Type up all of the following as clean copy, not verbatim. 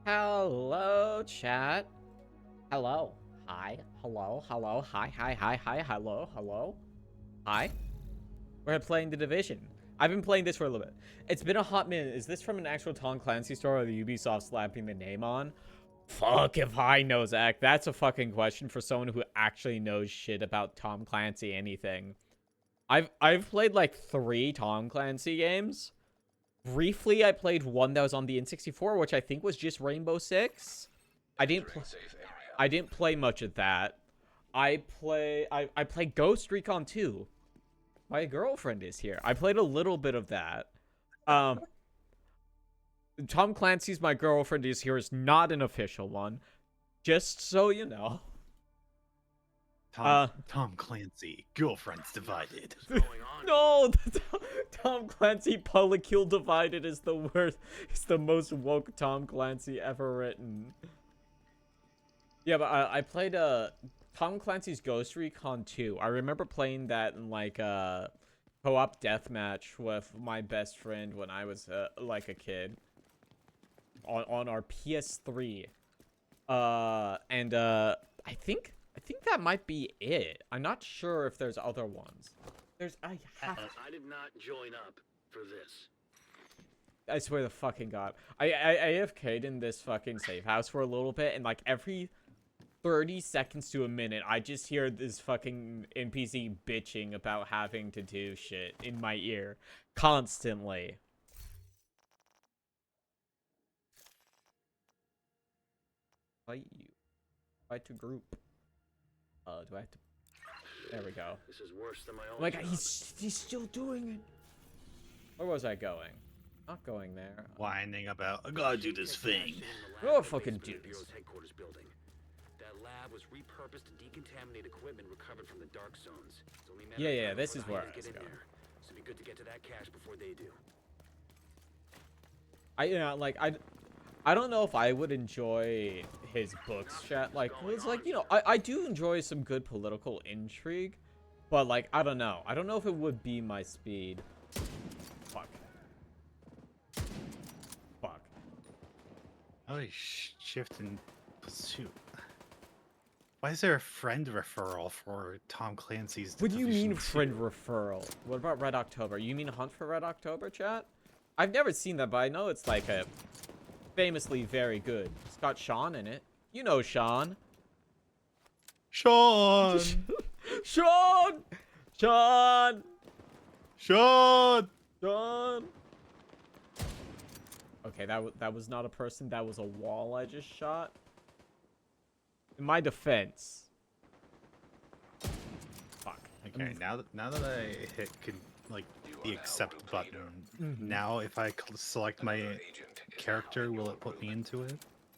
Hello, chat. Hello. Hi. Hello. Hello. Hi. Hi. Hi. Hi. Hello. Hello. Hi. We're playing The Division. I've been playing this for a little bit. It's been a hot minute. Is this from an actual Tom Clancy story or the Ubisoft slapping the name on? Fuck if I know, Zach. That's a fucking question for someone who actually knows shit about Tom Clancy anything. I've played like 3 Tom Clancy games. Briefly, I played one that was on the N64, which I think was just Rainbow Six. I didn't play much of that. I play Ghost Recon 2. My girlfriend is here. I played a little bit of that. Tom Clancy's My Girlfriend Is Here is not an official one. Just so you know. Tom Clancy, Girlfriends Divided. No, Tom Clancy Polycule Divided is the worst. It's the most woke Tom Clancy ever written. Yeah, but I played Tom Clancy's Ghost Recon 2. I remember playing that in like a co-op deathmatch with my best friend when I was like a kid on our PS3. And I think that might be it. I'm not sure if there's other ones. I did not join up for this. I swear to fucking God. I AFK'd in this fucking safe house for a little bit, and like every 30 seconds to a minute, I just hear this fucking NPC bitching about having to do shit in my ear. Constantly. Fight you. Fight to group. Do I have to... There we go. This is worse than my own. Oh my God, he's still doing it. Where was I going? Not going there. Whining about, I gotta do this thing. Oh, fucking do this. Headquarters building. That lab was repurposed to decontaminate equipment recovered from the dark zones. Yeah, this is where I was going. So it'd be good to get to that cache before they do. I don't know if I would enjoy his books, chat. Like, it's like, you know, I do enjoy some good political intrigue, but like, I don't know. I don't know if it would be my speed. Fuck. Fuck. Oh, shift and pursuit. Why is there a friend referral for Tom Clancy's? What do you mean 2? friend referral? What about Red October? You mean Hunt for Red October, chat? I've never seen that, but I know it's like a famously very good. It's got Sean in it. You know Sean. Sean! Sean! Sean! Sean! Sean! Okay, that was not a person. That was a wall I just shot. In my defense. Fuck. Okay, now that I hit the accept button, now if I select my character, will it put me into it?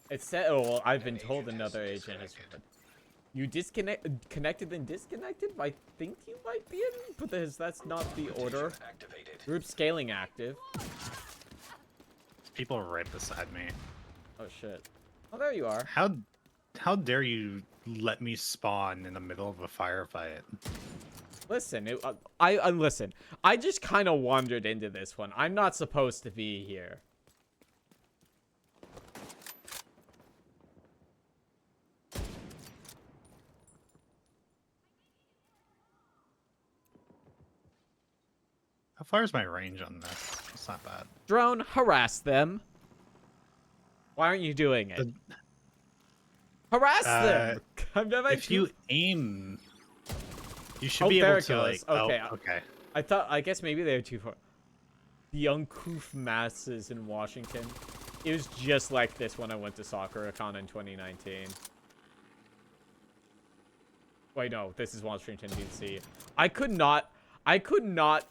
It said, oh, well, I've been told another agent has... You connected and disconnected? I think you might be in, but that's not the order. Group scaling active. People are right beside me. Oh, shit. Oh, there you are. How dare you let me spawn in the middle of a firefight? Listen, listen. I just kind of wandered into this one. I'm not supposed to be here. How far is my range on this? It's not bad. Drone, harass them. Why aren't you doing it? Harass them! If you aim, you should be able to like. Okay. Oh, okay. I guess maybe they're too far. The uncouth masses in Washington. It was just like this when I went to SoccerCon in 2019. Wait, no, this is Washington D.C. I could not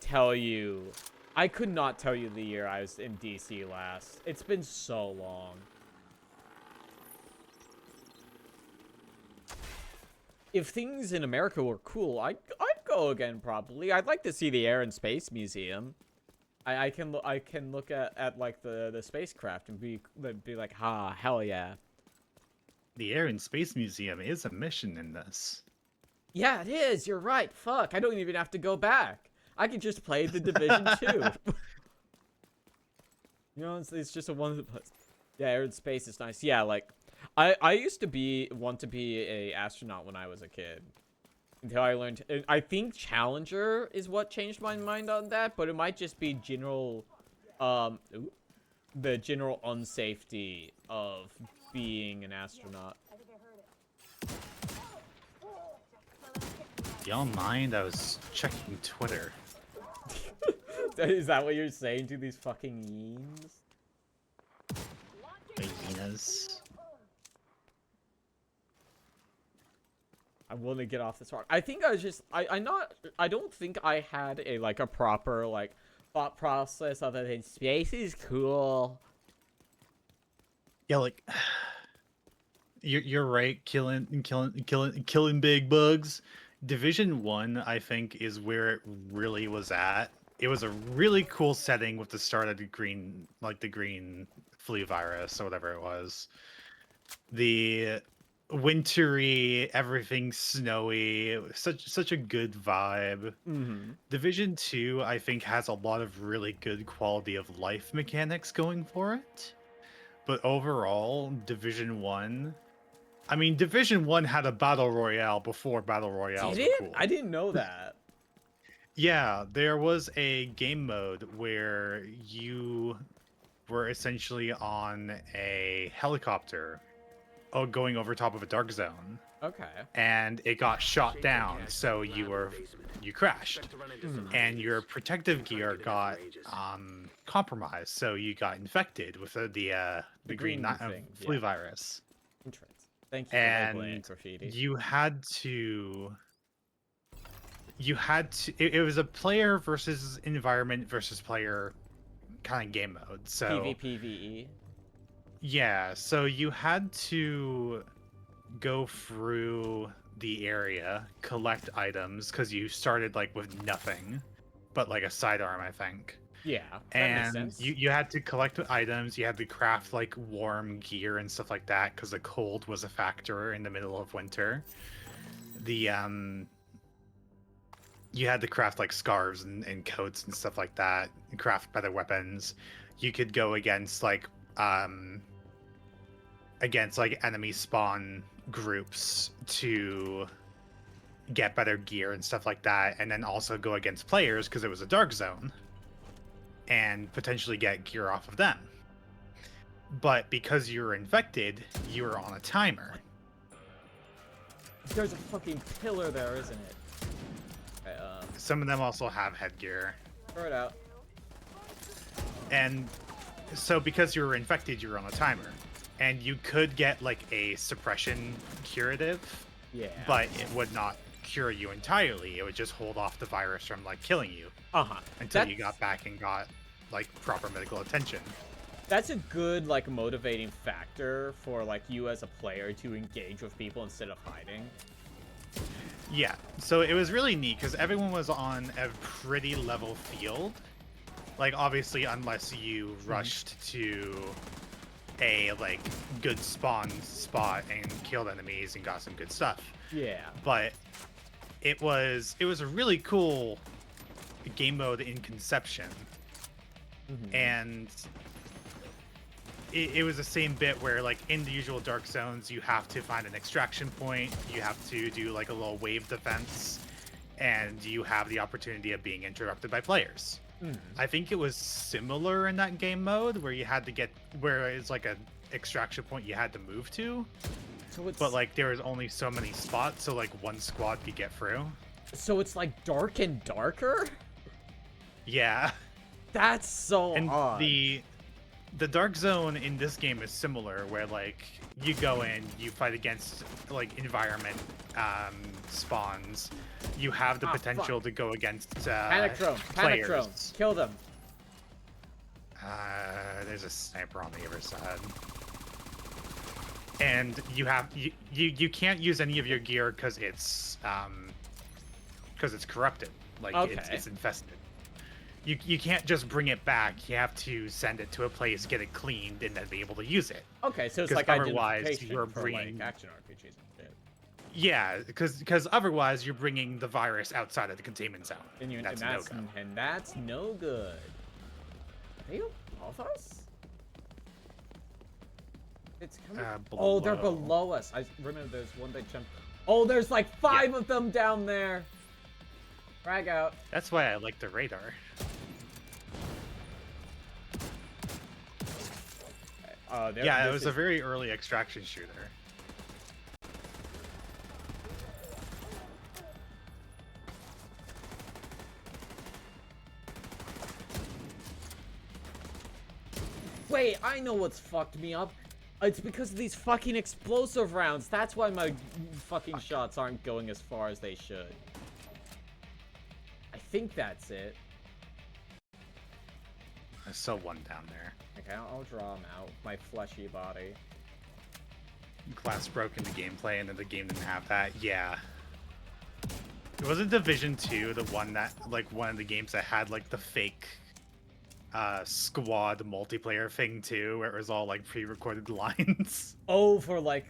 tell you the year I was in DC last. It's been so long. If things in America were cool, I'd go again probably. I'd like to see the Air and Space Museum. I can look at like the spacecraft and be like, ha, hell yeah. The Air and Space Museum is a mission in this. Yeah, it is. You're right. Fuck. I don't even have to go back. I can just play The Division 2. You know, it's just a one. Yeah, air and space is nice. Yeah, like I used to want to be a astronaut when I was a kid. Until I learned, I think Challenger is what changed my mind on that, but it might just be general, the general unsafety of being an astronaut. Y'all mind? I was checking Twitter. Is that what you're saying to these fucking yeens? Hyenas. I want to get off this rock. I think I was just, I don't think I had a proper, thought process other than space is cool. Yeah, like you're right. Killing big bugs. Division 1, I think, is where it really was at. It was a really cool setting with the start of the green flea virus or whatever it was. The wintry, everything snowy, it was such a good vibe. Mm-hmm. Division 2, I think, has a lot of really good quality of life mechanics going for it. But overall, Division 1, I mean, Division 1 had a battle royale before battle royales Did were it? cool. I didn't know that. Yeah, there was a game mode where you were essentially on a helicopter going over top of a dark zone, Okay. and it got shot down, so you crashed, and your protective gear got compromised, so you got infected with the green thing, flu yeah. virus. Interesting. Thank you for labeling it graffiti. It was a player versus environment versus player kind of game mode. So PvPvE. yeah, so you had to go through the area, collect items, because you started like with nothing but like a sidearm, I think. Yeah, that makes And sense. you had to collect items, you had to craft like warm gear and stuff like that, because the cold was a factor in the middle of winter. The you had to craft like scarves and coats and stuff like that, and craft better weapons. You could go against like enemy spawn groups to get better gear and stuff like that, and then also go against players because it was a dark zone and potentially get gear off of them. But because you were infected, you were on a timer. There's a fucking pillar there, isn't it? Okay, Some of them also have headgear. throw it out. And so because you were infected, you were on a timer. And you could get like a suppression curative, Yeah. but it would not cure you entirely. It would just hold off the virus from like killing you until you got back and got like proper medical attention. That's a good like motivating factor for like you as a player to engage with people instead of hiding. Yeah, so it was really neat because everyone was on a pretty level field. Like obviously, unless you rushed to a like good spawn spot and killed enemies and got some good stuff. Yeah. But it was a really cool game mode in conception. And it was the same bit where like in the usual dark zones you have to find an extraction point, you have to do like a little wave defense, and you have the opportunity of being interrupted by players. I think it was similar in that game mode where you had to get where it's like a extraction point you had to move to, So it's but like there was only so many spots, so like one squad could get through. so it's like dark and darker? Yeah. That's so And odd. the dark zone in this game is similar, where like you go in, you fight against like environment spawns. You have the potential to go against Panic drone. Panic drone. players. Kill them. There's a sniper on the other side, and you can't use any of your gear because it's corrupted. Like it's infested. You can't just bring it back. You have to send it to a place, get it cleaned, and then be able to use it. Okay, so it's 'Cause like otherwise identification you're for bringing- like action RPGs and shit. Yeah, because otherwise you're bringing the virus outside of the containment zone. And That's no-go. that's no good. Are they above us? It's coming. Below. Oh, they're below us. I remember there's one that jumped. Oh, there's like 5 of them down there. Frag out. That's why I like the radar. Yeah, it was a very early extraction shooter. Wait, I know what's fucked me up. It's because of these fucking explosive rounds. That's why my fucking shots aren't going as far as they should. I think that's it. I saw one down there. Okay, I'll draw him out with my fleshy body. Glass broke into gameplay, and then the game didn't have that. Yeah. It wasn't Division 2, the one that, like, one of the games that had, like, the fake squad multiplayer thing, too, where it was all, like, pre-recorded lines. Oh, for like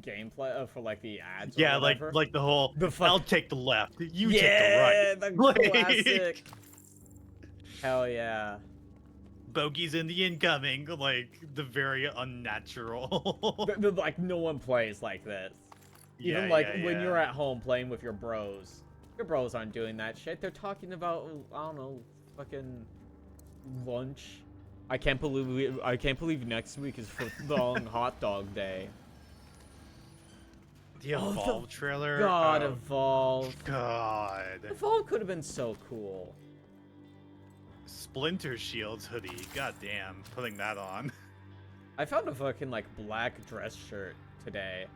gameplay, for like the ads. Yeah, or whatever? like the whole, I'll take the left, you take the Yeah, right. the classic. Hell yeah. Bogey's in the incoming, like, the very unnatural. Like, no one plays like this. Even when you're at home playing with your bros. Your bros aren't doing that shit. They're talking about, I don't know, fucking lunch. I can't believe next week is long hot dog day. The Evolve trailer. God, oh, Evolve. God. Evolve could have been so cool. Splinter Shield's hoodie. God damn, putting that on. I found a fucking like black dress shirt today.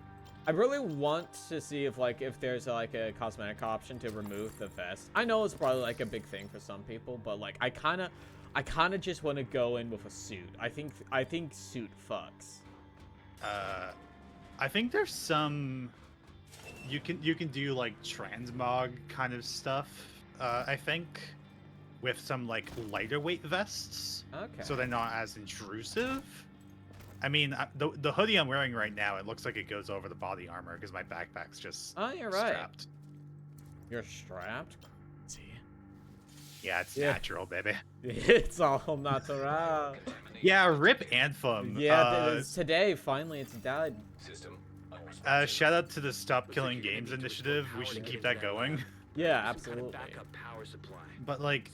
I really want to see if there's like a cosmetic option to remove the vest. I know it's probably like a big thing for some people, but like I kind of just want to go in with a suit. I think suit fucks. I think there's some you can do like transmog kind of stuff. I think with some like lighter weight vests. Okay. So they're not as intrusive. I mean, the hoodie I'm wearing right now, it looks like it goes over the body armor because my backpack's just you're right. strapped. You're strapped? See? Yeah, it's natural, baby. It's all natural. Yeah, rip Anthem. Yeah, today, finally, it's died. Shout out to the Stop Killing Games initiative. We should keep that going. Yeah, absolutely. But, like,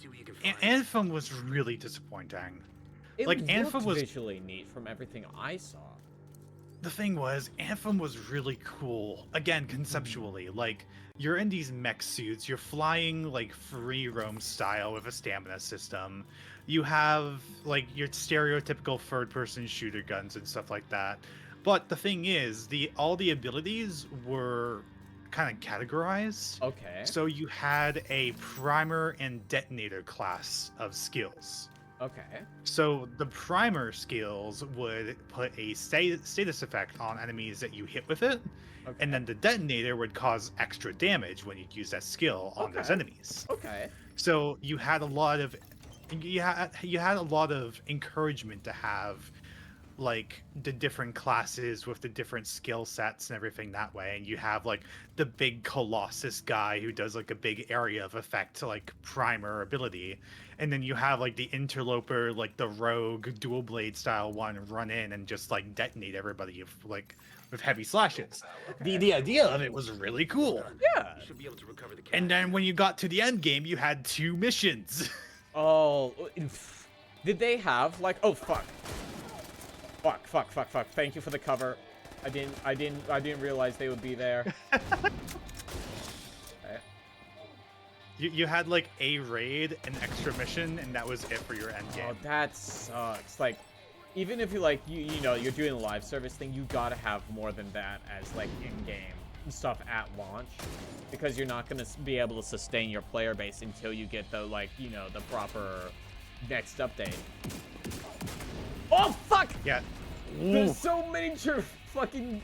Anthem was really disappointing. It like, Anthem was visually neat from everything I saw. The thing was, Anthem was really cool. Again, conceptually. Like, you're in these mech suits, you're flying, like, free roam style with a stamina system. You have, like, your stereotypical third-person shooter guns and stuff like that. But the thing is, all the abilities were kind of categorized. Okay. So you had a primer and detonator class of skills. Okay. So the primer skills would put a status effect on enemies that you hit with it, okay. And then the detonator would cause extra damage when you use that skill on those enemies. Okay. So you had a lot of encouragement to have like the different classes with the different skill sets and everything that way, and you have like the big Colossus guy who does like a big area of effect to like primer ability, and then you have like the interloper, like the rogue dual blade style one, run in and just like detonate everybody with heavy slashes. Okay. The idea of it was really cool. Yeah. And then when you got to the end game, you had 2 missions. Oh, did they have like? Oh fuck. Fuck. Thank you for the cover. I didn't realize they would be there. Okay. You had like a raid, an extra mission, and that was it for your end game. Oh, that sucks. Like, even if you like you know you're doing a live service thing, you gotta have more than that as like in-game stuff at launch, because you're not gonna be able to sustain your player base until you get the the proper next update. Oh fuck! Yeah. There's so many fucking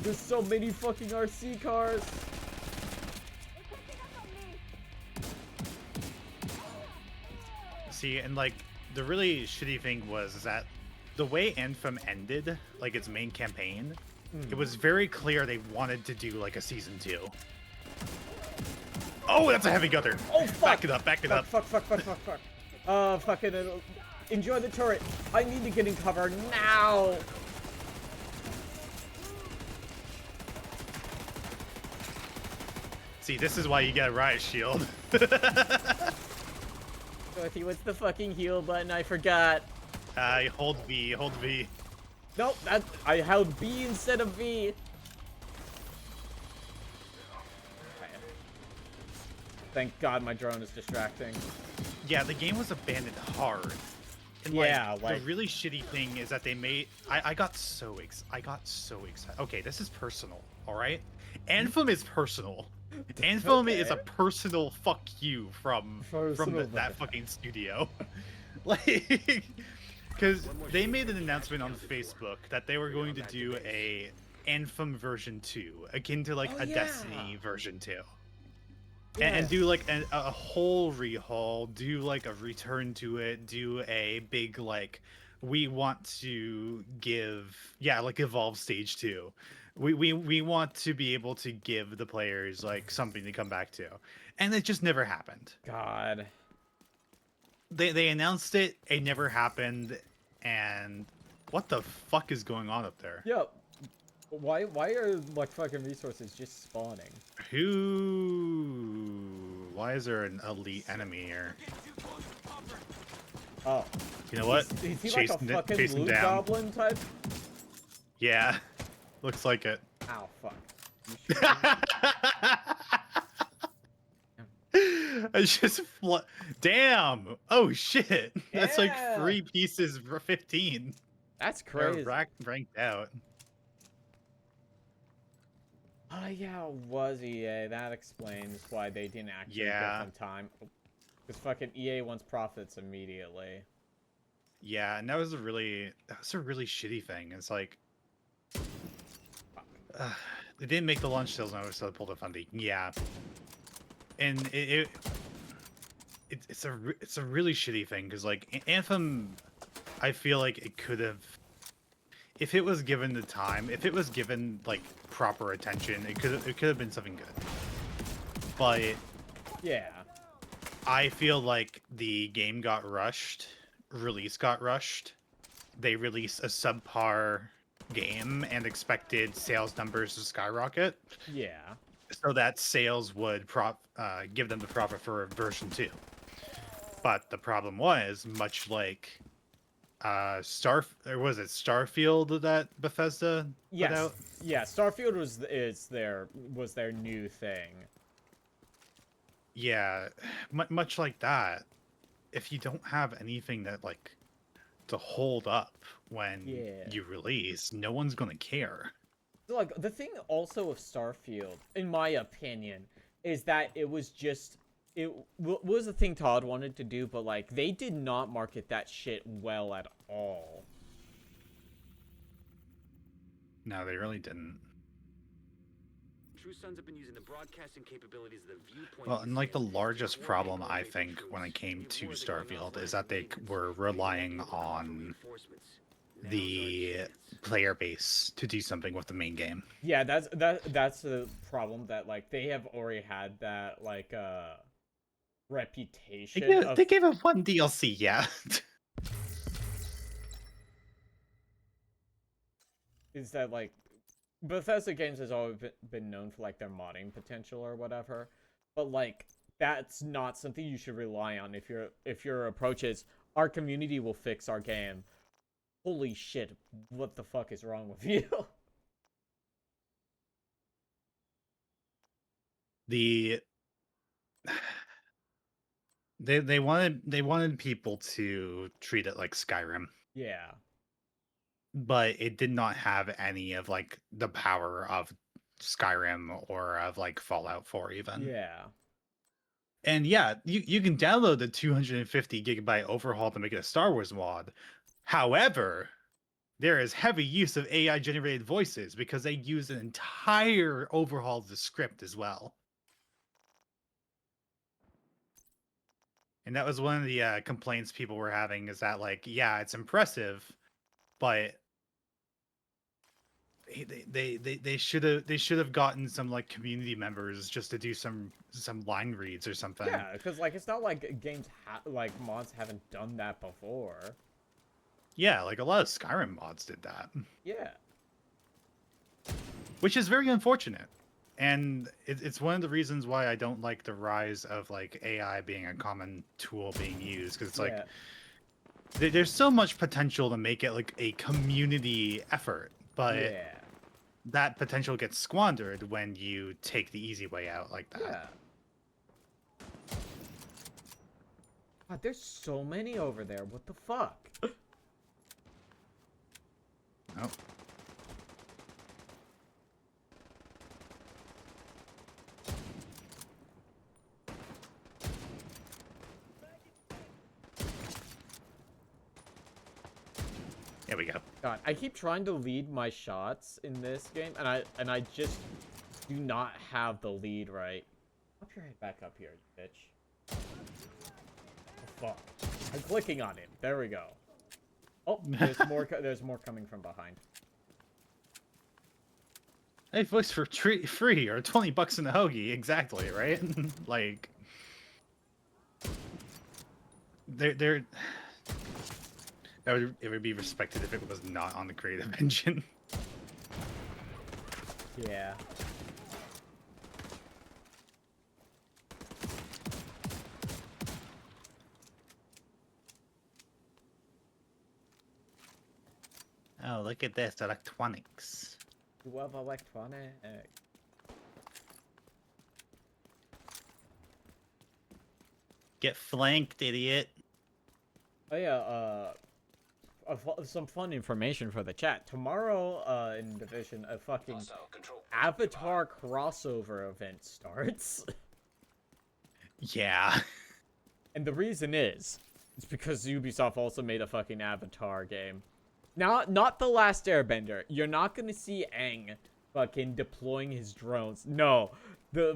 RC cars. See, and like the really shitty thing is that the way Anthem ended, like its main campaign, it was very clear they wanted to do like a season 2. Oh, that's a heavy gutter. Oh fuck! Back it up. Fuck. Fucking Enjoy the turret. I need to get in cover now. See, this is why you get a riot shield. Dorothy, what's the fucking heal button? I forgot. Hold V, hold V. Nope, I held B instead of V. Okay. Thank God my drone is distracting. Yeah, the game was abandoned hard. And Yeah, the really shitty thing is that they made. I got so excited. Okay, this is personal, all right? Anthem is personal. Anthem is a Okay. personal fuck you from Personal that fucking studio. Like, because they made an announcement on Facebook that they were going to do a Anthem version 2, akin to like Oh, a yeah. Destiny version 2. Yeah. And do like a whole rehaul, do like a return to it, do a big like, we want to give, yeah, like Evolve Stage 2. We want to be able to give the players like something to come back to. And it just never happened. God. They announced it, it never happened, and what the fuck is going on up there? Yo, why are like fucking resources just spawning? Why is there an elite enemy here? Oh. You know what? Is he like a Chasing fucking chasing loot down. goblin type? Yeah, looks like it. Ow, fuck. You should- I just damn. Oh shit. That's like Yeah. 3 pieces for 15. That's They're crazy. ranked out. Oh yeah, it was EA. That explains why they didn't actually Yeah. give them time. Because fucking EA wants profits immediately. Yeah, and that was a really shitty thing. It's like they didn't make the launch sales numbers, so they pulled a funding. Yeah, and it's a really shitty thing because like Anthem, I feel like it could have, if it was given the time, if it was given like proper attention, it could have been something good. But Yeah. I feel like the game got rushed, release got rushed. They released a subpar game and expected sales numbers to skyrocket, Yeah. so that sales would give them the profit for version 2. But the problem was, much like Starfield that Bethesda put Yes. out? Yeah. Starfield was their new thing. Yeah, much like that. If you don't have anything that like to hold up when Yeah. you release, no one's gonna care. So, like, the thing also of Starfield, in my opinion, is that it was just was the thing Todd wanted to do, but like they did not market that shit well at all. No, they really didn't. True Sons have been using the broadcasting capabilities of the Viewpoint. Well, and like the largest to problem coordinate I with think troops. when it came to Before, they were Starfield not is that they maintenance. were They were relying working on reinforcements. Now's our the chance. player base to do something with the main game. Yeah, that's the problem, that like they have already had that like reputation of They gave us one DLC, yeah. is that like Bethesda games has always been known for like their modding potential or whatever, but like that's not something you should rely on if your approach is our community will fix our game. Holy shit, what the fuck is wrong with you? the they wanted people to treat it like Skyrim, Yeah. but it did not have any of like the power of Skyrim or of like Fallout 4 even. Yeah. And yeah, you can download the 250 gigabyte overhaul to make it a Star Wars mod. However, there is heavy use of AI generated voices because they use an entire overhaul of the script as well. And that was one of the complaints people were having, is that like, yeah, it's impressive, but they should have gotten some like community members just to do some line reads or something. Yeah, because like it's not like games like mods haven't done that before. Yeah, like a lot of Skyrim mods did that, Yeah. which is very unfortunate. And it's one of the reasons why I don't like the rise of like AI being a common tool being used, because it's like there's so much potential to make it like a community effort, but yeah. that potential gets squandered when you take the easy way out like that. Yeah. God, there's so many over there. What the fuck? Oh. There we go. God, I keep trying to lead my shots in this game, and I just do not have the lead right. Pop your head back up here, you bitch. Oh, fuck. I'm clicking on him. There we go. Oh, there's more. There's more coming from behind. Hey, voice for free or $20 in a hoagie, exactly, right? Like, they're it would be respected if it was not on the creative engine. Yeah. Oh, look at this electronics. You love electronic. Get flanked, idiot. Oh yeah. Some fun information for the chat. Tomorrow, in Division, a fucking Avatar crossover event starts. Yeah. And the reason is, it's because Ubisoft also made a fucking Avatar game. Not the Last Airbender. You're not gonna see Aang fucking deploying his drones. No, the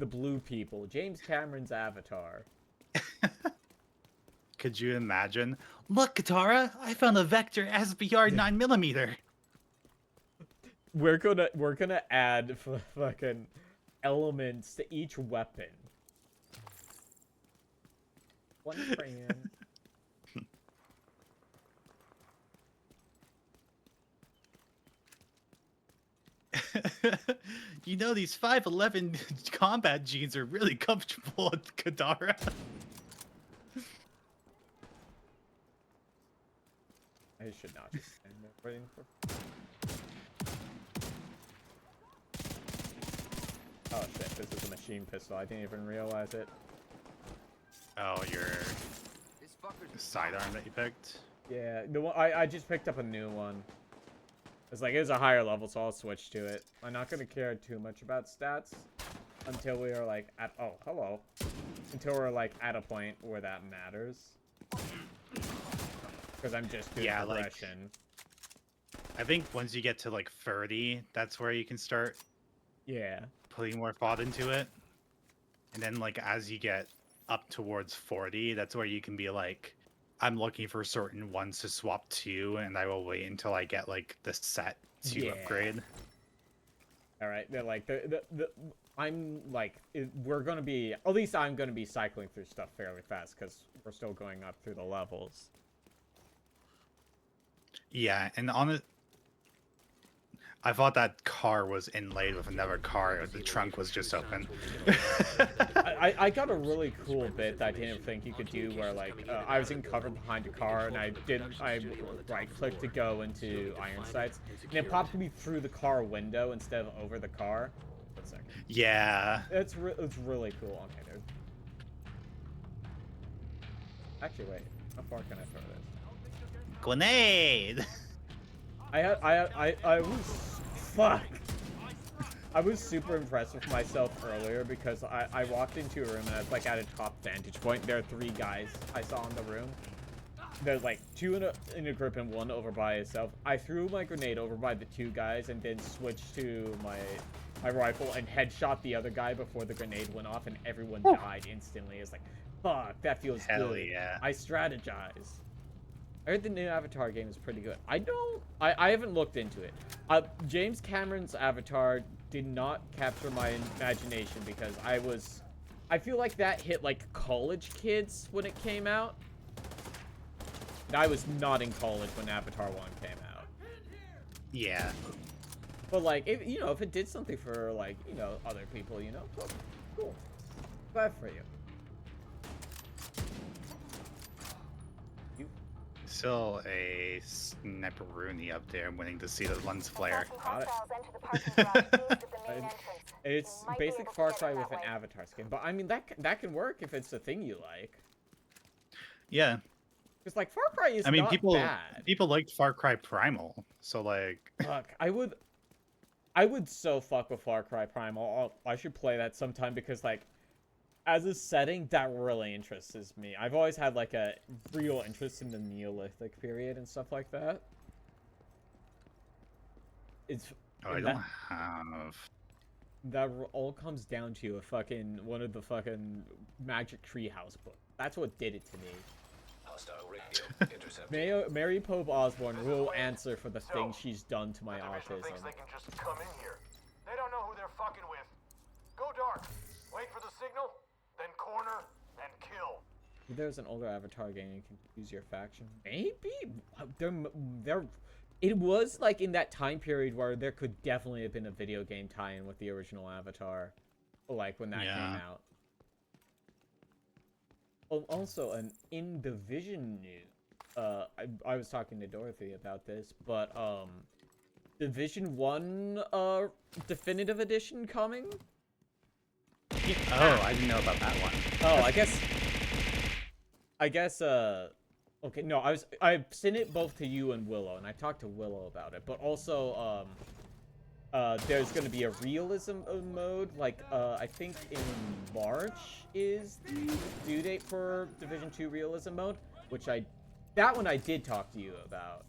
blue people. James Cameron's Avatar. Could you imagine? Look, Katara, I found a Vector SBR 9mm. We're gonna add fucking elements to each weapon. One frame. You know, these 5'11" combat jeans are really comfortable at Katara. I should not just stand there waiting for. Oh shit! This is a machine pistol. I didn't even realize it. Oh, your sidearm that you picked? Yeah, the one I just picked up a new one. It's like it's a higher level, so I'll switch to it. I'm not gonna care too much about stats until we are like at until we're like at a point where that matters. Because I'm just doing progression. I think once you get to like 30, that's where you can start putting more thought into it. And then like as you get up towards 40, that's where you can be like, I'm looking for certain ones to swap to, and I will wait until I get like the set to upgrade. All right, they're like I'm like we're gonna be, at least I'm gonna be cycling through stuff fairly fast because we're still going up through the levels. Yeah, and on it, I thought that car was inlaid with another car. The trunk was just open. I got a really cool bit that I didn't think you could do, where like I was in cover behind a car and I right clicked to go into iron sights, and it popped me through the car window instead of over the car. One second. Yeah. It's really cool. Okay, there's. Actually, wait. How far can I throw this? Grenade. I was fuck. I was super impressed with myself earlier because I walked into a room and I was like at a top vantage point. There are 3 guys I saw in the room. There's like 2 in a group and 1 over by itself. I threw my grenade over by the 2 guys and then switched to my rifle and headshot the other guy before the grenade went off, and everyone died instantly. It's like, fuck, that feels Hell good. yeah. I strategize. I heard the new Avatar game is pretty good. I haven't looked into it. James Cameron's Avatar did not capture my imagination because I feel like that hit like college kids when it came out. And I was not in college when Avatar 1 came out. Yeah. But like, if, you know, if it did something for like, you know, other people, you know, well, cool. Glad for you. Still a snapperoonie up there waiting to see the lens flare. Got it. It's basic Far Cry with an Avatar skin, but I mean that can work if it's a thing you like. Yeah. Because like Far Cry is I mean, not people bad. liked Far Cry Primal, so like. Fuck, I would so fuck with Far Cry Primal. I should play that sometime because like, as a setting, that really interests me. I've always had like a real interest in the Neolithic period and stuff like that. It's Oh, I don't have. that all comes down to one of the fucking Magic Treehouse books. That's what did it to me. Mary Pope Osborne will answer for the things she's done to my autism. Thinks they can just come in here. They don't know who they're fucking with. Go dark. Wait for the signal, then corner, then kill. There's an older Avatar game you can choose your faction. Maybe it was like in that time period where there could definitely have been a video game tie-in with the original Avatar, like when that came out. Oh, also, an in Division news. I was talking to Dorothy about this, but Division 1 Definitive Edition coming? Oh, I didn't know about that one. Oh, I guess okay, no, I've sent it both to you and Willow, and I talked to Willow about it, but also there's going to be a realism mode, like, I think in March is the due date for Division 2 realism mode, which that one I did talk to you about.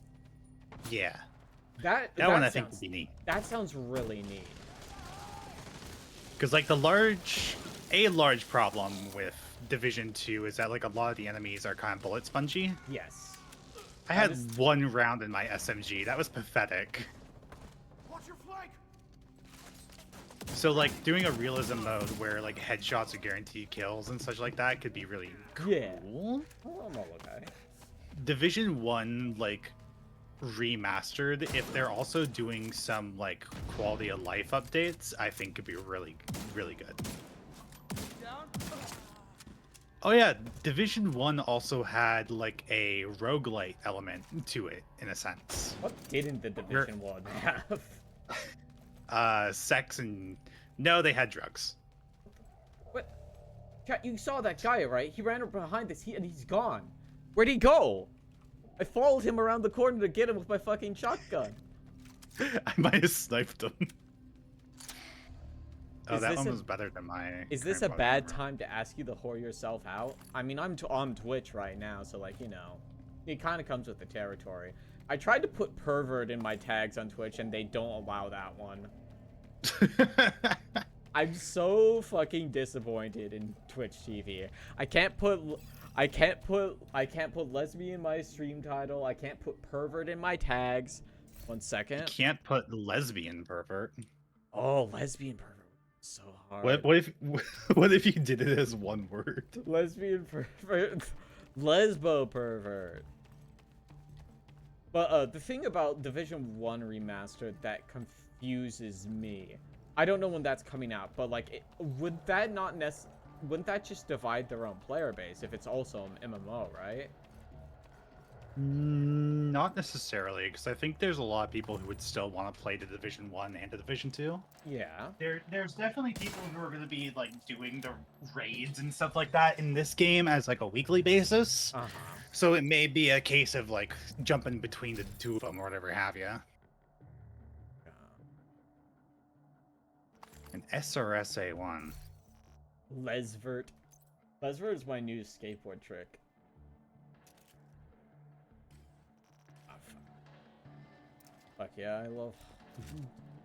Yeah. That one I think would be neat. That sounds really neat. Because, like, a large problem with Division 2 is that, like, a lot of the enemies are kind of bullet spongy. Yes. I had one round in my SMG. That was pathetic. Watch your flank. So, like, doing a realism mode where, like, headshots are guaranteed kills and such like that could be really cool. Yeah. Oh, okay. Division 1, like, remastered, if they're also doing some, like, quality of life updates, I think could be really, really good. Oh yeah, Division 1 also had, like, a roguelite element to it, in a sense. What didn't the Division 1 have? Sex and... No, they had drugs. What? Chat, you saw that guy, right? He ran up behind this, and he's gone. Where'd he go? I followed him around the corner to get him with my fucking shotgun. I might have sniped him. Oh, Is that this one a- was better than my... Is this a current bad one. time to ask you to whore yourself out? I mean, I'm on Twitch right now, so, like, you know, it kind of comes with the territory. I tried to put pervert in my tags on Twitch, and they don't allow that one. I'm so fucking disappointed in Twitch TV. I can't put lesbian in my stream title. I can't put pervert in my tags. 1 second. Can't put lesbian pervert. Oh, lesbian pervert. So hard. What if you did it as one word? Lesbian pervert. Lesbo pervert. But the thing about Division 1 Remastered that confuses me, I don't know when that's coming out, but like, wouldn't that just divide their own player base if it's also an MMO, right? Not necessarily, because I think there's a lot of people who would still want to play the Division 1 and the Division 2. Yeah. There's definitely people who are going to be like doing the raids and stuff like that in this game as like a weekly basis. Uh-huh. So it may be a case of like jumping between the two of them or whatever have you. An SRSA1. Lesvert. Lesvert is my new skateboard trick. Fuck yeah, I love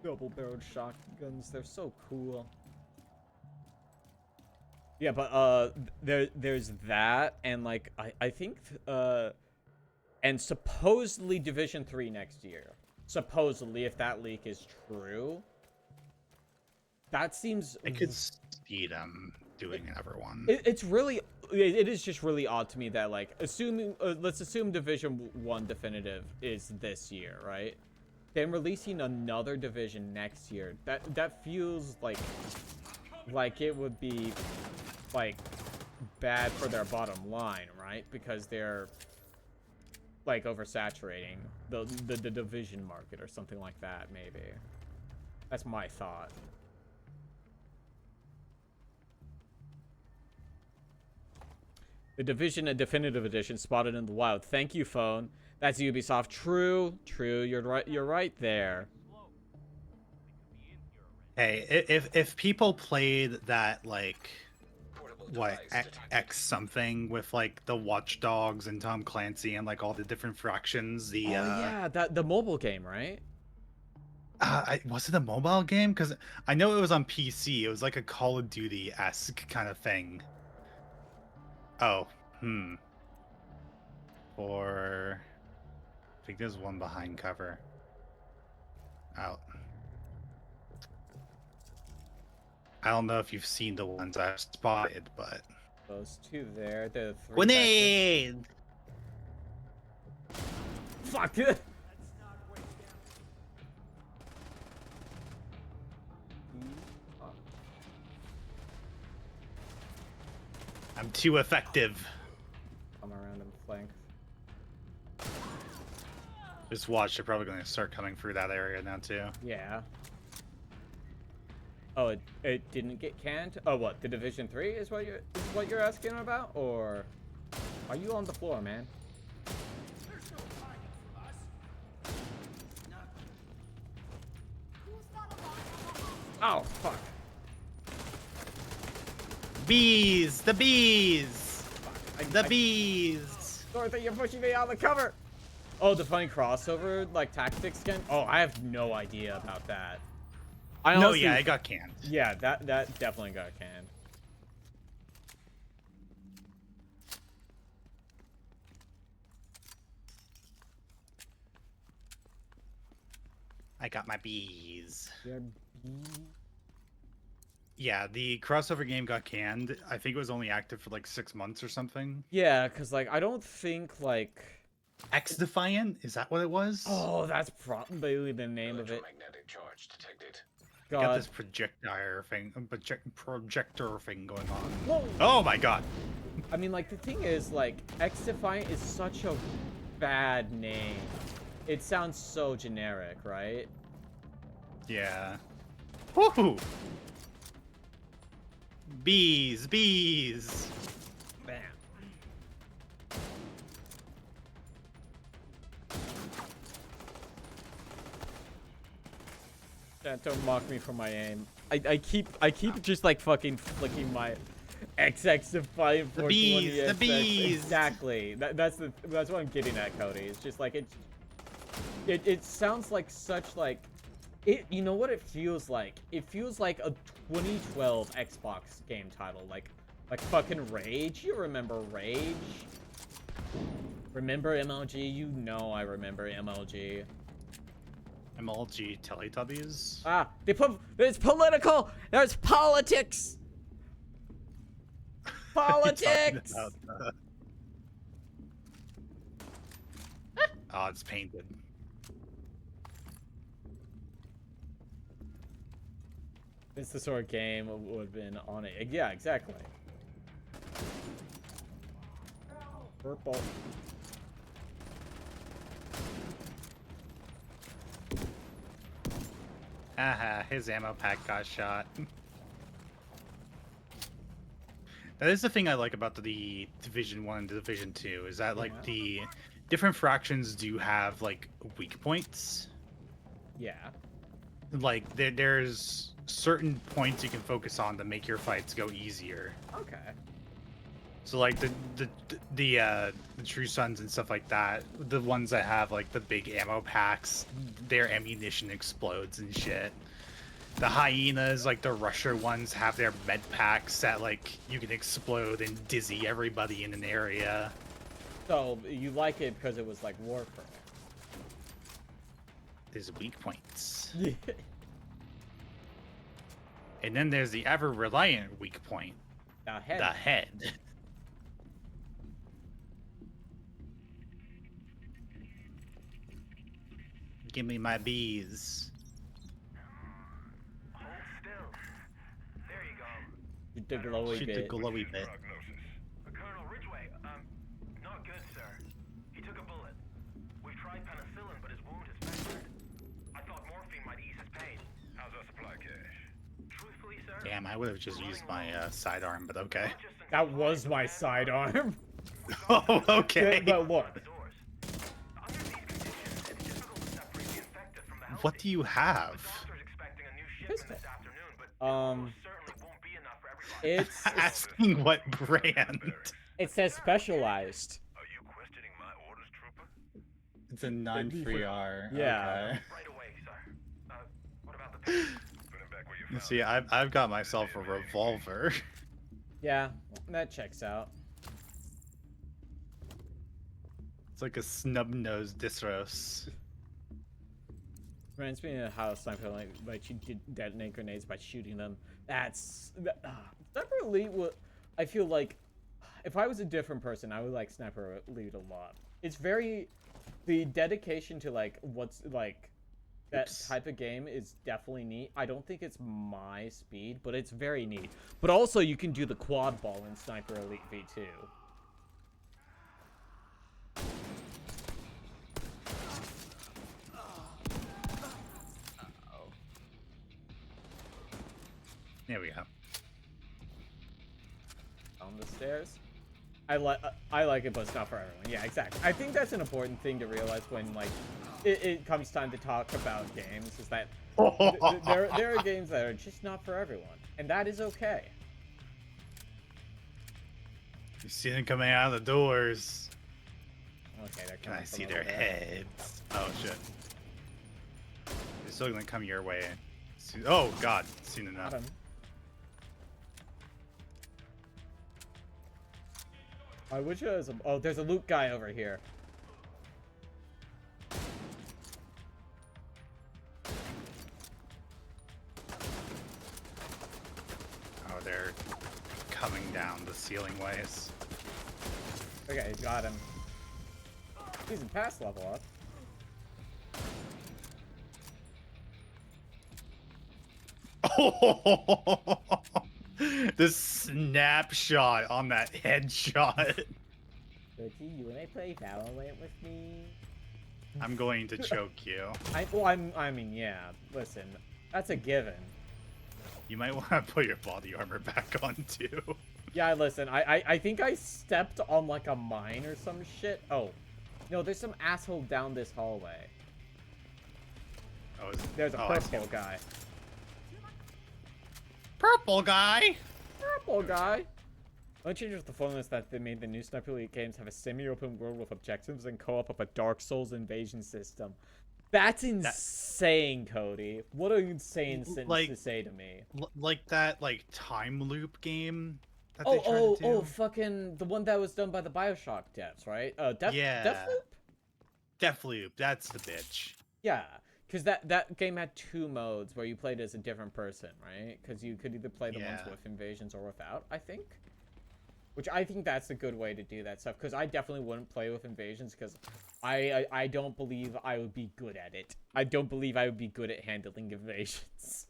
double-barreled shotguns. They're so cool. Yeah, but there's that, and like I think and supposedly Division 3 next year. Supposedly, if that leak is true. That seems... I could see them doing another one. It's really... It is just really odd to me that, like, assuming... let's assume Division 1 Definitive is this year, right? Then releasing another Division next year. That feels like it would be, like, bad for their bottom line, right? Because they're, like, oversaturating the Division market or something like that, maybe. That's my thought. The Division and Definitive Edition spotted in the wild. Thank you, phone. That's Ubisoft. True. You're right. You're right there. Hey, if people played that, like, what, X something with, like, the Watch Dogs and Tom Clancy and, like, all the different fractions, the yeah, the mobile game, right? was it a mobile game? Because I know it was on PC. It was like a Call of Duty-esque kind of thing. Oh, Or I think there's one behind cover. Out. I don't know if you've seen the ones I've spotted, but Those two there. The three. grenade. Fuck it. I'm too effective. Come around and flank. Just watch. They're probably going to start coming through that area now too. Yeah. Oh, it didn't get canned. Oh, what? The Division 3 is what you're asking about, or are you on the floor, man? Oh, fuck. Bees! The bees! The bees! Dorothy, you're pushing me out of the cover. Oh, the funny crossover, like, tactics skin? Oh, I have no idea about that. I No, honestly, yeah, it got canned. yeah, that definitely got canned. I got my bees. Yeah. Yeah, the crossover game got canned. I think it was only active for like 6 months or something. Yeah, because, like, I don't think, like... X Defiant? Is that what it was? Oh, that's probably the name of it. Electromagnetic charge detected. Got God. this projector thing going on. Whoa. Oh my god. I mean, like, the thing is, like, X-Defiant is such a bad name. It sounds so generic, right? Yeah. Woohoo! Bees, bees. Bam. Yeah, don't mock me for my aim. I keep just like fucking flicking my XX Defiant The bees, 420 the XX. bees. Exactly. That's what I'm getting at, Cody. It's just like it sounds like such like it. You know what it feels like? It feels like a 2012 Xbox game title, like fucking Rage. You remember Rage? Remember MLG? You know I remember MLG. MLG Teletubbies. Ah, it's political. There's politics. Politics. Oh, it's painted. It's the sort of game would have been on it. Yeah, exactly. Purple. Haha, his ammo pack got shot. That is the thing I like about the Division 1 and Division 2, is that, like, the different fractions do have, like, weak points. Yeah. Like, there's certain points you can focus on to make your fights go easier. Okay. So, like, the True Sons and stuff like that, the ones that have, like, the big ammo packs, their ammunition explodes and shit. The Hyenas, like, the Rusher ones, have their med packs that, like, you can explode and dizzy everybody in an area. So you like it because it was like Warframe. There's weak points. Yeah. And then there's the ever reliant weak point, The head. the head. Give me my bees. Hold still. There you go. Shoot the glowy Shoot the bit. glowy bit. Colonel Ridgway, not good, sir. He took a bullet. We've tried penicillin, but his wound has festered. I thought morphine might ease his pain. How's our supply cache? Truthfully, sir. Damn, I would have just used my sidearm, but okay. That was my sidearm. Oh, okay. But look. What do you have? It's Asking what brand? it says specialized. Are you questioning my orders, trooper? It's a 9-3R. Yeah. Right away, sir. What about the paper? Put him back where you Okay. found See, I've got myself a revolver. Yeah, that checks out. It's like a snub-nosed Disros. Reminds me of how Sniper like you did detonate grenades by shooting them. Sniper Elite would. I feel like if I was a different person, I would like Sniper Elite a lot. It's very the dedication to like what's like that type of game is definitely neat. I don't think it's my speed, but it's very neat. But also you can do the quad ball in Sniper Elite V2. There we go. On the stairs. I like it, but it's not for everyone. Yeah, exactly. I think that's an important thing to realize when like it comes time to talk about games. Is that there are games that are just not for everyone, and that is okay. You see them coming out of the doors. Okay, they're Can I coming see from their over there. heads? Oh shit. They're still gonna come your way. Oh god, soon enough. Got him. I wish there was a... Oh, there's a loot guy over here. Oh, they're coming down the ceiling ways. Okay, got him. He's in pass level up. The snapshot on that headshot. Bertie, you wanna play Valorant with me? I'm going to choke you. I mean, yeah. Listen, that's a given. You might want to put your body armor back on too. Yeah, listen, I think I stepped on like a mine or some shit. Oh, no, there's some asshole down this hallway. Oh, There's a purple guy. Purple guy. Purple guy. One change with the fun is that they made the new Sniper Elite games have a semi-open world with objectives and co-op of a Dark Souls invasion system. That's insane, Cody. What an insane sentence to say to me. Like that, like time loop game that they tried to do. Oh, fucking the one that was done by the BioShock devs, right? Yeah. Deathloop? Deathloop, that's the bitch. Yeah, because that game had 2 modes where you played as a different person, right? Because you could either play the ones with invasions or without, I think. Which I think that's a good way to do that stuff, because I definitely wouldn't play with invasions, because I don't believe I would be good at it. I don't believe I would be good at handling invasions.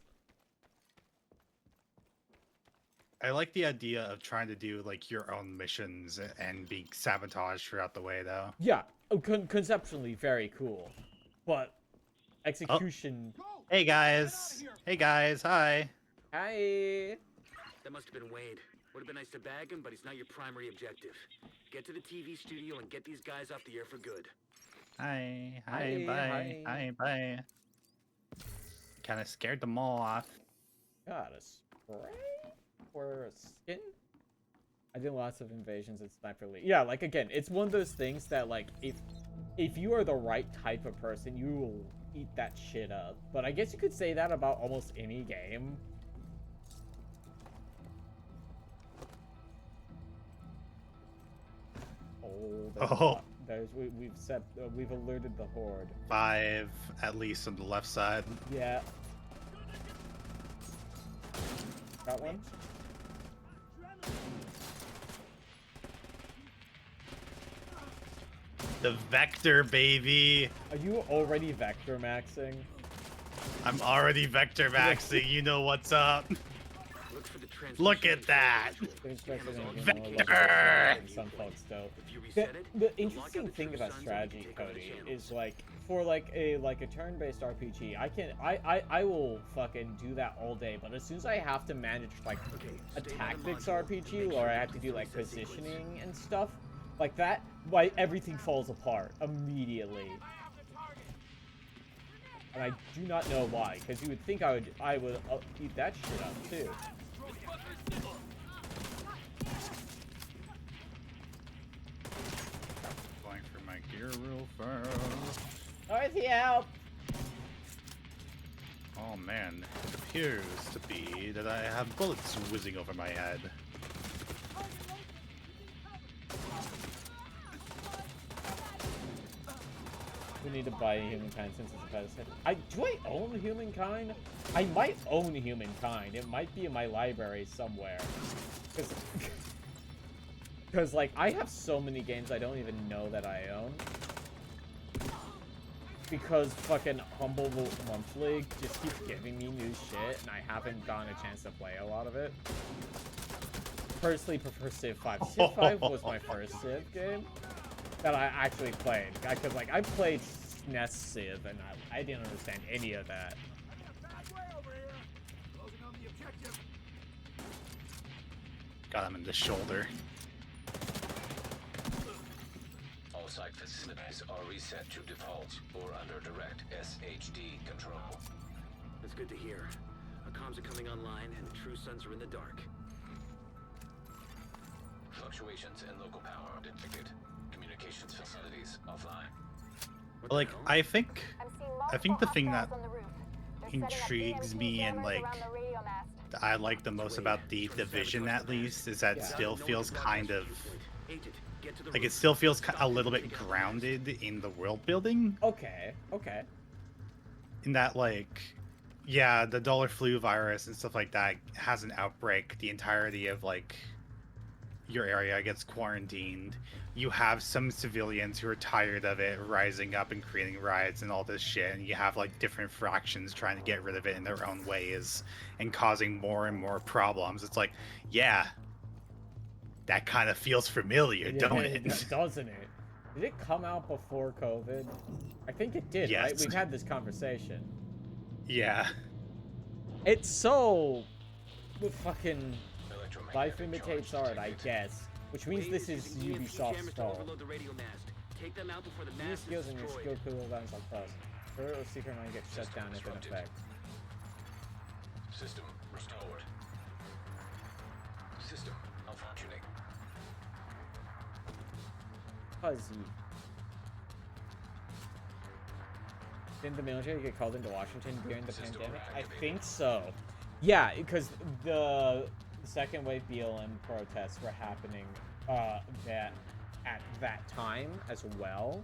I like the idea of trying to do like your own missions and being sabotaged throughout the way, though. Yeah, conceptually very cool, but execution. Hey guys! Hey guys! Hi! Hi. That must have been Wade. Would have been nice to bag him, but he's not your primary objective. Get to the TV studio and get these guys off the air for good. Hi! Hi! Hi, Bye! hi. Hi! Bye! Kind of scared them all off. Got a spray or a skin? I did lots of invasions in Sniper Elite. Yeah, like again, it's one of those things that like if you are the right type of person, you will eat that shit up. But I guess you could say that about almost any game. Oh. We've alerted the horde. 5 at least on the left side. Yeah. Got one? The vector, baby. Are you already vector maxing? I'm already vector maxing. You know what's up. Look for the Look at that. Vector! Some folks don't. If you The, reset it, the unlock interesting the thing true about sons and strategy, you can take over the Cody, channel. is like for like a turn-based RPG, I will fucking do that all day. But as soon as I have to manage like a stay by the tactics module, RPG, make or sure I you have to do get like through the set sequence. positioning and stuff like that, like everything falls apart immediately. And I do not know why, because you would think I would eat that shit up too. Going for my gear real fast. Dorothy, help! Oh man, it appears to be that I have bullets whizzing over my head. We need to buy Humankind since it's a pet. Do I own Humankind? I might own Humankind. It might be in my library somewhere. Because like, I have so many games I don't even know that I own. Because fucking Humble Monthly just keeps giving me new shit, and I haven't gotten a chance to play a lot of it. Personally prefer Civ 5. Civ 5 was my first Civ game that I actually played. Because like, I played SNES Civ, and I didn't understand any of that. Got him in the shoulder. All site facilities are reset to default or under direct SHD control. That's good to hear. Our comms are coming online, and the true sons are in the dark. Fluctuations in local power detected. Communications facilities offline. What the Like, hell? I think the thing that intrigues me and like I like the most about the Division, at least, is that it Yeah. still feels kind of Agent, get to the like roof. it still feels a Stop little them bit from taking out the grounded in the world building. Okay, okay. In that, like, yeah, the dollar flu virus and stuff like that has an outbreak. The entirety of like your area gets quarantined. You have some civilians who are tired of it rising up and creating riots and all this shit, and you have like different fractions trying to get rid of it in their own ways and causing more and more problems. It's like, yeah, that kind of feels familiar, don't it? Doesn't it? Did it come out before COVID? I think it did, right? Yes. We've had this conversation. Yeah. It's so fucking Electromagnetic life imitates charge art, I detected. guess. Which means this is Using EMP Ubisoft's jammers to fault. overload the radio mast. Take them out before the New mast is skills and your destroyed. skill cooldowns on plus. Turret or secret mine gets shut down if in disrupted. effect. System restored. System malfunctioning. Fuzzy. Didn't the military get called into Washington during the System pandemic? I reactivated. think so. Yeah, because the second wave BLM protests were happening at that time as well.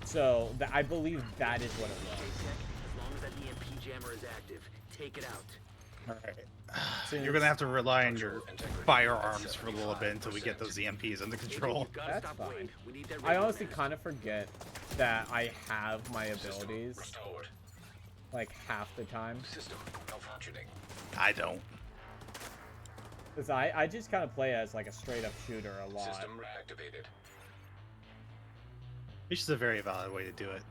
So I believe that is what it was. As long as that EMP jammer is active, take it out. All right. You're gonna have to rely on your firearms for a little bit until we get those EMPs under control. You've gotta That's stop fine. Wade. We need that I radio honestly mast. kind of forget that I have my System abilities restored. like half the time. System malfunctioning. I don't. Because I just kind of play as like a straight up shooter a lot. System reactivated. Which is a very valid way to do it.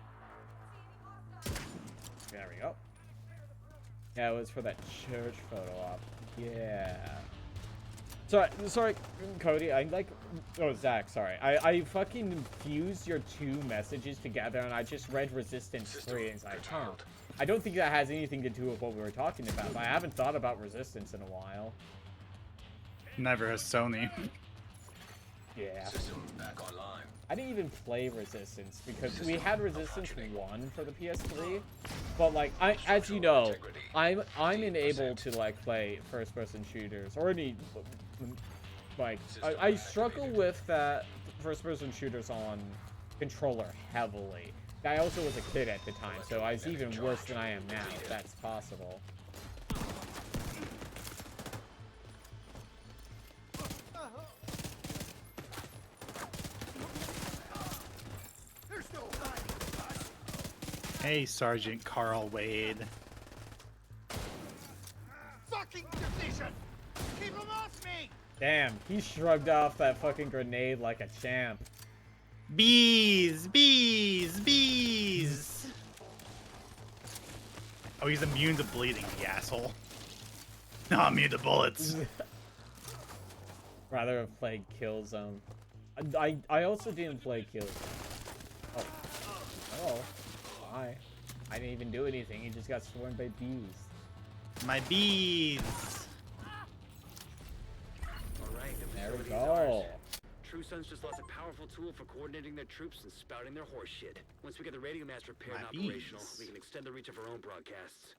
There we go. Yeah, it was for that church photo op. Yeah. Sorry, Cody. Zach. Sorry. I fucking fused your two messages together, and I just read Resistance 3, and it's like, huh. curtailed. I don't think that has anything to do with what we were talking about. But I haven't thought about Resistance in a while. Never has Sony. Yeah. System back online. I didn't even play Resistance because we had Resistance 1 for the PS3, but like as you know, I'm unable to like play first-person shooters or any like I struggle with that first-person shooters on controller heavily. I also was a kid at the time, so I was even worse than I am now, if that's possible. Hey, Sergeant Carl Wade. Fucking division! Keep him off me! Damn, he shrugged off that fucking grenade like a champ. Bees! Bees! Bees! Oh, he's immune to bleeding, the asshole. Not immune to bullets. Rather have played Killzone. I also didn't play Killzone. Oh. Oh. Hi. I didn't even do anything. He just got swarmed by bees. My bees! Alright, the There we facility's go. ours. True Sons just lost a powerful tool for coordinating their troops and spouting their horse shit. Once we get the radio mast repaired and My operational, bees. we can extend the reach of our own broadcasts.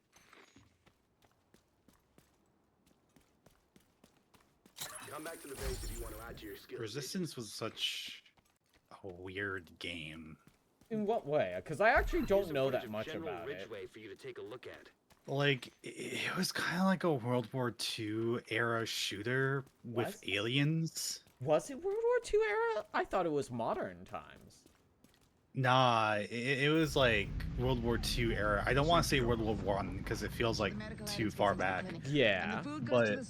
Come back to the base if you want to add to your skills. Resistance was such a weird game. In what way? Because I actually don't Here's know footage that of much General about it. Ridgeway for you to take a look at. Like, it was kind of like a World War II era shooter with Was? aliens. Was it World War II era? I thought it was modern times. Nah, it was like World War II era. I don't want to say World War One because it feels like too far back. Yeah, but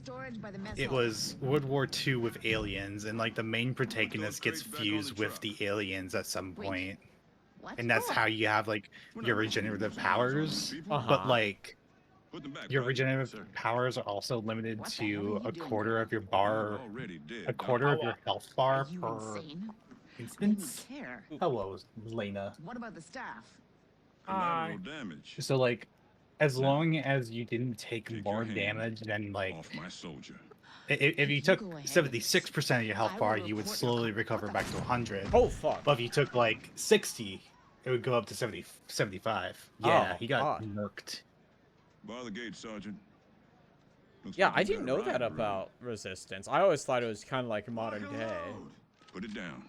it was World War II with aliens, and like the main protagonist gets fused with the aliens at some point, and that's how you have like your regenerative powers. Uh-huh. But like your regenerative powers are also limited to a quarter of your bar, a quarter of your health bar per instance. Hello, Lena. What about the staff? Collateral damage. So like, as Now, long as you didn't take take more your hand damage than like, Off my soldier. if you You took go ahead. 76% of your health I bar, will you would report slowly your- recover back to 100. Oh, fuck. But if you took like 60, it would go up to 70, 75. Yeah, Oh, he got God. murked. Bar the gate, Sergeant. Looks Yeah, like I you didn't got a know that rider around. about Resistance. I always thought it was kind of like modern day. Put it down.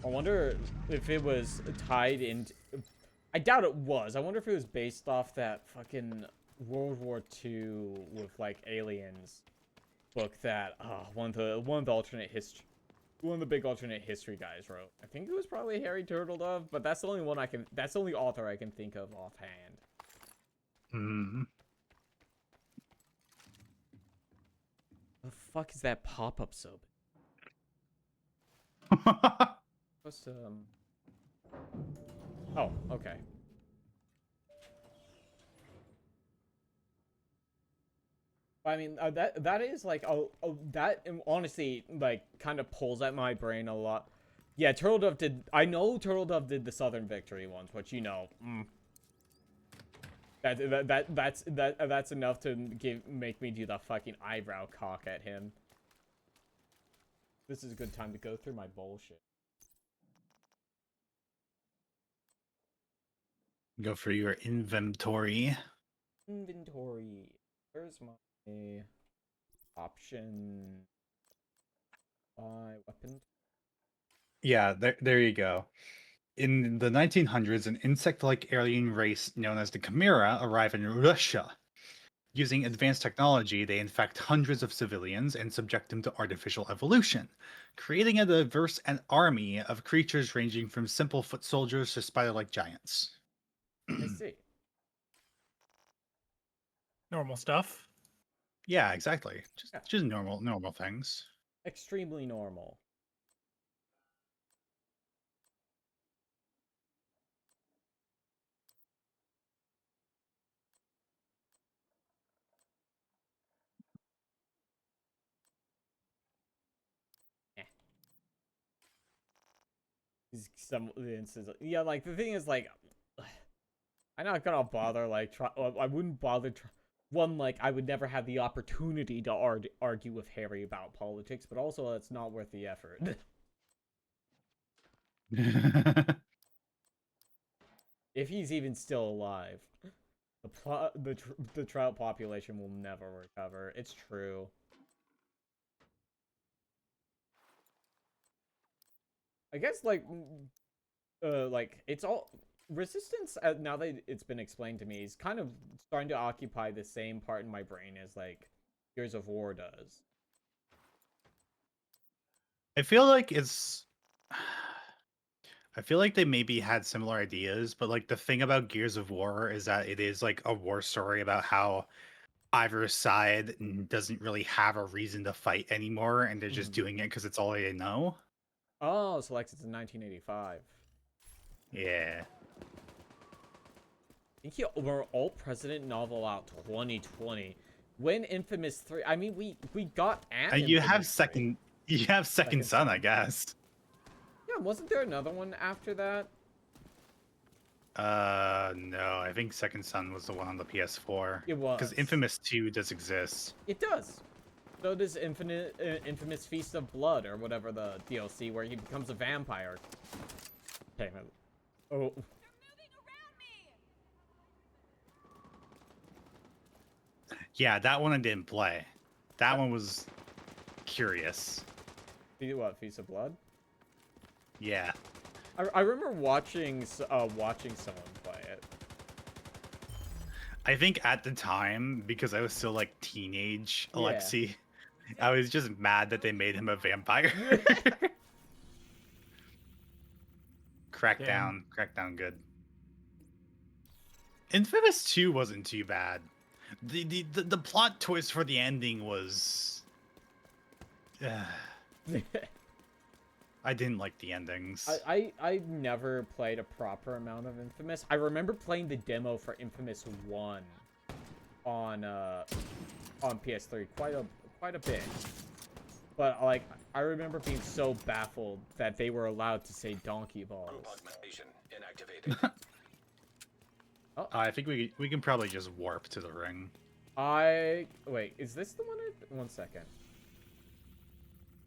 I wonder if it was tied into... I doubt it was. I wonder if it was based off that fucking World War II with, like, aliens book that one of the alternate history... One of the big alternate history guys wrote. I think it was probably Harry Turtledove, but that's the only one I can... That's the only author I can think of offhand. Hmm. The fuck is that pop-up sub? What's Oh, okay. I mean, that is like that honestly like kind of pulls at my brain a lot. Yeah, Turtledove did. I know Turtledove did the Southern Victory ones, which you know, that's enough to make me do the fucking eyebrow cock at him. This is a good time to go through my bullshit. Go for your inventory. Inventory. Where's my option? Buy weapon. Yeah, there you go. In the 1900s, an insect-like alien race known as the Chimera arrived in Russia. Using advanced technology, they infect hundreds of civilians and subject them to artificial evolution, creating a diverse army of creatures ranging from simple foot soldiers to spider-like giants. I see. Normal stuff. Yeah, exactly. Yeah. Just normal things. Extremely normal. Some instances, yeah, like the thing is, like, I'm not gonna bother, like, I wouldn't bother. One, like, I would never have the opportunity to argue with Harry about politics, but also it's not worth the effort. If he's even still alive, the trout population will never recover. It's true. I guess like it's all resistance. Now that it's been explained to me, is kind of starting to occupy the same part in my brain as like Gears of War does. I feel like it's. I feel like they maybe had similar ideas, but like the thing about Gears of War is that it is like a war story about how either side doesn't really have a reason to fight anymore, and they're just doing it because it's all they know. Oh, selected in 1985. Yeah. I think he were all president novel out 2020. When Infamous 3, I mean we got an You have Infamous 3. You have Second Son, I Son. guess. Yeah, wasn't there another one after that? No, I think Second Son was the one on the PS4. It was. Because Infamous 2 does exist. It does. So does Infamous Feast of Blood, or whatever the DLC, where he becomes a vampire. Okay, oh. Yeah, that one I didn't play. That one was curious. What, Feast of Blood? Yeah. I remember watching someone play it. I think at the time, because I was still like teenage Yeah. Alexi, I was just mad that they made him a vampire. Crackdown good. Infamous 2 wasn't too bad. The plot twist for the ending was I didn't like the endings. I never played a proper amount of Infamous. I remember playing the demo for Infamous 1 on PS3 quite a bit. But like I remember being so baffled that they were allowed to say donkey balls. Augmentation inactivated. I think we can probably just warp to the ring. Wait, is this the one? One second.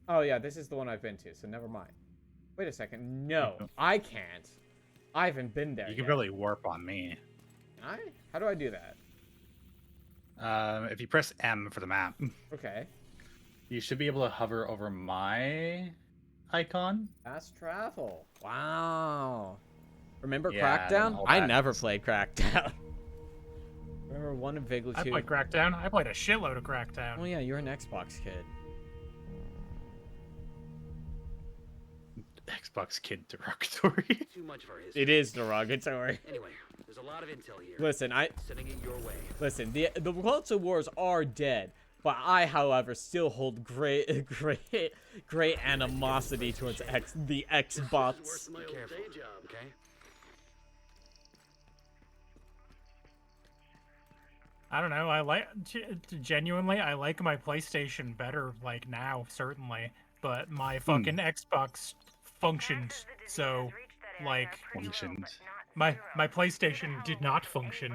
Oh yeah, this is the one I've been to, so never mind. Wait a second. No, I can't. I haven't been there. You can yet. probably warp on me. Can I? How do I do that? If you press M for the map, Okay. you should be able to hover over my icon. Fast travel. Wow. Remember Yeah, then Crackdown? all I that. never played Crackdown. Remember one in Vaguely I 2? played Crackdown. I played a shitload of Crackdown. Oh yeah, you're an Xbox kid. Xbox kid derogatory. Too much of our history. It is derogatory. Anyway, there's a lot of intel here. Listen, Sending it your way. Listen, the console wars are dead, but I, however, still hold great animosity towards the Xbox. Be careful, okay? I don't know. I like genuinely. I like my PlayStation better, like now, certainly. But my fucking Xbox functioned, so like Functioned. my PlayStation did not function.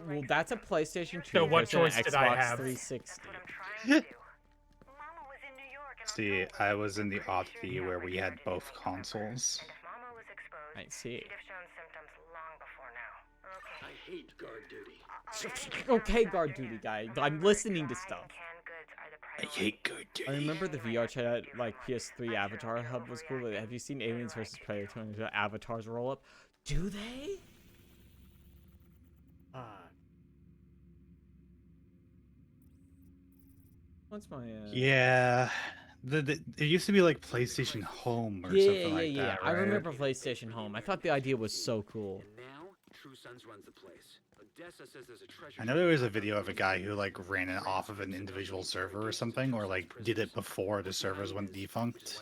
Well, that's a PlayStation 2. So what versus an choice did I Xbox have? 360. See, I was in the oddity where we had both consoles. I see. I hate guard duty. Okay, guard duty guy. I'm listening to stuff. I hate good. I remember the VR chat, like PS3 Avatar Hub was cool. Have you seen Aliens vs Predator when the avatars roll up? Do they? What's my Yeah. It used to be like PlayStation Home or something like that. I right? remember PlayStation Home. I thought the idea was so cool. And now, True Sons runs the place. Odessa says there's a treasure. I know there was a video of a guy who like ran it off of an individual server or something, or like did it before the servers went defunct.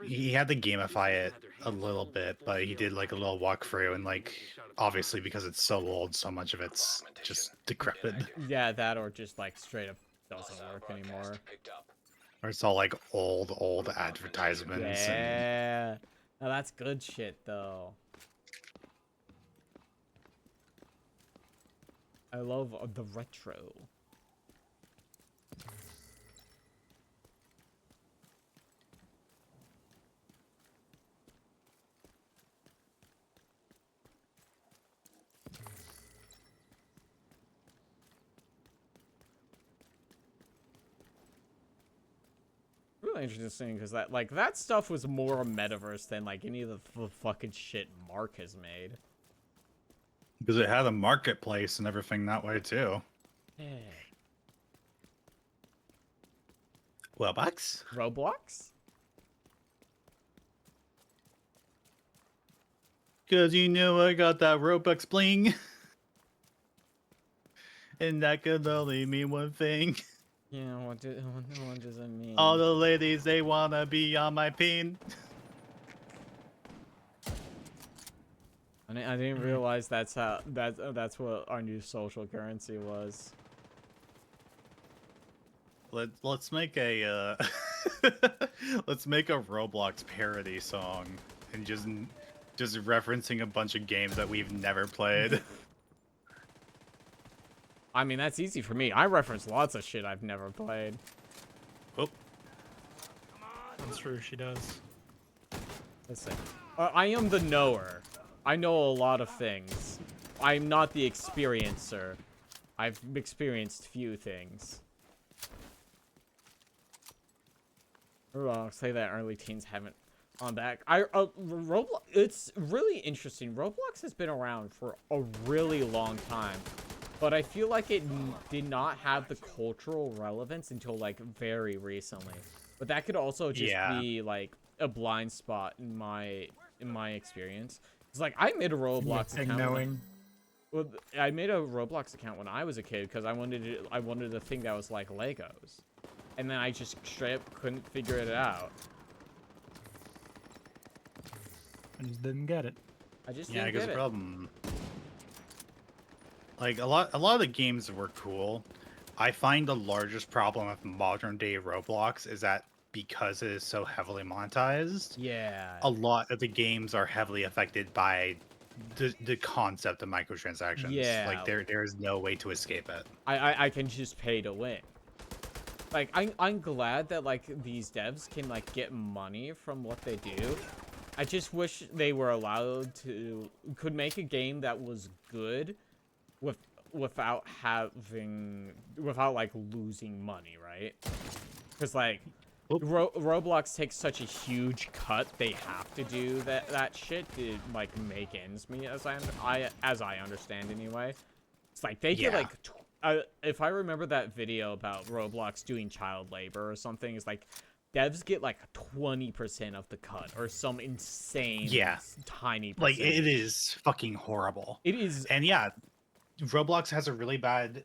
He had to gamify it a little bit, but he did like a little walkthrough, and like obviously because it's so old, so much of it's just decrepit, Yeah, that or just like straight up doesn't work anymore. or it's all like old advertisements. And Yeah. Now that's good shit though. I love the retro. Ooh, definitely interesting because that like that stuff was more a metaverse than like any of the fucking shit Mark has made. Because it had a marketplace and everything that way too. Yeah. Well, Bucks. Roblox? Because you know I got that Robux bling. And that could only mean one thing. Yeah, what does it mean? All the ladies, they wanna be on my pin. I didn't realize that's what our new social currency was. Let's make a let's make a Roblox parody song and just referencing a bunch of games that we've never played. I mean, that's easy for me. I reference lots of shit I've never played. Oh, That's true, she does. Listen, I am the knower. I know a lot of things. I'm not the experiencer. I've experienced few things. I'll say that early teens haven't on that. Roblox. It's really interesting. Roblox has been around for a really long time, but I feel like it did not have the cultural relevance until like very recently. But that could also just be like a blind spot in my experience. It's like I made a Roblox account. Well, I made a Roblox account when I was a kid because I wanted a thing that was like Legos, and then I just straight up couldn't figure it out. I just didn't get it. I just yeah, didn't because get the it. problem, like a lot of the games were cool. I find the largest problem with modern day Roblox is that because it is so heavily monetized, Yeah. a lot of the games are heavily affected by the concept of microtransactions. Yeah. Like there's no way to escape it. I can just pay to win. Like I'm glad that like these devs can like get money from what they do. I just wish they were allowed to could make a game that was good without like losing money, right? Because like Roblox takes such a huge cut, they have to do that shit to like make ends meet, as I understand anyway. It's like they get like if I remember that video about Roblox doing child labor or something, it's like devs get like 20% of the cut or some insane tiny percentage. Like it is fucking horrible. It is. And yeah, Roblox has a really bad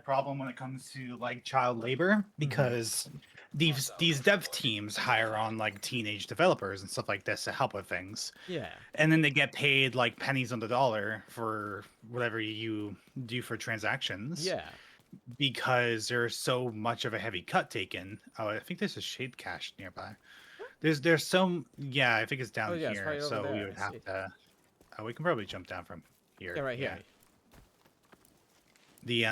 problem when it comes to like child labor because these dev teams hire on like teenage developers and stuff like this to help with things. Yeah. And then they get paid like pennies on the dollar for whatever you do for transactions. Yeah. Because there's so much of a heavy cut taken. Oh, I think there's a shade cache nearby. There's some I think it's down it's here. right over So there, we would have to we can probably jump down from here. Yeah, right here. The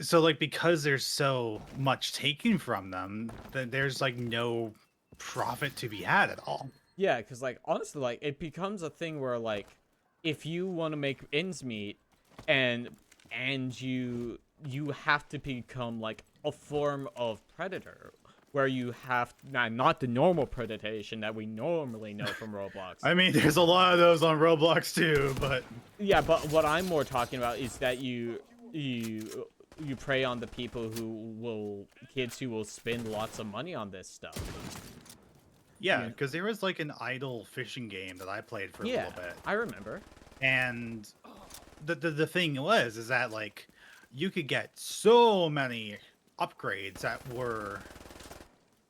so like because there's so much taken from them, there's like no profit to be had at all. Yeah, because like honestly, like it becomes a thing where like if you want to make ends meet, and you have to become like a form of predator, where you have not the normal predation that we normally know from Roblox. I mean, there's a lot of those on Roblox too, but yeah, but what I'm more talking about is that you prey on the people kids who will spend lots of money on this stuff. Yeah, because there was like an idle fishing game that I played for a little bit. I remember. And the thing is that like you could get so many upgrades that were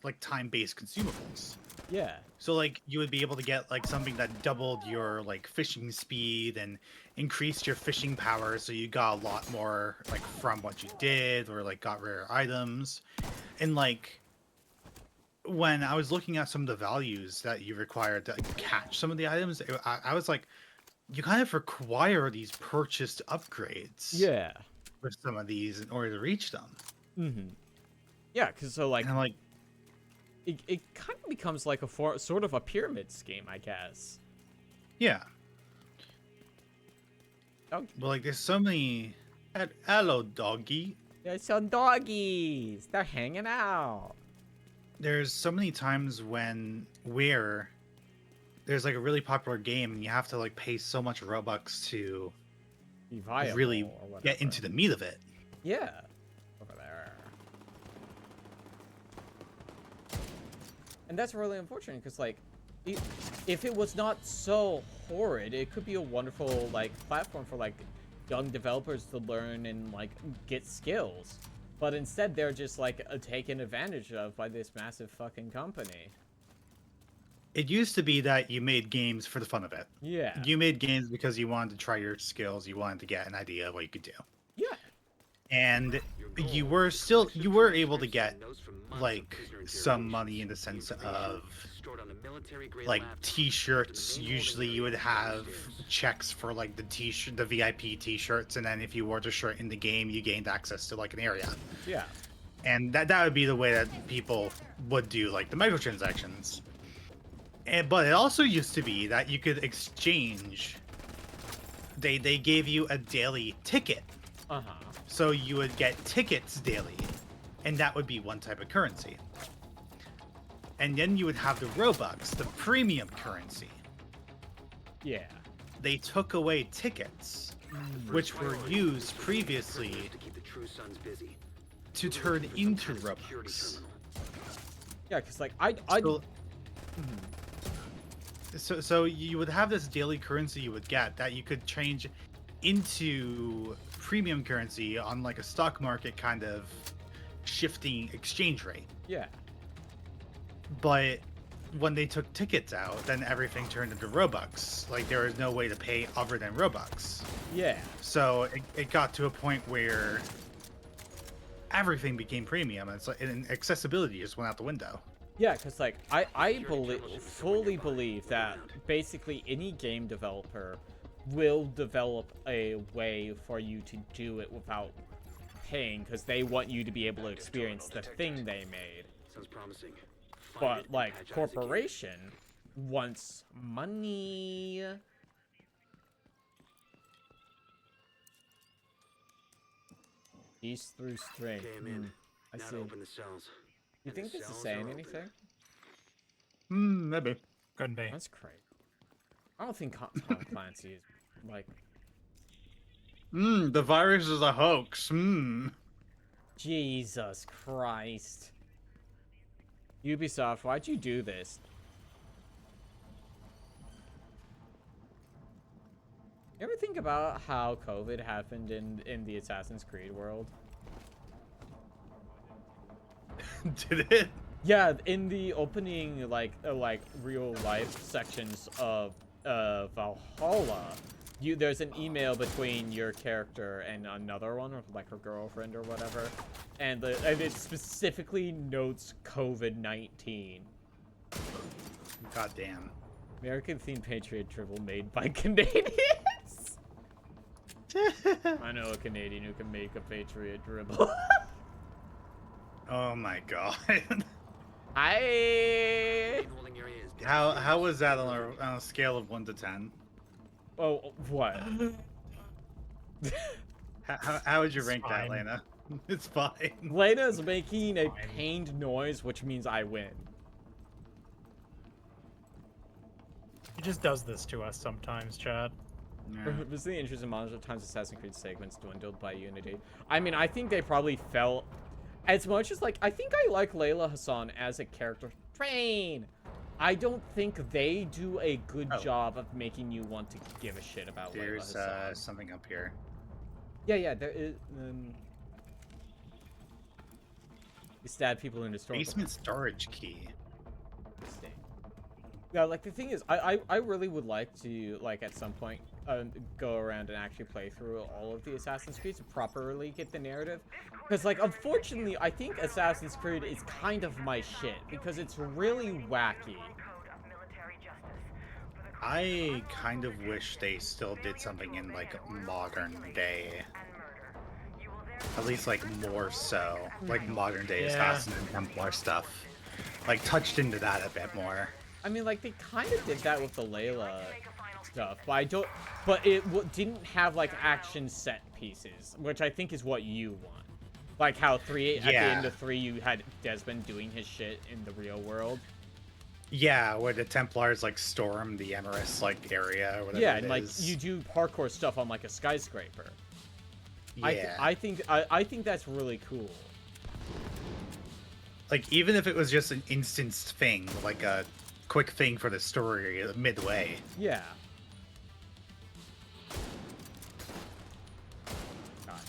like time-based consumables. Yeah. So like you would be able to get like something that doubled your like fishing speed and increased your fishing power, so you got a lot more like from what you did, or like got rare items. And like when I was looking at some of the values that you required to catch some of the items, I was like, you kind of require these purchased upgrades. Yeah. For some of these in order to reach them. Mm-hmm. Yeah, because so like, and like it kind of becomes like a sort of a pyramid scheme, I guess. Yeah. Okay. But like, there's so many. Hello, doggy. There's some doggies. They're hanging out. There's so many times where there's like a really popular game and you have to like pay so much Robux to Be viable really or whatever. get into the meat of it. Yeah. Over there. And that's really unfortunate because, like, if it was not so horrid, it could be a wonderful, like, platform for, like, young developers to learn and, like, get skills. But instead, they're just, like, taken advantage of by this massive fucking company. It used to be that you made games for the fun of it. Yeah. You made games because you wanted to try your skills, you wanted to get an idea of what you could do. Yeah. And you were able to get like some money in the sense of like t-shirts. Usually you would have checks for like the VIP t-shirts, and then if you wore the shirt in the game, you gained access to like an area. Yeah. And that would be the way that people would do like the microtransactions. But it also used to be that you could exchange. They gave you a daily ticket. Uh-huh. So you would get tickets daily, and that would be one type of currency. And then you would have the Robux, the premium currency. Yeah. They took away tickets, which were used previously to turn into Robux. Yeah, because, like, So you would have this daily currency you would get that you could change into premium currency on like a stock market kind of shifting exchange rate. Yeah. But when they took tickets out, then everything turned into Robux. Like there was no way to pay other than Robux. Yeah. So it got to a point where everything became premium, and, and accessibility just went out the window. Yeah, because, like, I fully believe that basically any game developer will develop a way for you to do it without paying, because they want you to be able to experience the thing they made. Sounds promising. But, like, corporation wants money. East through string. Okay, I'm in. I Now see. to open the cells. You And think the this is cells saying are anything? open. Maybe. Couldn't be. That's crazy. I don't think Tom Clancy is, like... The virus is a hoax. Jesus Christ. Ubisoft, why'd you do this? You ever think about how COVID happened in the Assassin's Creed world? Did it? Yeah, in the opening, like real life sections of Valhalla, there's an email between your character and another one, or like her girlfriend or whatever, and it specifically notes COVID-19. Goddamn. American themed Patriot dribble made by Canadians. I know a Canadian who can make a Patriot dribble. Oh my god. Holding area is How was that on a scale of 1 to 10? Oh, what? How would you It's rank that, fine. Lena? It's fine. Lena's making a pained noise, which means I win. He just does this to us sometimes, Chad. Was the interest in monster times Assassin's Creed segments dwindled by Unity? I mean, I think they probably felt as much as, like, I think I like Layla Hassan as a character. Train! I don't think they do a good job of making you want to give a shit about Layla There's Hassan. something up here. Yeah, there is. You stab people in the store. Basement storage key. Yeah, like, the thing is, I really would like to, like, at some point, go around and actually play through all of the Assassin's Creed to properly get the narrative. Because, like, unfortunately, I think Assassin's Creed is kind of my shit, because it's really wacky. I kind of wish they still did something in, like, modern day. At least, like, more so. Like, modern day Assassin and Templar stuff. Like, touched into that a bit more. I mean, like, they kind of did that with the Layla stuff, but it didn't have, like, action set pieces, which I think is what you want. Like how at the end Yeah. of 3 you had Desmond doing his shit in the real world. Yeah, where the Templars like storm the Emerus like area or whatever Yeah, it and like is. you do parkour stuff on like a skyscraper. Yeah. I think that's really cool. Like even if it was just an instanced thing, like a quick thing for the story midway. Yeah. God.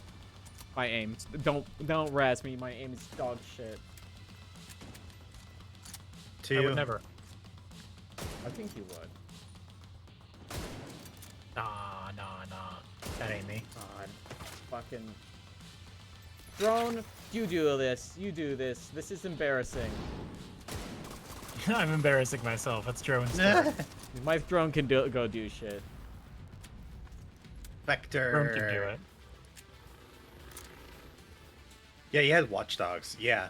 My aim. Don't razz me. My aim is dog shit. Two. I would never. I think you would. Nah. That ain't me. God. Fucking drone. You do this. You do this. This is embarrassing. I'm embarrassing myself. It's drone's turn. My drone can go do shit. Vector. Drone can do it. Yeah, you had Watch Dogs. Yeah.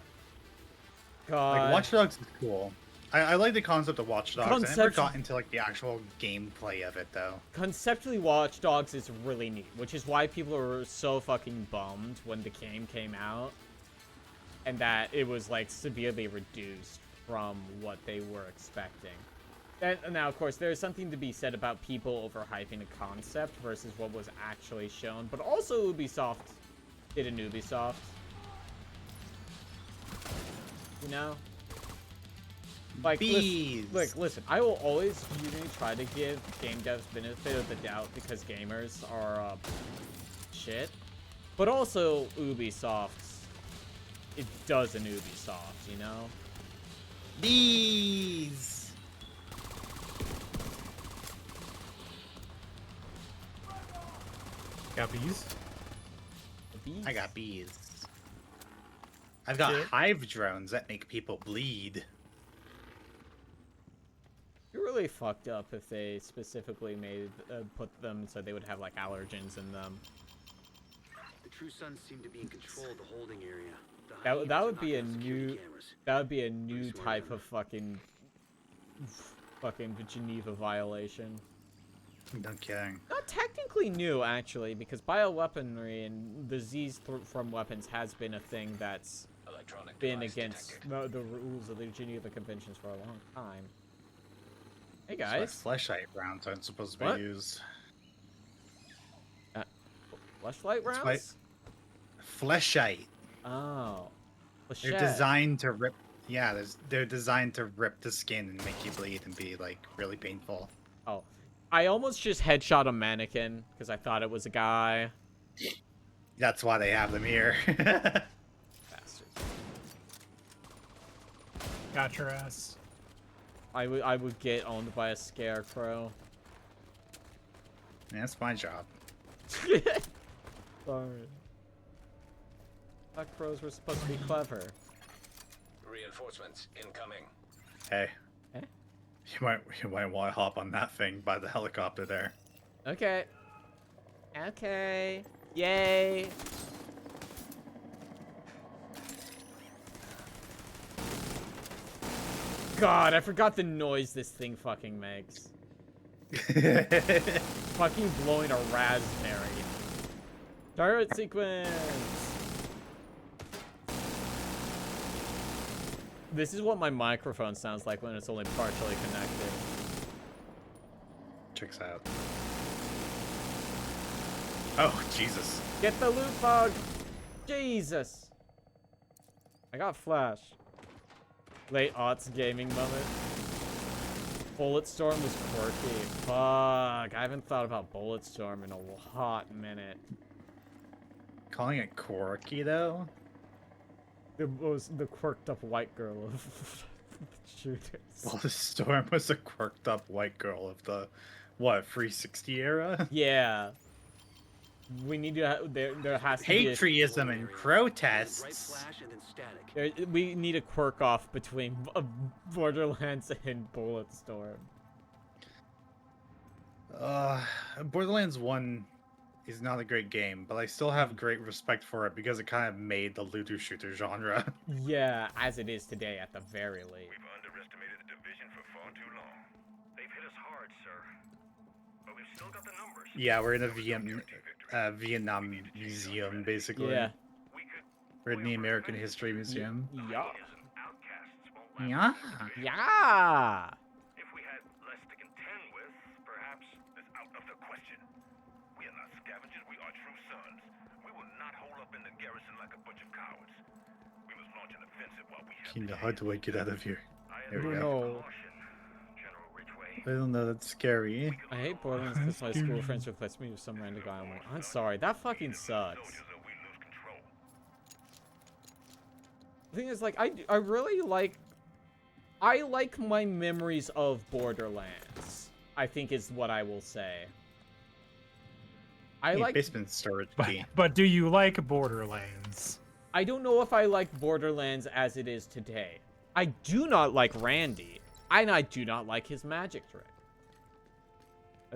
God. Like Watch Dogs is cool. I like the concept of Watch Dogs. I never Concept- got into like the actual gameplay of it though. Conceptually, Watch Dogs is really neat, which is why people were so fucking bummed when the game came out, and that it was like severely reduced from what they were expecting. And now, of course, there's something to be said about people overhyping a concept versus what was actually shown, but also Ubisoft did an Ubisoft. You know? Like, Bees. listen, I will always usually try to give game devs benefit of the doubt because gamers are, shit. But also, Ubisoft's, it does an Ubisoft, you know? Bees. Got bees? Bees? I got bees. I've got Shit. hive drones that make people bleed. You're really fucked up if they specifically put them so they would have, like, allergens in them. The True Sons seem to be in control of the holding area. The That hyenas would are be a knocking out security new cameras. that would be a new Pretty smart type of them. of fucking Geneva violation. No kidding. Not technically new, actually, because bioweaponry and disease from weapons has been a thing that's Electronic been device against detected. the rules of the Geneva Conventions for a long time. Hey That's why guys, fleshlight rounds aren't supposed to What? be used. flashlight That's rounds? Fleshite. Oh, They're Flechette. designed to rip. Yeah, they're designed to rip the skin and make you bleed and be like really painful. Oh, I almost just headshot a mannequin because I thought it was a guy. That's why they have them here. Bastard. Got your ass. I would get owned by a scarecrow. That's my job. Sorry. Black crows were supposed to be clever. Reinforcements incoming. Hey. Eh? You might want to hop on that thing by the helicopter there. Okay. Okay. Yay. God, I forgot the noise this thing fucking makes. Fucking blowing a raspberry. Turret sequence. This is what my microphone sounds like when it's only partially connected. Checks out. Oh, Jesus. Get the loot bug! Jesus! I got flash. Late aughts gaming moment. Bulletstorm was quirky. Fuck, I haven't thought about Bulletstorm in a hot minute. Calling it quirky though? It was the quirked up white girl of shooters. Well, the Storm was a quirked up white girl of the, what, 360 era? Yeah. We need to. There has to be. Patriotism and Right protests. flash and then static. We need a quirk off between Borderlands and Bulletstorm. Borderlands 1 is not a great game, but I still have great respect for it because it kind of made the looter shooter genre. Yeah, as it is today, at the very least. We've underestimated the division for far too long. They've hit us hard, sir. But we've still got the numbers. Yeah, we're in a Vietnam museum, basically. Yeah. We could We're in the American History Museum. Yeah. Outcasts won't last. Yeah. Yeah. If we had less to contend with, perhaps it's out of the question. We are not scavengers, we are true sons. We will not hole up in the garrison like a bunch of cowards. We must launch an offensive while we have King, the how do I get out of here? I There we don't go. know. General Ridgway. I don't know, that's scary. I hate Borderlands because my school friends replaced me with some random guy. I'm sorry, that fucking sucks. Soldiers or we lose control. The thing is, like, I really like... I like my memories of Borderlands, I think is what I will say. I Hey, like... basement storage key. But do you like Borderlands? I don't know if I like Borderlands as it is today. I do not like Randy, and I do not like his magic trick.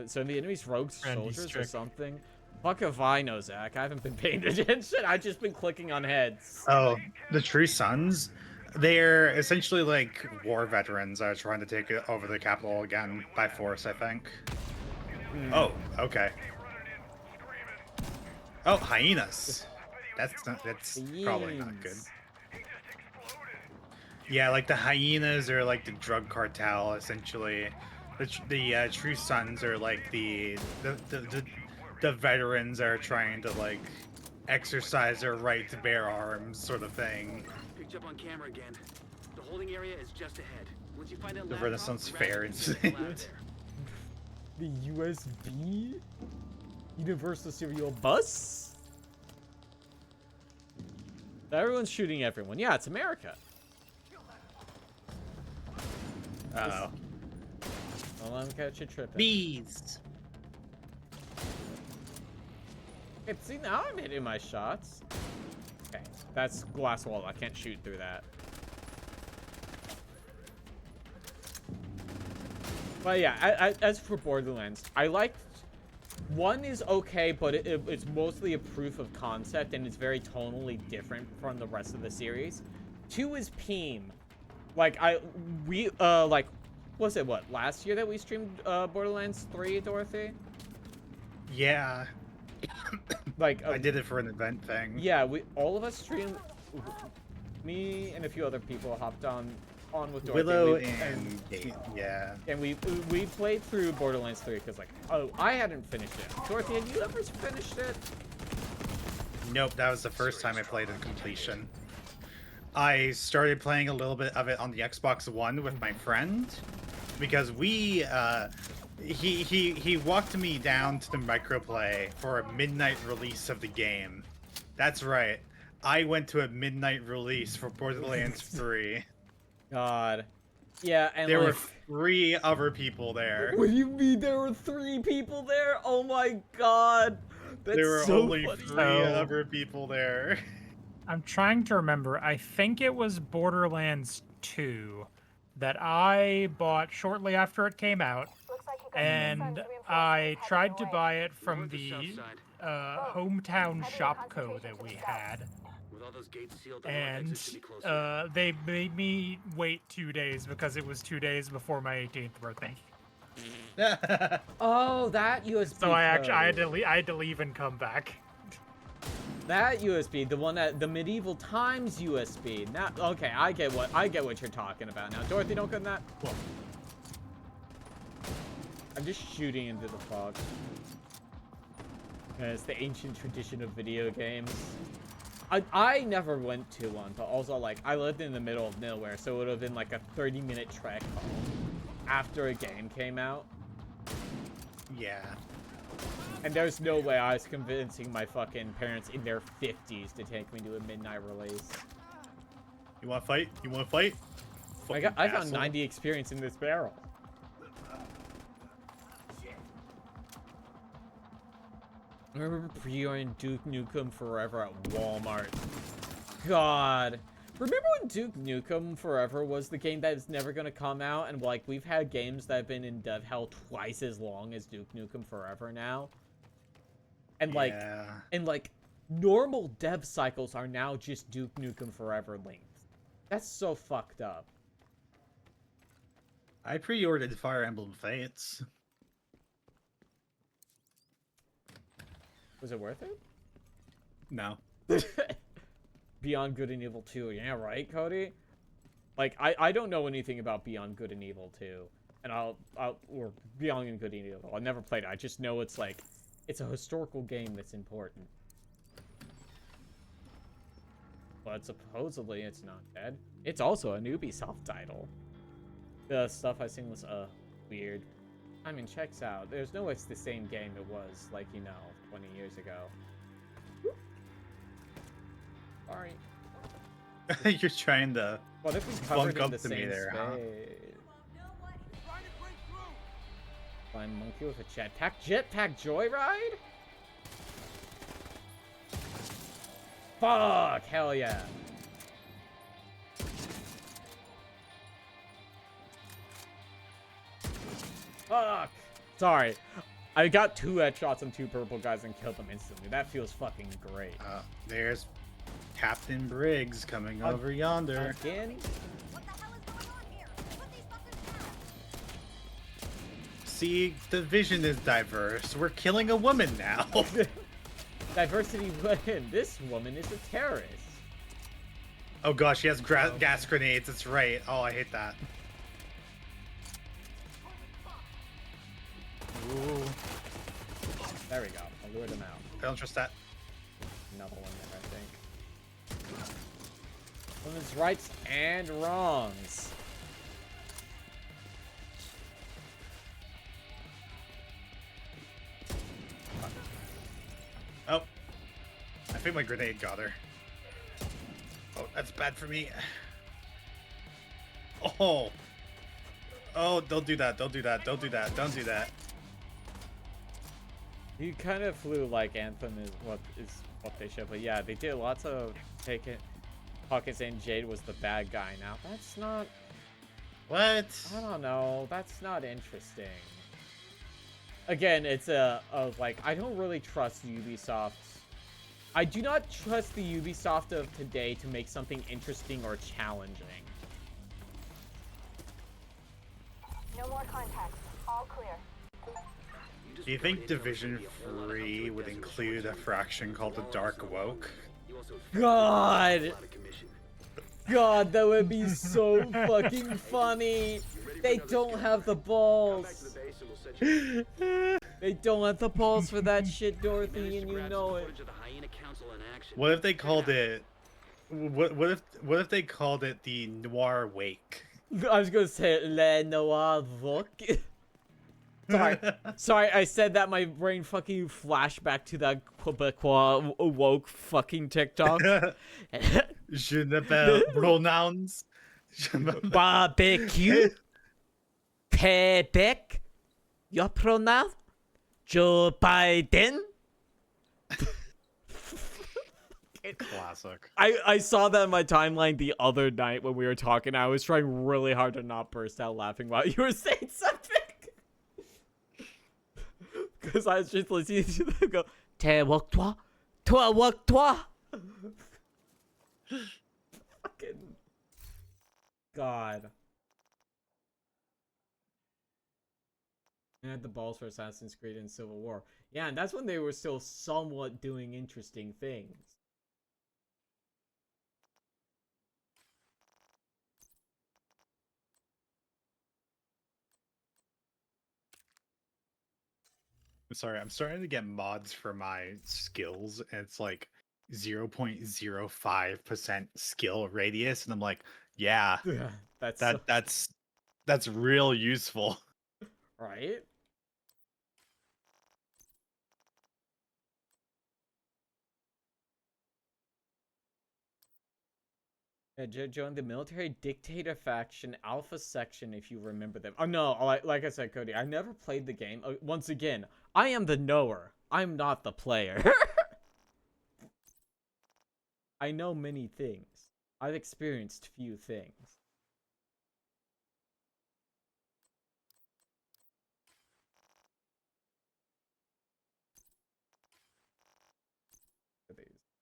So the enemy's rogue Randy's soldiers or trick. something? Fuck if I know, Zach. I haven't been paying attention. I've just been clicking on heads. Oh, the True Sons? They're essentially like war veterans that are trying to take over the capital again by force, I think. Oh, okay. Oh, hyenas. That's probably not good. Yeens. Yeah, like the hyenas are like the drug cartel, essentially. The True Sons are like the veterans that are trying to like exercise their right to bear arms, sort of thing. Picked you up on camera again. The holding area is just ahead. Once you find a The laptop, Renaissance grab Fair it and get the hell out of incident. there. The USB? Universal Serial Bus? Everyone's shooting everyone. Yeah, it's America. Uh-oh. Well, I'm catch you tripping. Bees! Okay, see, now I'm hitting my shots. Okay, that's glass wall. I can't shoot through that. But yeah, as for Borderlands, I liked... 1 is okay, but it's mostly a proof of concept, and it's very tonally different from the rest of the series. 2 is Peem. Like, was it, what, last year that we streamed Borderlands 3, Dorothy? Yeah. Like, I did it for an event thing. yeah, all of us streamed. Me and a few other people hopped on with Dorothy. Willow We- and Kate, yeah. And we played through Borderlands 3 because, like, oh, I hadn't finished it. Dorothy, had you ever finished it? Nope, that was the first time I played it completion. I started playing a little bit of it on the Xbox One with my friend because he walked me down to the microplay for a midnight release of the game. That's right. I went to a midnight release for Borderlands 3. God. Yeah, and There like, were 3 other people there. what do you mean there were 3 people there? Oh my god. That's There were so only funny. 3 other people there. I'm trying to remember. I think it was Borderlands 2 that I bought shortly after it came out, and I tried to buy it from North or the south side? hometown shopco that we had, With all those gates sealed, the north and exit should be closer. they made me wait 2 days because it was 2 days before my 18th birthday. Oh, that USB. So I had code. to leave and come back. That USB, the one that the medieval times USB. Now, okay, I get what you're talking about now. Dorothy, don't go in that. Well, I'm just shooting into the fog. It's the ancient tradition of video games. I never went to one, but also, like, I lived in the middle of nowhere, so it would have been like a 30-minute trek home after a game came out. Yeah. And there's no way I was convincing my fucking parents in their 50s to take me to a midnight release. You want to fight? You want to fight? I found 90 experience in this barrel. I remember pre-ordering Duke Nukem Forever at Walmart. God. Remember when Duke Nukem Forever was the game that was never going to come out? And, like, we've had games that have been in dev hell twice as long as Duke Nukem Forever now. And, like, Yeah. normal dev cycles are now just Duke Nukem Forever length. That's so fucked up. I pre-ordered Fire Emblem Fates. Was it worth it? No. Beyond Good and Evil 2. Yeah, right, Cody? Like, I don't know anything about Beyond Good and Evil 2. And or Beyond Good and Evil. I never played it. I just know it's like, it's a historical game that's important. But supposedly it's not dead. It's also a Ubisoft title. The stuff I seen was, weird. I mean, checks out. There's no way it's the same game it was, like, 20 years ago. Sorry. You're trying to What if we flunk covered in up the to me same there, huh? space? Flying monkey with a jetpack joyride? Fuck! Hell yeah! Fuck! Sorry. I got 2 headshots on 2 purple guys and killed them instantly. That feels fucking great. There's Captain Briggs coming over yonder. Again? What the hell is going on here? Put these fuckers down. See, the vision is diverse. We're killing a woman now. Diversity win. This woman is a terrorist. Oh gosh, she has gas grenades. That's right. Oh, I hate that. Ooh. There we go. I lured him out. I don't trust that. Another one there, I think. Women's rights and wrongs. Oh. I think my grenade got her. Oh, that's bad for me. Oh. Oh, don't do that. Don't do that. Don't do that. Don't do that. He kind of flew like Anthem is what they should, but yeah, they did lots of taking Hawkins saying Jade was the bad guy. Now that's not. What? I don't know. That's not interesting. Again, it's like I don't really trust Ubisoft. I do not trust the Ubisoft of today to make something interesting or challenging. No more contacts. All clear. Do you think Division 3 would include a fraction called the Dark Woke? God! God, that would be so fucking funny! They don't have the balls! They don't have the balls for that shit, Dorothy, and you know it. What if they called it... What if they called it the Noir Wake? I was gonna say Le Noir Voque. Sorry, I said that, my brain fucking flashed back to that Quebecois woke fucking TikTok. Je n'appelle pronouns. Barbecue. Quebec. Your pronoun? Joe Biden. Classic. I saw that in my timeline the other night when we were talking. I was trying really hard to not burst out laughing while you were saying something. Because I was just listening to them go, Te wok toi? Toi wok toi? Fucking God. They had the balls for Assassin's Creed and Civil War. Yeah, and that's when they were still somewhat doing interesting things. Sorry, I'm starting to get mods for my skills, and it's like 0.05% skill radius, and I'm like, yeah, Yeah, that's real useful. right. Join the military dictator faction Alpha section if you remember them. Oh no, like I said, Cody, I never played the game. Once again, I am the knower. I'm not the player. I know many things. I've experienced few things.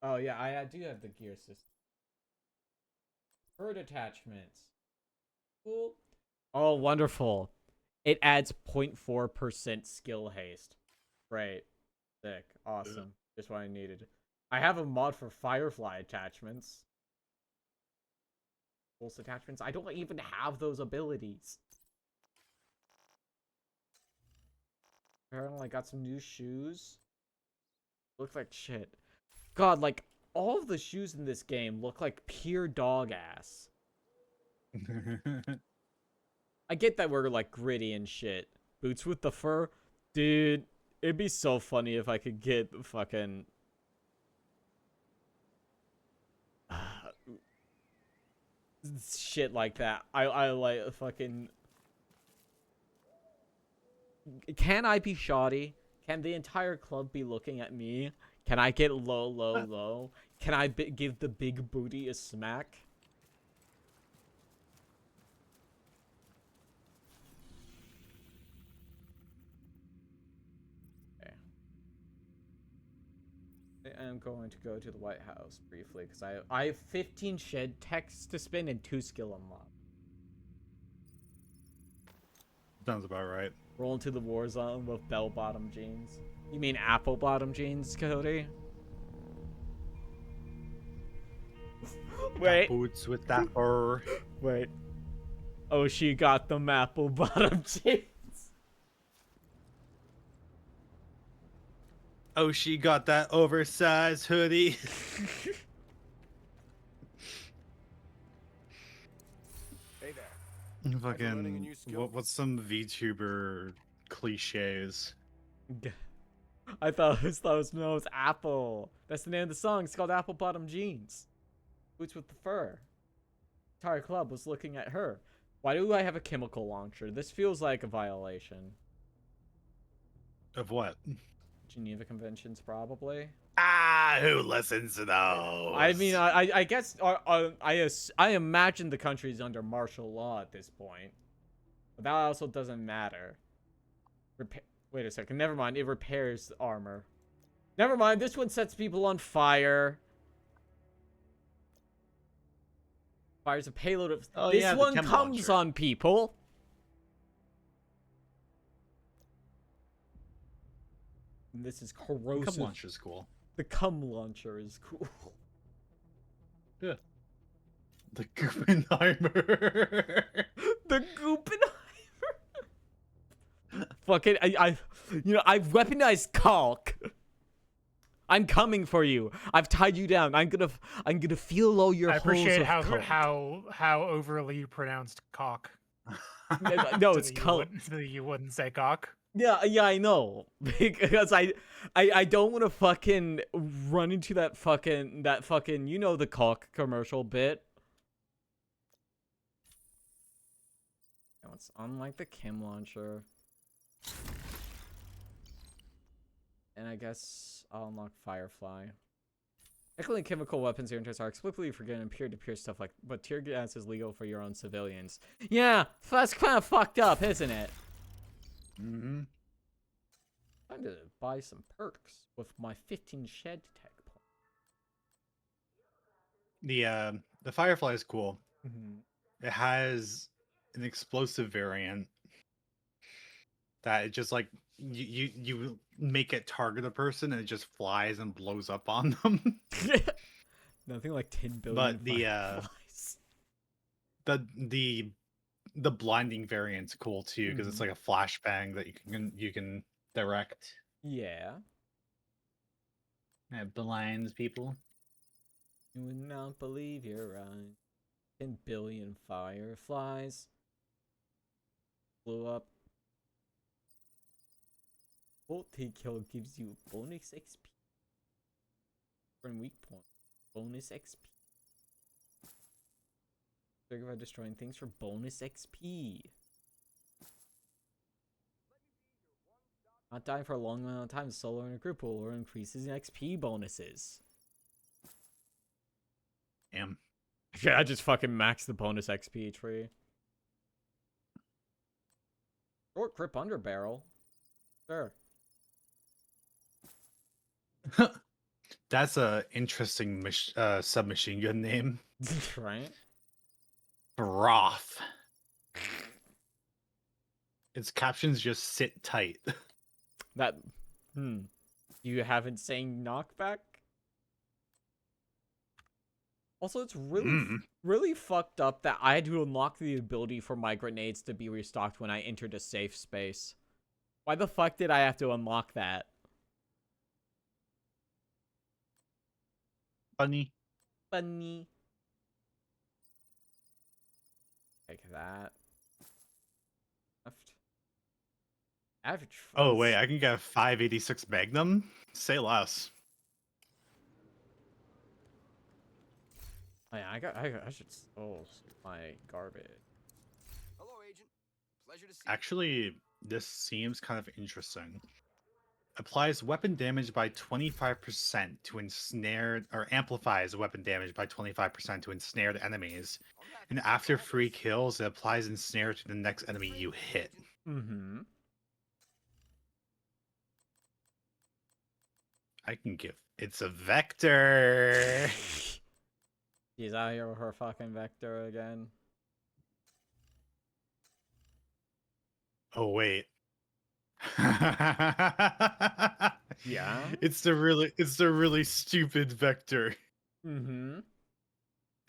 Oh yeah, I do have the gear system. Herd attachments. Cool. Oh, wonderful. It adds 0.4% skill haste. Great. Sick. Awesome. Just what I needed. I have a mod for Firefly attachments. pulse attachments. I don't even have those abilities. Apparently, I got some new shoes. Look like shit. God, like, all of the shoes in this game look like pure dog ass. I get that we're, like, gritty and shit. Boots with the fur? Dude, it'd be so funny if I could get fucking... shit like that. I like fucking... Can I be shoddy? Can the entire club be looking at me? Can I get low, low, low? Can I give the big booty a smack? Okay. I'm going to go to the White House briefly because I have 15 shed texts to spin and 2 skill unlock. Sounds about right. Roll into the war zone with bell-bottom jeans. You mean apple-bottom jeans, Cody? Wait. Boots with that fur. Wait. Oh, she got them apple-bottom jeans. Oh, she got that oversized hoodie. Hey there. Fucking, what's some VTuber cliches? I thought it was Apple. That's the name of the song. It's called Apple Bottom Jeans. Boots with the fur. Entire club was looking at her. Why do I have a chemical launcher? This feels like a violation. Of what? Geneva Conventions, probably. Ah, who listens to those? I mean, I guess I imagine the country's under martial law at this point. But that also doesn't matter. Wait a second. Never mind. It repairs armor. Never mind. This one sets people on fire. Fires a payload of... Oh, this yeah, the one chem comes launcher. on people. And this is corrosive. Cum launcher's cool. The cum launcher is cool. Yeah. The Guggenheimer. The Guggenheimer. Fucking, I've weaponized caulk. I'm coming for you. I've tied you down. I'm gonna feel all your I appreciate holes of how overly you pronounced cock. coke. No, So it's that you coke. wouldn't- so that you wouldn't say cock. Yeah, I know. Because I don't want to fucking run into that fucking you know the caulk commercial bit. Now it's unlike the chem launcher. And I guess I'll unlock Firefly. Technically, chemical weapons here are explicitly forbidden peer-to-peer stuff but tear gas is legal for your own civilians. Yeah, that's kind of fucked up, isn't it? Mm-hmm. Time to buy some perks with my 15 shed tech point. The Firefly is cool. Mm-hmm. It has an explosive variant that it just like you make it target a person and it just flies and blows up on them. Nothing like 10 billion. But the fireflies. the blinding variant's cool too because it's like a flashbang that you can direct. Yeah. It blinds people. You would not believe your eyes. 10 billion fireflies blew up. Multi-kill gives you bonus XP. From weak point. Bonus XP. Trigger by destroying things for bonus XP. Not dying for a long amount of time, solo in a group will increases XP bonuses. Damn. Yeah, I just fucking maxed the bonus XP tree. Short grip under barrel. Sure. That's a interesting submachine gun name. Right? Broth. Its captions just sit tight. That, You haven't saying knockback? Also, it's really, Mm. really fucked up that I had to unlock the ability for my grenades to be restocked when I entered a safe space. Why the fuck did I have to unlock that? Funny. Funny. Take that. Left. Average Oh wait, fuzz. I can get a 586 Magnum. Say less. Oh, yeah, I should still my garbage. Hello, Agent. Pleasure to see Actually, this seems kind of interesting. Applies weapon damage by 25% to ensnare, or amplifies weapon damage by 25% to ensnared enemies. you. I'm happy And to after help. 3 kills, it applies ensnare to the next enemy you hit. Mm-hmm. I can give. It's a vector. She's out here with her fucking vector again. Oh wait. Yeah? It's the really stupid vector. Mm-hmm.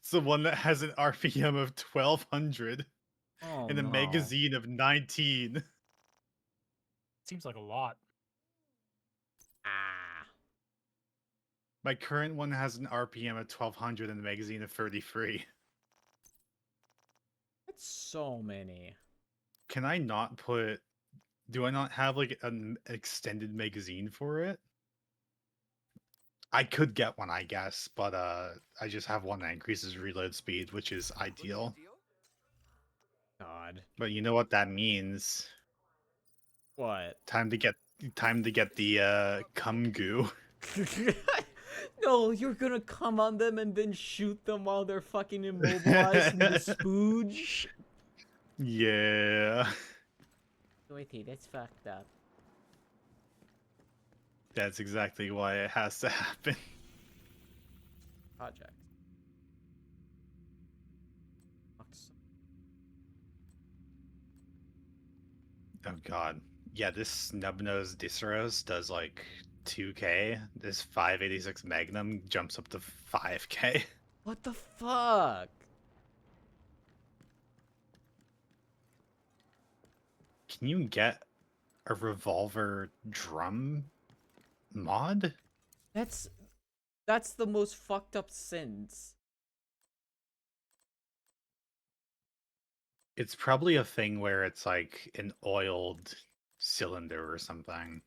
It's the one that has an RPM of 1200 Oh, and a no. magazine of 19. Seems like a lot. Ah. My current one has an RPM of 1200 and a magazine of 33. That's so many. Can I not put? Do I not have like an extended magazine for it? I could get one, I guess, but I just have one that increases reload speed, which is Looking at a ideal. deal? God. But you know what that means? What? Time to get the cum goo. No, you're gonna come on them and then shoot them while they're fucking immobilized in the spooge? Yeah, Wait, that's fucked up. that's exactly why it has to happen. Project. Oh god. Yeah, this snub-nosed Disseros does like 2k. This 586 Magnum jumps up to 5k. What the fuck? Can you get a revolver drum mod? That's the most fucked up sins. It's probably a thing where it's like an oiled cylinder or something.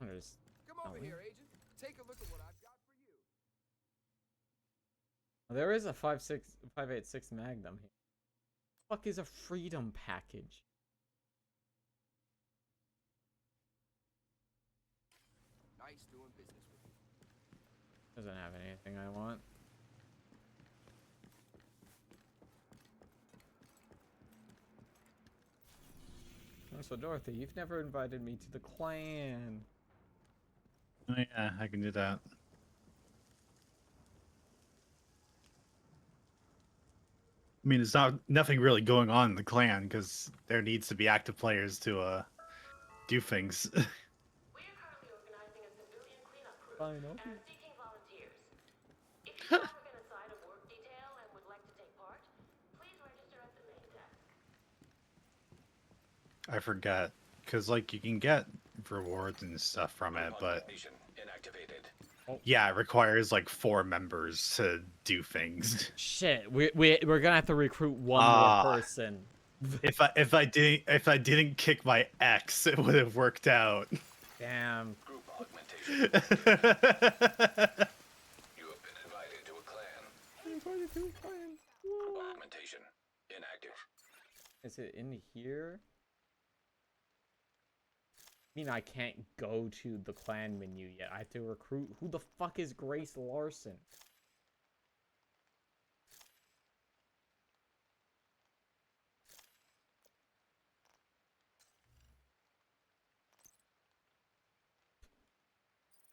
There's Come over nothing. here, Agent. Take a look at what I've got for you. There is a 586 Magnum here. Fuck is a freedom package? Nice doing business with you. Doesn't have anything I want. Oh, so Dorothy, you've never invited me to the clan. Oh yeah, I can do that. I mean, it's nothing really going on in the clan because there needs to be active players to do things. We are currently organizing a civilian cleanup crew Fine, and okay. are seeking volunteers. If you have been assigned a work detail and would like to take part, please register at the main desk. I forget because like you can get rewards and stuff from it, but Augmentation inactivated. yeah, it requires like 4 members to do things. Shit, we're gonna have to recruit one Ah. more person. If I didn't kick my ex, it would have worked out. Damn. Group augmentation. You have been invited to a clan. Group augmentation inactive. Is it in here? I mean, I can't go to the clan menu yet. I have to recruit. Who the fuck is Grace Larson?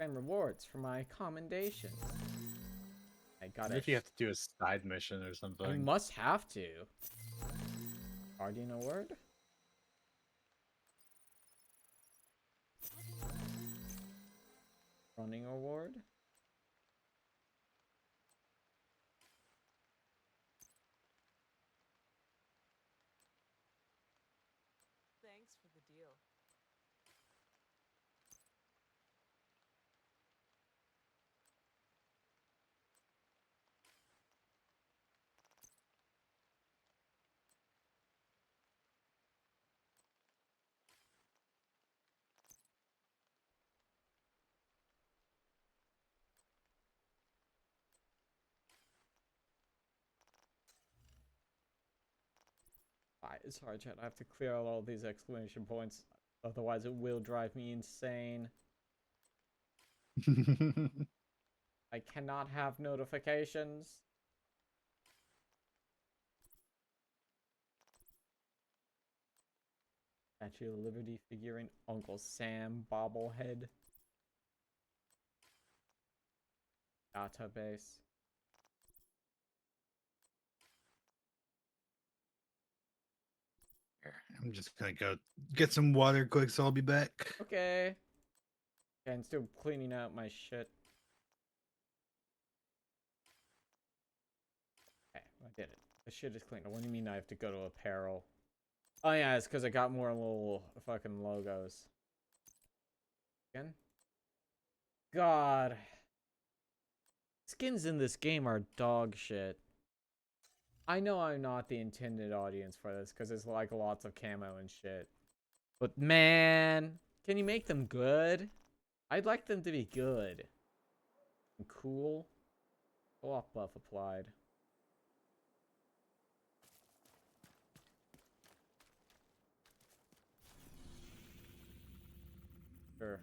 And rewards for my commendation. I got What it. if you have to do a side mission or I something? must have to. Guardian award? Running award? Thanks for the deal. Sorry, chat. I have to clear out all these exclamation points. Otherwise, it will drive me insane. I cannot have notifications. Statue of Liberty figurine. Uncle Sam bobblehead. Database. I'm just gonna go get some water quick, so I'll be back. Okay. Okay, I'm still cleaning out my shit. Okay, I did it. The shit is clean. What do you mean I have to go to apparel? Oh yeah, it's because I got more little fucking logos. Again? God. Skins in this game are dog shit. I know I'm not the intended audience for this because it's like lots of camo and shit. But man, can you make them good? I'd like them to be good. And cool. Co-op buff applied. Sure.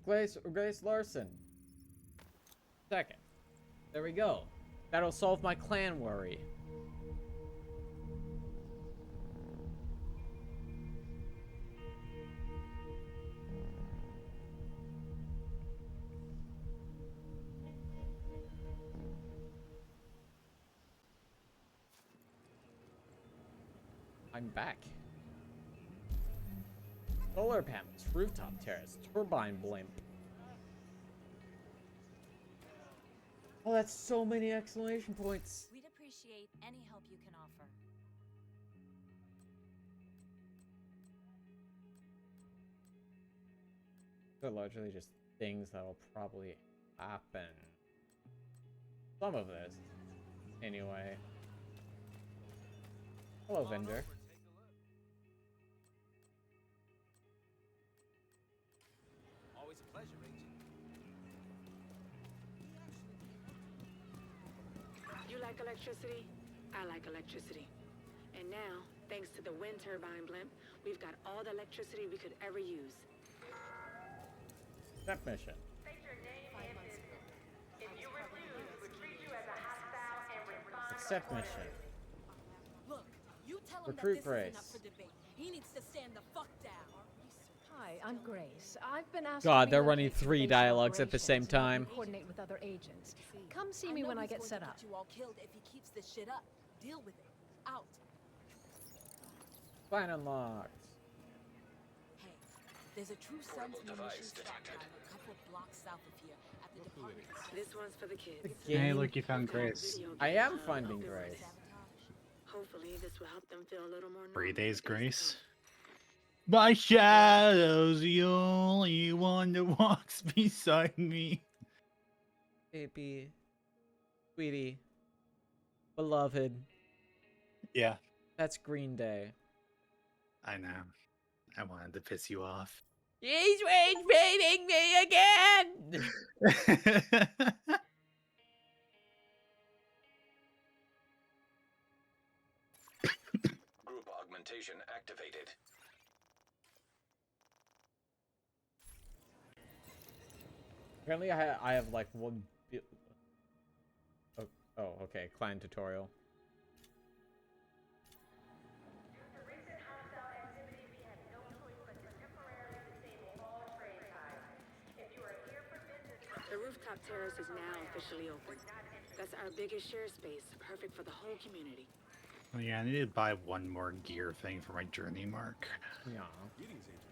Grace Larson. Second. There we go. That'll solve my clan worry. I'm back. Solar panels, rooftop terrace, turbine blimp. Oh, that's so many exclamation points. We'd appreciate any help you can offer. They're largely just things that'll probably happen. Some of this. Anyway. Hello, vendor. Always a pleasure, Agent. You like electricity? I like electricity. And now, thanks to the wind turbine blimp, we've got all the electricity we could ever use. Step mission. Accept mission. Look, you tell him Recruit that this Grace. isn't up for debate. He needs to stand the fuck down. Hi, I'm Grace. I've been asked God, to they're running relocate to 3 base dialogues at the same operations and help time. coordinate with other agents. Come see me when I get set up. You all killed if he keeps this shit up. Deal with it. Out. Plan unlocked. Hey, there's a true Portable sun's device munitions detected. stockpile a couple blocks south of here at the department. This one's for the kids. Hey, look, you found Grace. I am finding Grace. Hopefully, this will help them feel a little more normal. 3 days, with their Grace. stuff. My shadow's the only one that walks beside me. Baby. Sweetie. Beloved. Yeah, That's Green Day. I know. I wanted to piss you off. He's rage baiting me again! Group augmentation activated. Apparently I have like one oh, okay, client tutorial. Due to recent hostile activity, we have no choice but to temporarily disable all trade ties. Terrace is now officially open. That's our biggest share space, perfect for the whole community. Oh, yeah, I need to buy one more gear thing for my journey mark. Yeah. Greetings, Agent.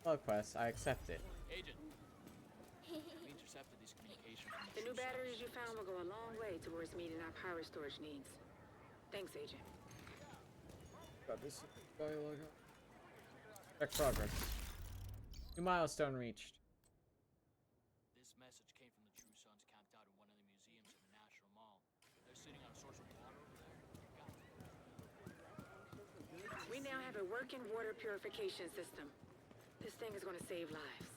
Hello, Quest. I accept it. Agent, we intercepted this communication from The new True batteries Sons. you found will go a long way towards meeting our power storage needs. Thanks, Agent. Got this dialogue. Check progress. New milestone reached. This message came from the True Sons camped out in one of the museums in the National Mall. They're sitting on a source of water over there. We now have a working water purification system. This thing is going to save lives.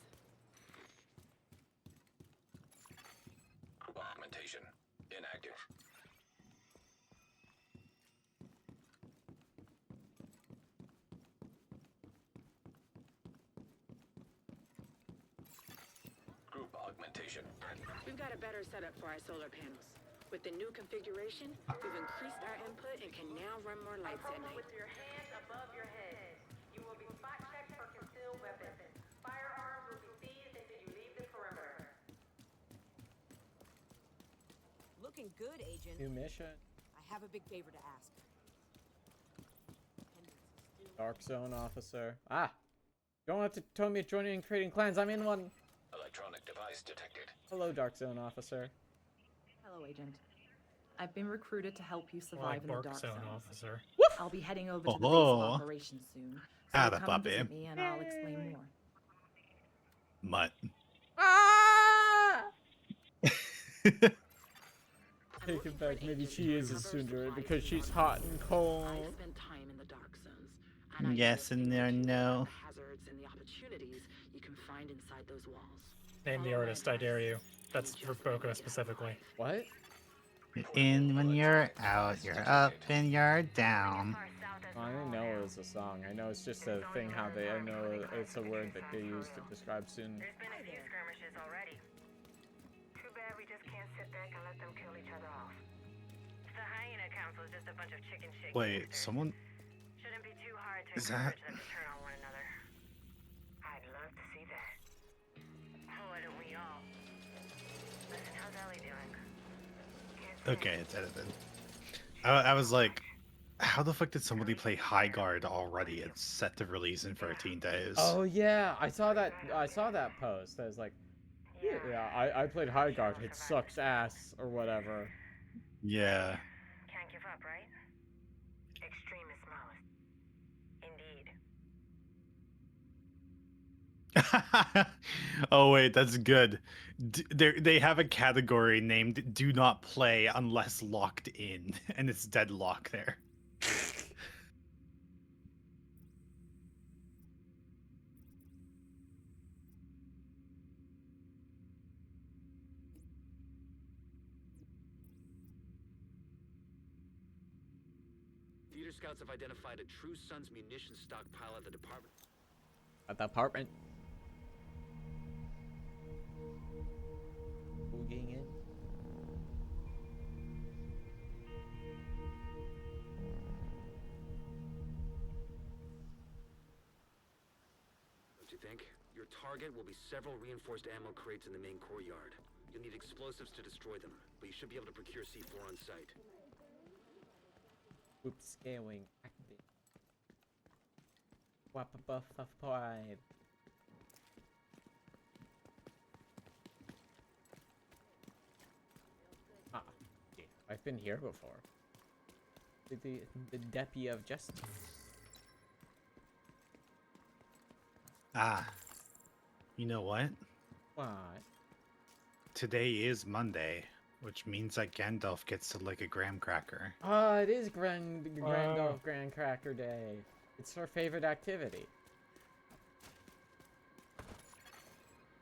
Group augmentation inactive. Group augmentation active. We've got a better setup for our solar panels. With the new configuration, we've increased our input and can now run more lights at night. With your hands above your head. You will be spot checked for concealed weapons. Firearms will be seized until you leave the perimeter. Looking good, Agent. New mission. I have a big favor to ask. Dark Zone officer. Ah! You don't have to tell me joining and creating clans. I'm in one. Electronic device detected. Hello, Dark Zone officer. Hello, Agent. I've been recruited to help you survive in the dark Zone zones. officer. I'll be heading over to the base Oh. of operations soon. So Atta come and puppy. visit me and I'll explain more. Mutt. Ah! Take it back. Maybe she is a Sundari because she's hot and cold. I spend time in the dark zones. And I Yes and no, no. the hazards and the opportunities you can find inside those walls. Name the artist, I dare you. That's for Boco specifically. What? In when you're out, you're up and you're down. I didn't know it was a song. I know it's just a thing how they, I know it's a word that they use to describe Sun. There's been a few skirmishes already. Too bad we just can't sit back and let them kill each other off. The Hyena Council is just a bunch of chicken shit. Wait, gangsters. someone. Shouldn't be too hard to Is that- encourage them to turn on one another. I'd love to see that. Why don't we all? Listen, how's Ellie doing? Okay, it's edited. I was like, how the fuck did somebody play High Guard already? It's set to release in 13 days. Oh yeah, I saw that. I saw that post. I was like, yeah, I played High Guard. It sucks ass or whatever. Yeah. Can't give up, right? Extreme is smallest. Indeed. Oh wait, that's good. They have a category named "Do not play unless locked in," and it's deadlock there. Theater scouts have identified a True Sons munition stockpile at the department. At the apartment. Boogieing in. Don't you think? Your target will be several reinforced ammo crates in the main courtyard. You'll need explosives to destroy them, but you should be able to procure C4 on site. Group scaling active. Wappa buff applied. Ah, yeah, I've been here before. The Deputy of Justice. Ah, you know what? What? Today is Monday, which means that Gandalf gets to lick a graham cracker. Oh, it is Grand Cracker Day. It's her favorite activity.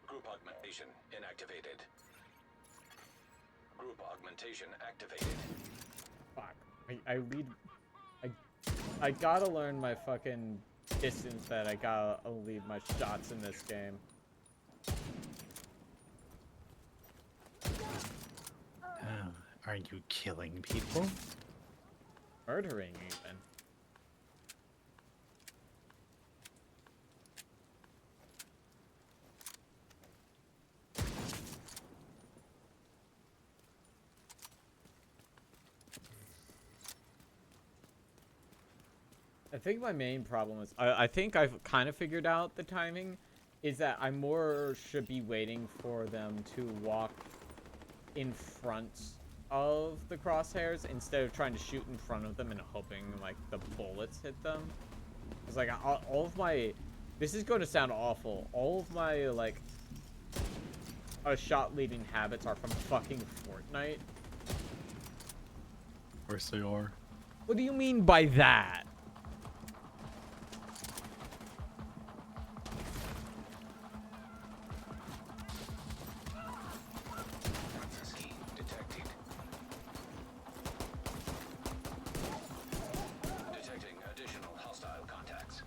Group augmentation inactivated. Group augmentation activated. Fuck. I gotta learn my fucking distance that I gotta leave my shots in this game. Oh, are you killing people? Murdering even. I think my main problem is I think I've kind of figured out the timing. Is that I more should be waiting for them to walk in front of the crosshairs instead of trying to shoot in front of them and hoping like the bullets hit them. It's like all of my, this is going to sound awful. All of my like shot leading habits are from fucking Fortnite. Of course they are. What do you mean by that? Ski detected. Detecting additional hostile contacts.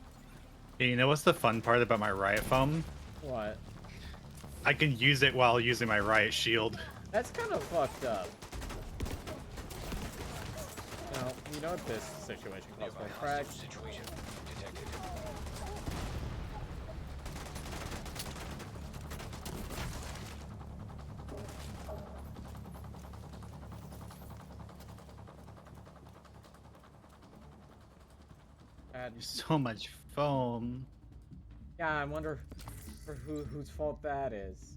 Hey, you know what's the fun part about my riot foam? What? I can use it while using my riot shield. That's kind of fucked up. Now, you know what this situation calls for, Craig? Situation detected. So much foam. Yeah, I wonder for whose fault that is.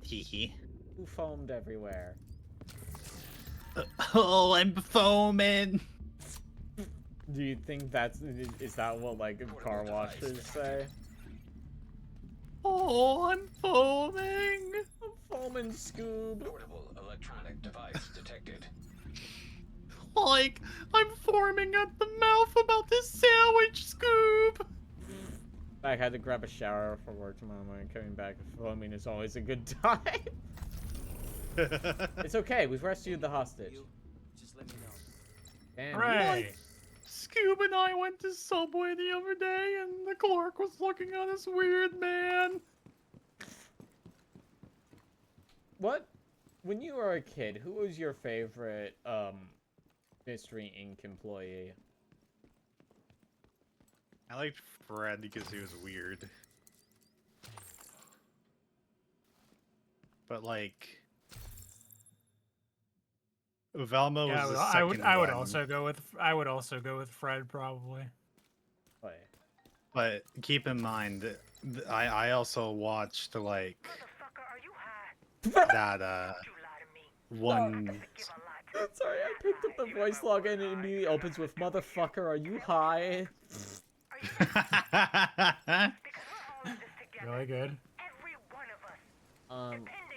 Hee Who foamed everywhere? Oh, I'm foaming. Do you think is that what like car washes say? Oh, I'm foaming. I'm foaming, Scoob. Portable electronic device detected. Like, I'm forming at the mouth about this sandwich, Scoob. I had to grab a shower for work tomorrow morning. Coming back foaming is always a good time. It's okay. We've rescued the hostage. Just let me know. Damn. Hooray! Scoob and I went to Subway the other day, and the clerk was looking at us weird, man. What? When you were a kid, who was your favorite Mystery Inc. employee? I liked Fred because he was weird. But like, Velma Yeah, was the I second would one. I would also go with Fred probably. Wait. But keep in mind, I also watched like that one. Sorry, I picked up the voice log and it immediately opens with "Motherfucker, are you high?" Really good.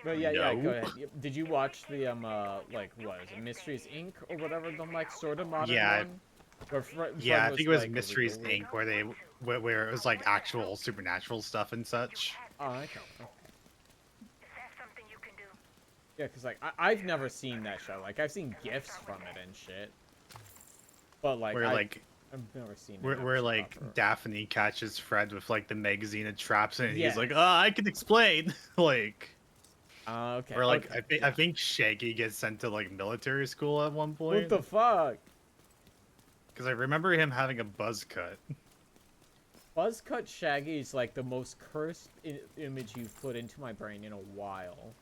But yeah, No. go ahead. Did you watch the like what is it, Mysteries Inc. or whatever the like sort of modern Yeah. one? Where Yeah, I think it was like, Mysteries illegal? Inc. where it was like actual supernatural stuff and such. Oh, okay. Yeah, because like I've never seen that show. Like I've seen gifs from it and shit. But like Where like I've never seen it. where like Daphne catches Fred with like the magazine and traps it, and Yeah. he's like, "Oh, I can explain." Like, okay. or like okay. I think Shaggy gets sent to like military school at one point. What the fuck? Because I remember him having a buzz cut. Buzzcut Shaggy is like the most cursed image you've put into my brain in a while.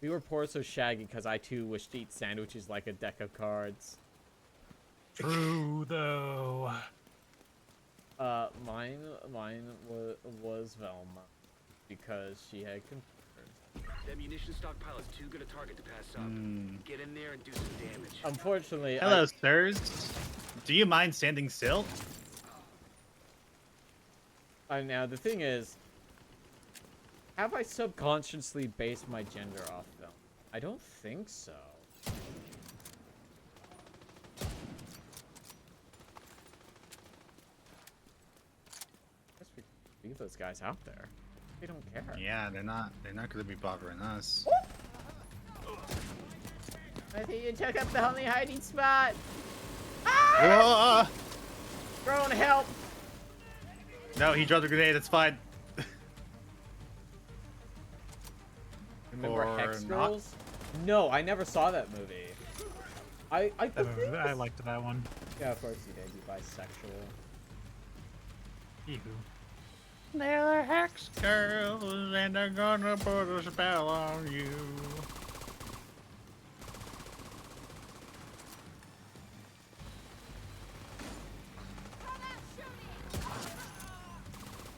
We were poor, so Shaggy, because I too wish to eat sandwiches like a deck of cards. True though. Mine was Velma, because she had computers. That munition stockpile is too good a target to pass up. Get in there and do some damage. Unfortunately, Hello, sirs. Do you mind standing still? Now the thing is, have I subconsciously based my gender off them? I don't think so. Guess we leave those guys out there. They don't care. Yeah, they're not gonna be bothering us. I think you took up the only hiding spot. Whoa! Drone, help! No, he dropped a grenade. It's fine. Remember Or Hex not. Girls? No, I never saw that movie. I I liked that one. Yeah, of course you did. You bisexual. Ew. They're Hex Girls, and they're gonna put a spell on you.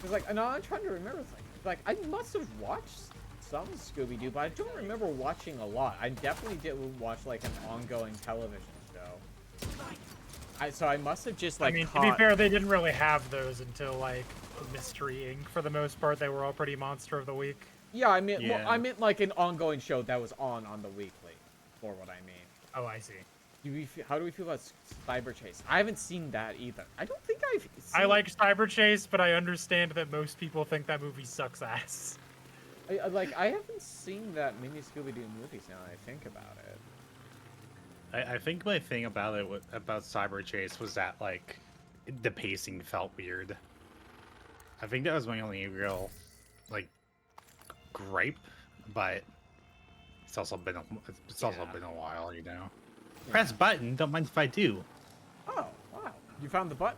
It's like, no, I'm trying to remember. It's like I must have watched some Scooby-Doo, but I don't remember watching a lot. I definitely did watch like an ongoing television show. So I must have just like. I mean, to be fair, they didn't really have those until like Mystery Inc. For the most part, they were all pretty Monster of the Week. Yeah, I mean, well, I meant like an ongoing show that was on the weekly. For what I mean. Oh, I see. How do we feel about Cyber Chase? I haven't seen that either. I don't think I've seen... I like Cyber Chase, but I understand that most people think that movie sucks ass. I haven't seen that many Scooby-Doo movies now that I think about it. I think my thing about it about Cyber Chase was that like the pacing felt weird. I think that was my only real like gripe, but it's also been a while, you know. Yeah. Press button. Don't mind if I do. Oh wow! You found the button.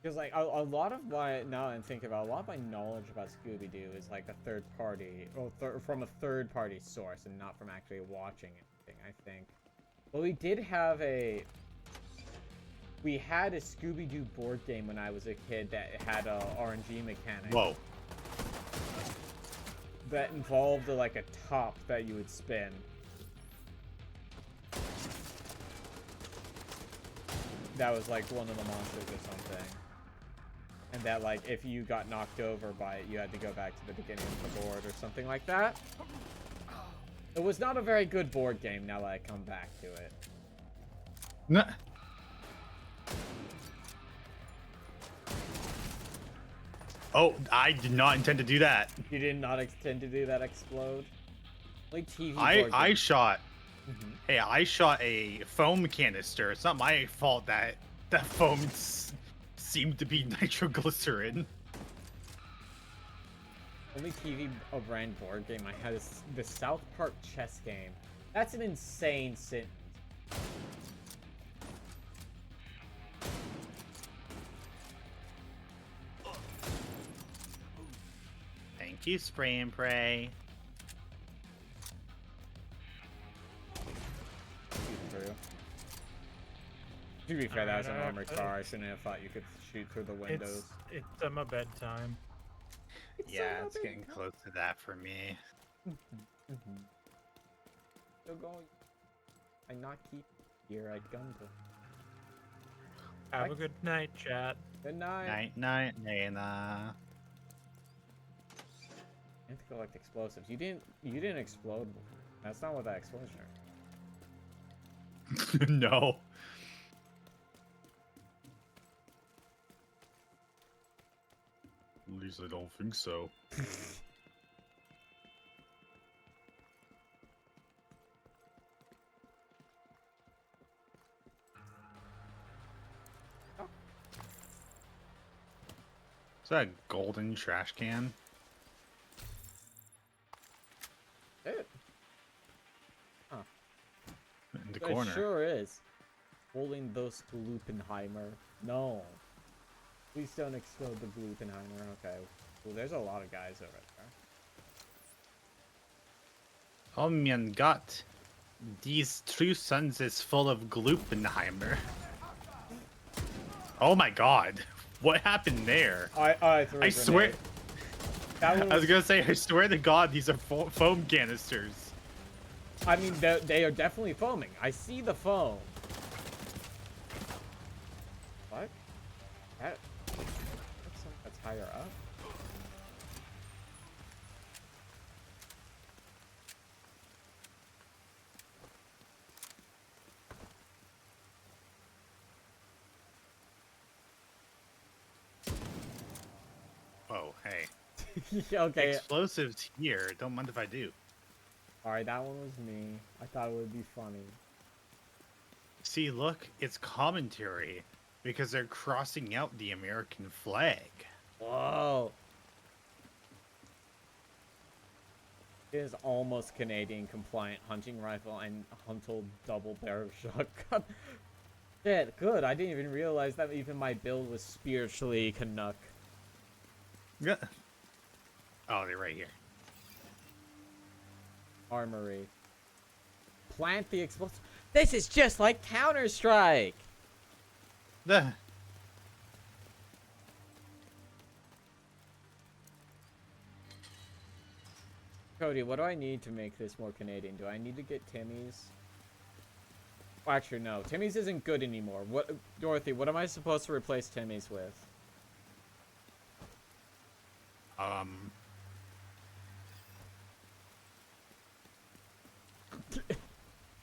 Because like a lot of my now I'm thinking about a lot of my knowledge about Scooby-Doo is like a third party or from a third party source and not from actually watching anything. I think. Well, we had a Scooby-Doo board game when I was a kid that had a RNG mechanic. Whoa. That involved like a top that you would spin. That was like one of the monsters or something. And that like if you got knocked over by it, you had to go back to the beginning of the board or something like that. It was not a very good board game now that I come back to it. No. Oh, I did not intend to do that. You did not intend to do that explode? Like TV I shot. Mm-hmm. Hey, I shot a foam canister. It's not my fault that that foam seemed to be nitroglycerin. Only TV brand board game I had is the South Park chess game. That's an insane sentence. Thank you, Spray and Pray. To be fair, that was an armored car. I shouldn't have thought you could shoot through the windows. It's my bedtime. Yeah, it's getting close to that for me. Still going. I not keep here at Gunga. Have a good night, chat. Good night. Night, Nana. I have to collect explosives. You didn't explode. That's not what that explosion is. No. At least I don't think so. Is that a golden trash can? It. Huh. In the corner. It sure is. Holding those to Lupenheimer. No. Please don't explode the Lupenheimer. Okay. Well, there's a lot of guys over there. Oh mein Gott. These true sons is full of Glupenheimer. Oh my god. What happened there? I swear. That was... I was gonna say, I swear to God, these are foam canisters. I mean, they are definitely foaming. I see the foam. What? That's higher up. Oh, hey. Okay. Explosives here. Don't mind if I do. Alright, that one was me. I thought it would be funny. See, look, it's commentary because they're crossing out the American flag. Whoa. It is almost Canadian compliant hunting rifle and Huntel double barrel shotgun. Shit, good. I didn't even realize that even my build was spiritually Canuck. Yeah. Oh, they're right here. Armory. Plant the explosive. This is just like Counter-Strike. The Cody, what do I need to make this more Canadian? Do I need to get Timmy's? Well, actually, no. Timmy's isn't good anymore. What, Dorothy, what am I supposed to replace Timmy's with?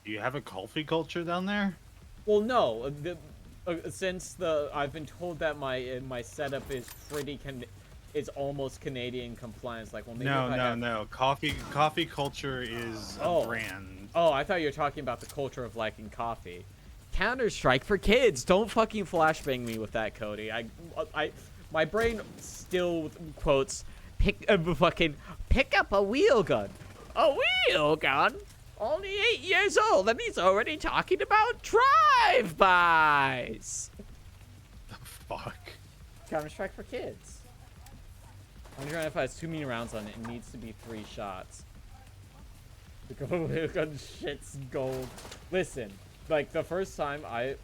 Do you have a coffee culture down there? Well, no. Since I've been told that my setup is is almost Canadian compliance. Like, well, maybe No. Coffee culture is a brand. Oh, I thought you were talking about the culture of liking coffee. Counter-Strike for kids. Don't fucking flashbang me with that, Cody. My brain still quotes pick up a wheel gun. A wheel gun? Only 8 years old, and he's already talking about drive-bys. The fuck? Counter-Strike for kids. I'm wondering if it has too many rounds on it. It needs to be 3 shots. The wheel gun shit's gold. Listen, like the first time I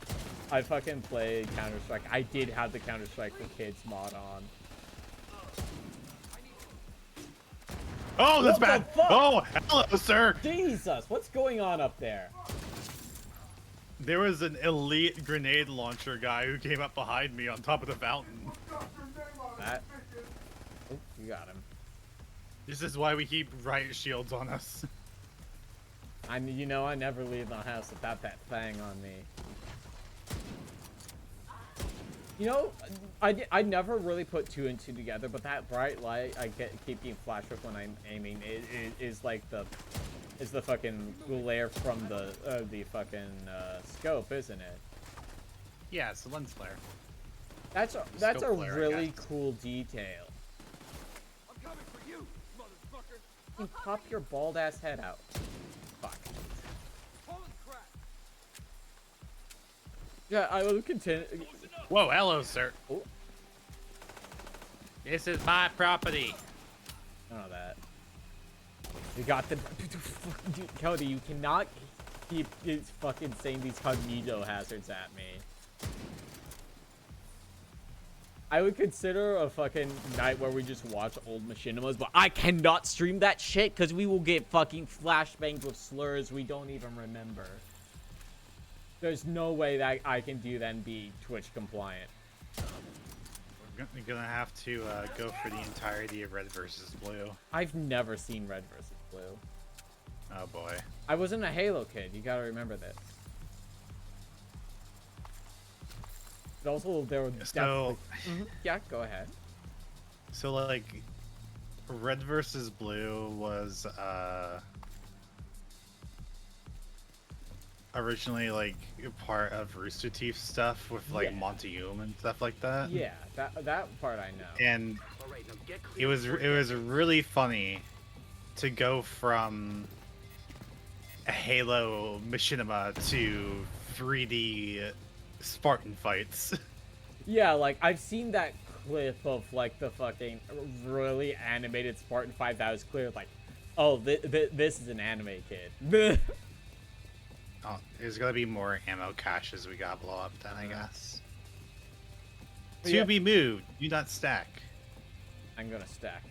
fucking played Counter-Strike, I did have the Counter-Strike for kids mod on. Oh, that's bad. Oh, hello, sir. Jesus, what's going on up there? There was an elite grenade launcher guy who came up behind me on top of the fountain. That. Oh, you got him. This is why we keep riot shields on us. I never leave the house without that thing on me. You know, I never really put 2 and 2 together, but that bright light I keep getting flashed with when I'm aiming is like the fucking glare from the fucking scope, isn't it? Yeah, it's a lens flare. That's a flare, really cool detail. I'm coming for you, motherfucker. You pop your bald ass head out. Fuck. Holy crap. Yeah, I will continue. Whoa, hello, sir. Oh. This is my property. I know that. You got the... Dude, Cody, you cannot keep fucking saying these cognito hazards at me. I would consider a fucking night where we just watch old machinimas, but I cannot stream that shit because we will get fucking flashbanged with slurs we don't even remember. There's no way that I can do that and be Twitch compliant. We're gonna have to go for the entirety of Red versus Blue. I've never seen Red versus Blue. Oh boy. I wasn't a Halo kid. You gotta remember this. But also, there were definitely... Yeah, go ahead. So, like, Red versus Blue was, originally, like, part of Rooster Teeth stuff with, like, Monteum and stuff like that. Yeah, that part I know. And it was really funny to go from a Halo machinima to 3D Spartan fights. Yeah, like, I've seen that clip of, like, the fucking really animated Spartan fight that was clear, like, oh, this is an anime kid. Oh, there's gotta be more ammo caches we gotta blow up then, I guess. To be moved, do not stack. I'm gonna stack.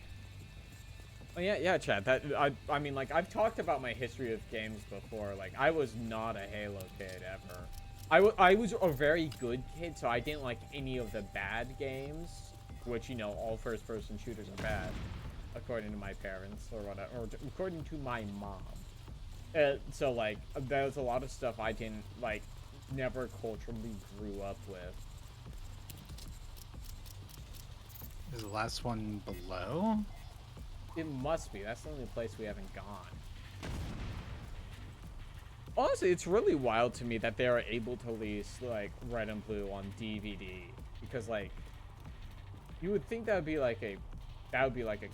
Oh yeah, Chad. That I mean, like, I've talked about my history of games before. Like, I was not a Halo kid ever. I was a very good kid, so I didn't like any of the bad games, which, you know, all first-person shooters are bad, according to my parents or whatever, or according to my mom. So, like, there's a lot of stuff I didn't, like, never culturally grew up with. Is the last one below? It must be. That's the only place we haven't gone. Honestly, it's really wild to me that they are able to release, like, Red and Blue on DVD. Because, like, you would think that would be like a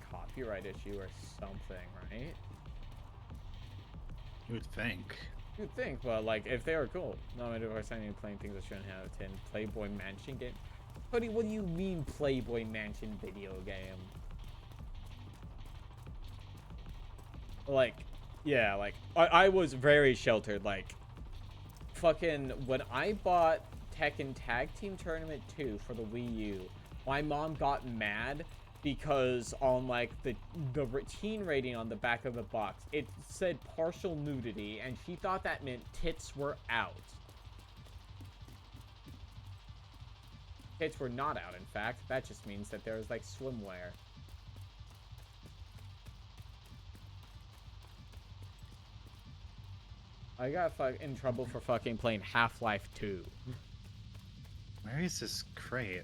copyright issue or something, right? You would think. You'd think, but, like, if they were cool. No matter if I'm playing things that shouldn't have 10 Playboy Mansion game. Buddy, what do you mean Playboy Mansion video game? Like, yeah, like, I was very sheltered, like, fucking, when I bought Tekken Tag Team Tournament 2 for the Wii U, my mom got mad because on like the teen rating on the back of the box, it said partial nudity, and she thought that meant tits were out. Tits were not out, in fact. That just means that there was like swimwear. I got in trouble for fucking playing Half-Life 2. Where is this crate?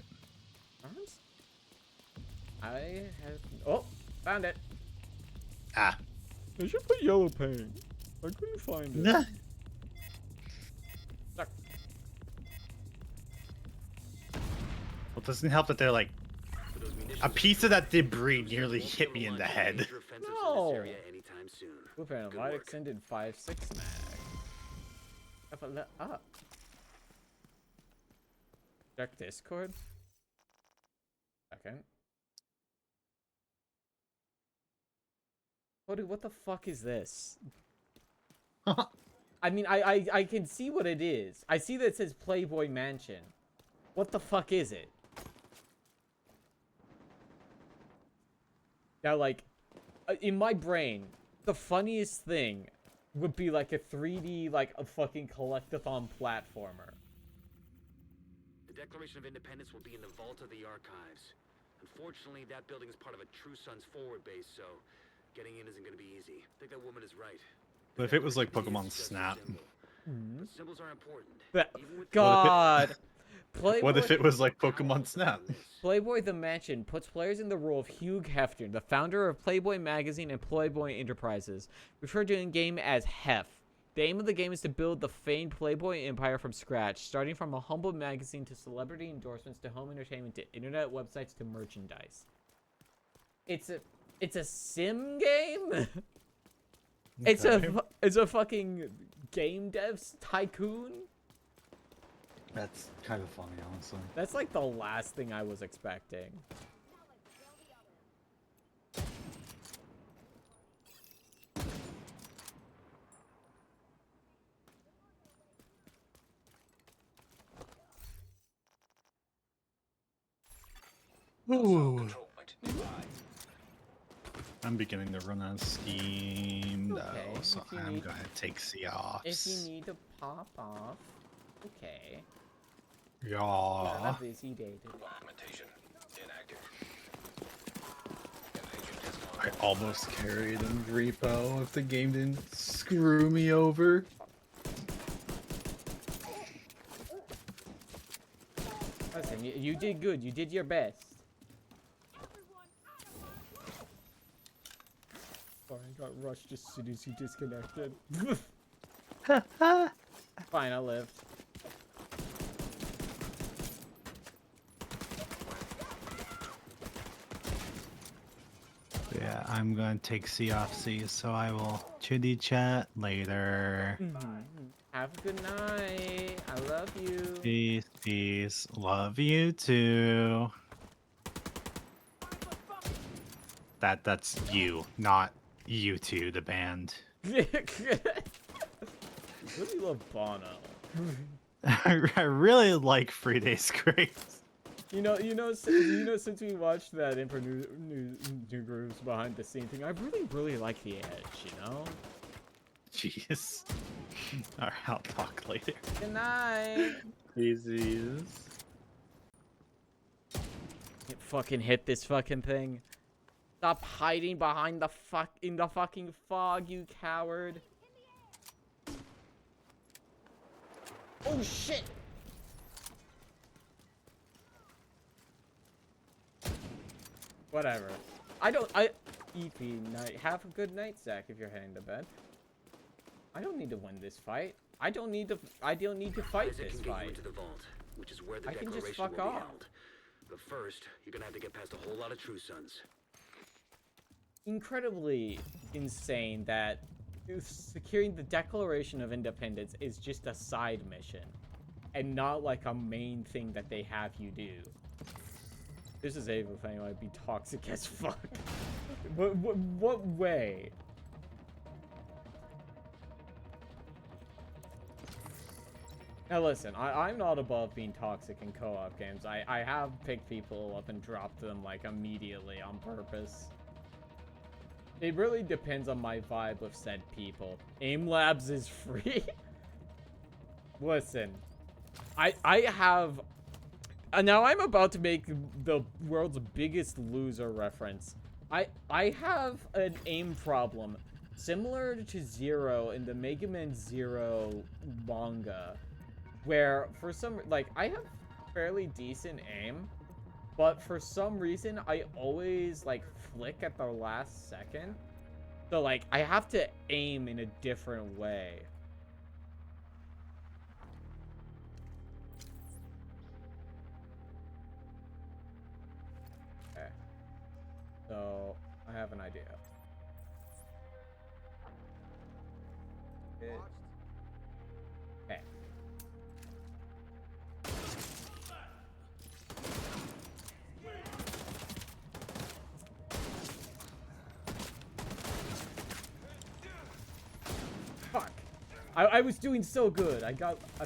I have... Oh! Found it! Ah. I should put yellow paint. I couldn't find it. Nah. Stuck. Well, it doesn't help that they're like... A piece of that debris nearly hit me in the head. No! Blueprint, light extended 5.6 mag. If I let up. Check Discord. Second. Oh, dude, what the fuck is this? I mean, I can see what it is. I see that it says Playboy Mansion. What the fuck is it? Now, like, in my brain, the funniest thing would be like a 3D, like a fucking collectathon platformer. The Declaration of Independence will be in the vault of the archives. Unfortunately, that building is part of a True Sons forward base, so getting in isn't going to be easy. I think that woman is right. But if it was like Pokemon Snap. But symbols are important. God. What if it was like Pokemon Snap? Playboy the Mansion puts players in the role of Hugh Hefner, the founder of Playboy Magazine and Playboy Enterprises, referred to in game as Hef. The aim of the game is to build the famed Playboy empire from scratch, starting from a humble magazine to celebrity endorsements to home entertainment to internet websites to merchandise. It's a sim game? It's a fucking game devs tycoon? That's kind of funny, honestly. That's like the last thing I was expecting. Ooh. I'm beginning to run out of steam, though, so I'm going to take C-offs. If you need to pop off, okay. Yeah. Busy day. I almost carried in repo if the game didn't screw me over. Listen, you did good. You did your best. Sorry, I got rushed as soon as you disconnected. Fine, I lived. Yeah, I'm going to take C off C, so I will chitty chat later. Have a good night. I love you. Peace, peace. Love you too. That's you, not you two, the band. Really love Bono. I really like Free Days Grace. You know, since we watched that Imper New Grooves behind the scene thing, I really like the edge, you know? Jeez. Alright, I'll talk later. Good night. Easies. Fucking hit this fucking thing. Stop hiding behind the fucking fog, you coward. Oh shit. Whatever. EP night. Have a good night, Zach, if you're heading to bed. I don't need to win this fight. I don't need to fight this fight. Into the vault, which is where the I can declaration just fuck will off. be held. But first, you're gonna have to get past a whole lot of True Sons. Incredibly insane that securing the Declaration of Independence is just a side mission and not like a main thing that they have you do. This is Ava thing might be toxic as fuck. What way? Now listen, I'm not above being toxic in co-op games. I have picked people up and dropped them like immediately on purpose. It really depends on my vibe with said people. Aim Labs is free. Listen, I have... now I'm about to make the world's biggest loser reference. I have an aim problem similar to Zero in the Mega Man Zero manga, where for some, like, I have fairly decent aim, but for some reason I always like flick at the last second. So like I have to aim in a different way. Okay. So I have an idea. Okay. Fuck. I was doing so good. I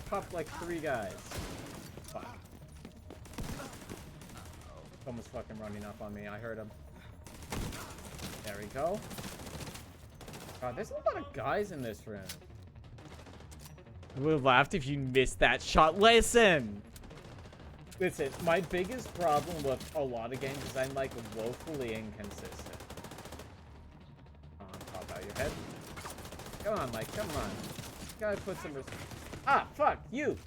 popped like 3 guys. Fuck. Someone's fucking running up on me. I heard him. There we go. God, there's a lot of guys in this room. I would have laughed if you missed that shot. Listen, my biggest problem with a lot of games is I'm like woefully inconsistent. Come on, pop out your head. Come on, Mike, come on. You gotta put some ah, fuck, you!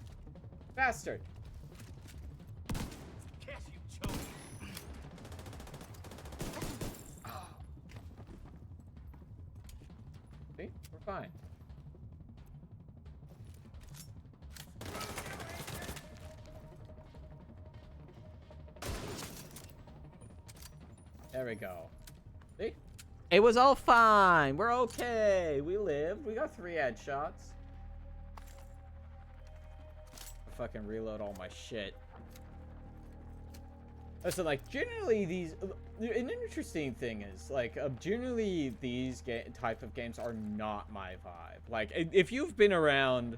Bastard! See? We're fine. There we go. See? It was all fine. We're okay. We lived. We got 3 headshots. I fucking reload all my shit. So like generally these, an interesting thing is like generally these type of games are not my vibe. Like if you've been around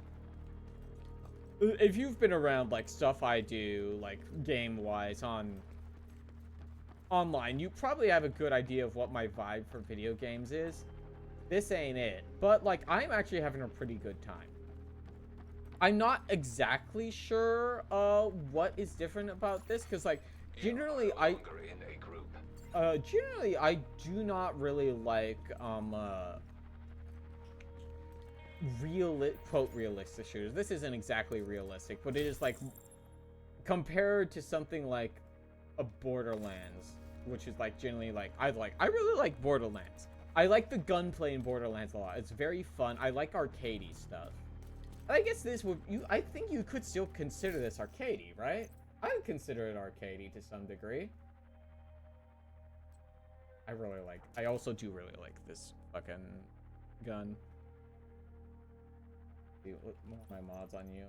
like stuff I do like game wise online, you probably have a good idea of what my vibe for video games is. This ain't it, but like I'm actually having a pretty good time. I'm not exactly sure what is different about this, because like generally I do not really like quote realistic shooters. This isn't exactly realistic, but it is like compared to something like a Borderlands, which is like generally like I really like Borderlands. I like the gunplay in Borderlands a lot. It's very fun. I like arcadey stuff. I guess this would I think you could still consider this arcadey, right? I would consider it arcadey to some degree. I also do really like this fucking gun. See, what are my mods on you?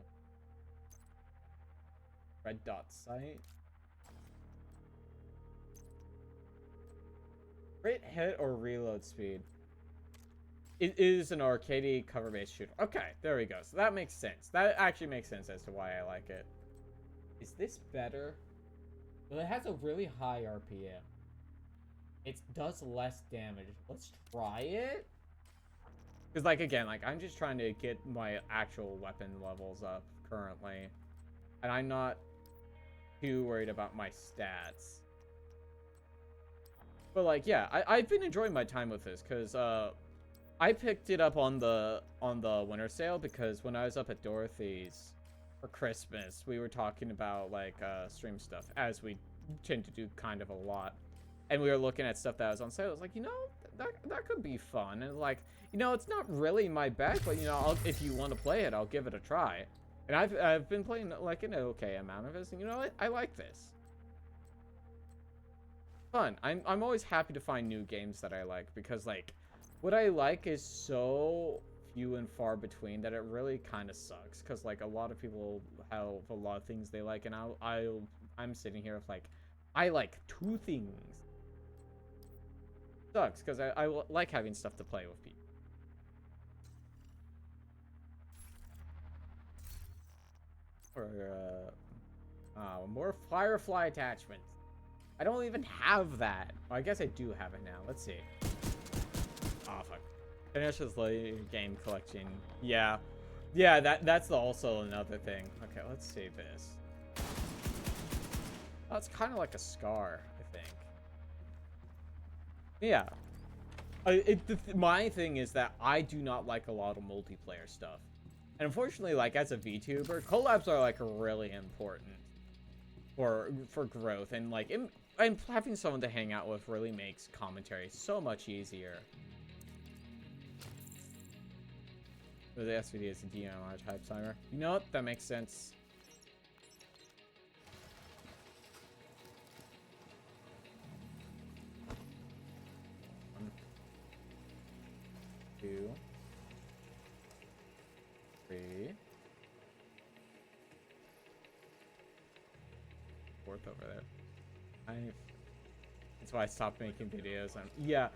Red dot sight. Crit hit or reload speed. It is an arcade cover-based shooter. Okay, there we go. So that makes sense. That actually makes sense as to why I like it. Is this better? Well, it has a really high RPM. It does less damage. Let's try it. Because, like, again, like, I'm just trying to get my actual weapon levels up currently. And I'm not too worried about my stats. But, like, yeah, I've been enjoying my time with this, because, I picked it up on the winter sale because when I was up at Dorothy's for Christmas, we were talking about like stream stuff, as we tend to do kind of a lot, and we were looking at stuff that was on sale. I was like, you know, that could be fun, and like, you know, it's not really my bag, but you know, if you want to play it, I'll give it a try. And I've been playing like an okay amount of this, and you know, I like this. Fun. I'm always happy to find new games that I like, because like what I like is so few and far between that it really kind of sucks, because like a lot of people have a lot of things they like, and I'm sitting here with like I like 2 things. Sucks, because I like having stuff to play with people. for more Firefly attachments. I don't even have that. Well, I guess I do have it now. Let's see. Oh fuck. Finishes late game collection. Yeah. Yeah, that's also another thing. Okay, let's save this. Oh, it's kind of like a scar, I think. Yeah. My thing is that I do not like a lot of multiplayer stuff. And unfortunately, like, as a VTuber, collabs are, like, really important for growth. And, like, and having someone to hang out with really makes commentary so much easier. So the SVD is a DMR type timer. You know what? That makes sense. One, 2, 3, 4th over there. 5. That's why I stopped making videos. Yeah,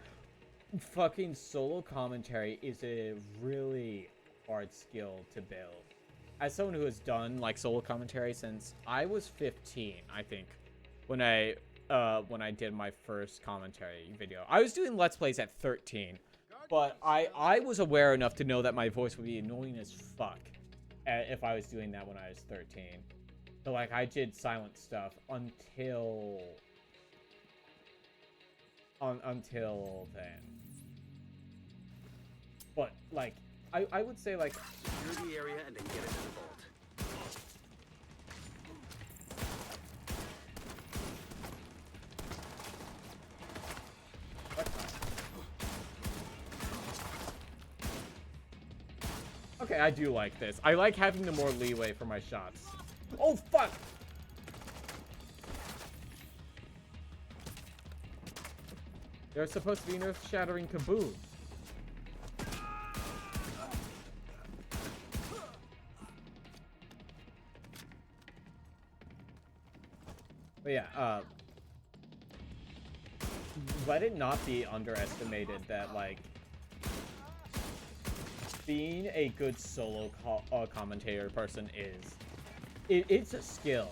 fucking solo commentary is a really hard skill to build. As someone who has done like solo commentary since I was 15, I think, when I did my first commentary video. I was doing Let's Plays at 13, but I was aware enough to know that my voice would be annoying as fuck if I was doing that when I was 13. So like I did silent stuff until then. But like I would say like secure the area and then get into the vault. Okay, I do like this. I like having the more leeway for my shots. Oh fuck! There's supposed to be an earth-shattering kaboom. But yeah, let it not be underestimated that, like, being a good solo commentator person it's a skill.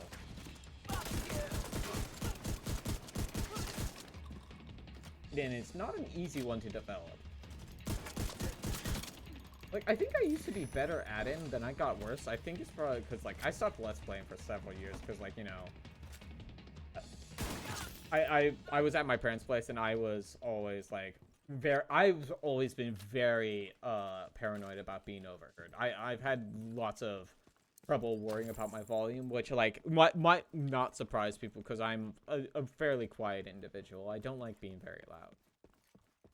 And it's not an easy one to develop. Like, I think I used to be better at it, and then I got worse. I think it's probably because, like, I stopped Let's Playing for several years because, like, you know, I was at my parents' place, and I was always, like, I've always been very paranoid about being overheard. I've had lots of trouble worrying about my volume, which like might not surprise people because I'm a fairly quiet individual. I don't like being very loud,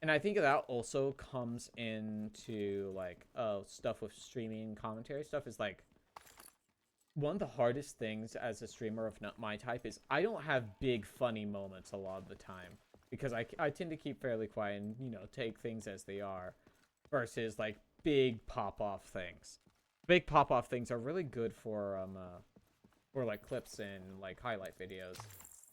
and I think that also comes into like stuff with streaming commentary stuff. Is like one of the hardest things as a streamer of my type is I don't have big funny moments a lot of the time. Because I tend to keep fairly quiet and, you know, take things as they are. Versus, like, big pop-off things. Big pop-off things are really good for like, clips and, like, highlight videos.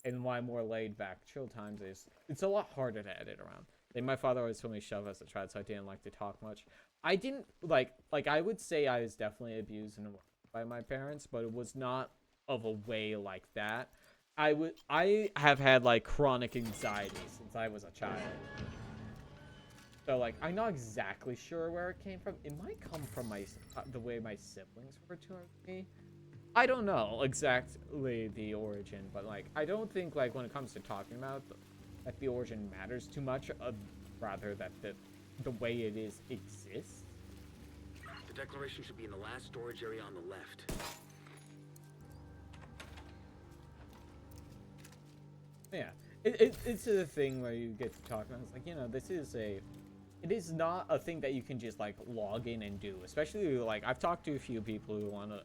And why more laid-back chill times is, it's a lot harder to edit around. Like, my father always told me shove as a child, so I didn't like to talk much. I didn't, like, I would say I was definitely abused by my parents, but it was not of a way like that. I have had like chronic anxiety since I was a child. So like I'm not exactly sure where it came from. It might come from the way my siblings were to me. I don't know exactly the origin, but like I don't think like when it comes to talking about that the origin matters too much, rather that the way it is exists. The declaration should be in the last storage area on the left. Yeah, it's a thing where you get to talk, and it's like, you know, it is not a thing that you can just like log in and do. Especially like I've talked to a few people who want to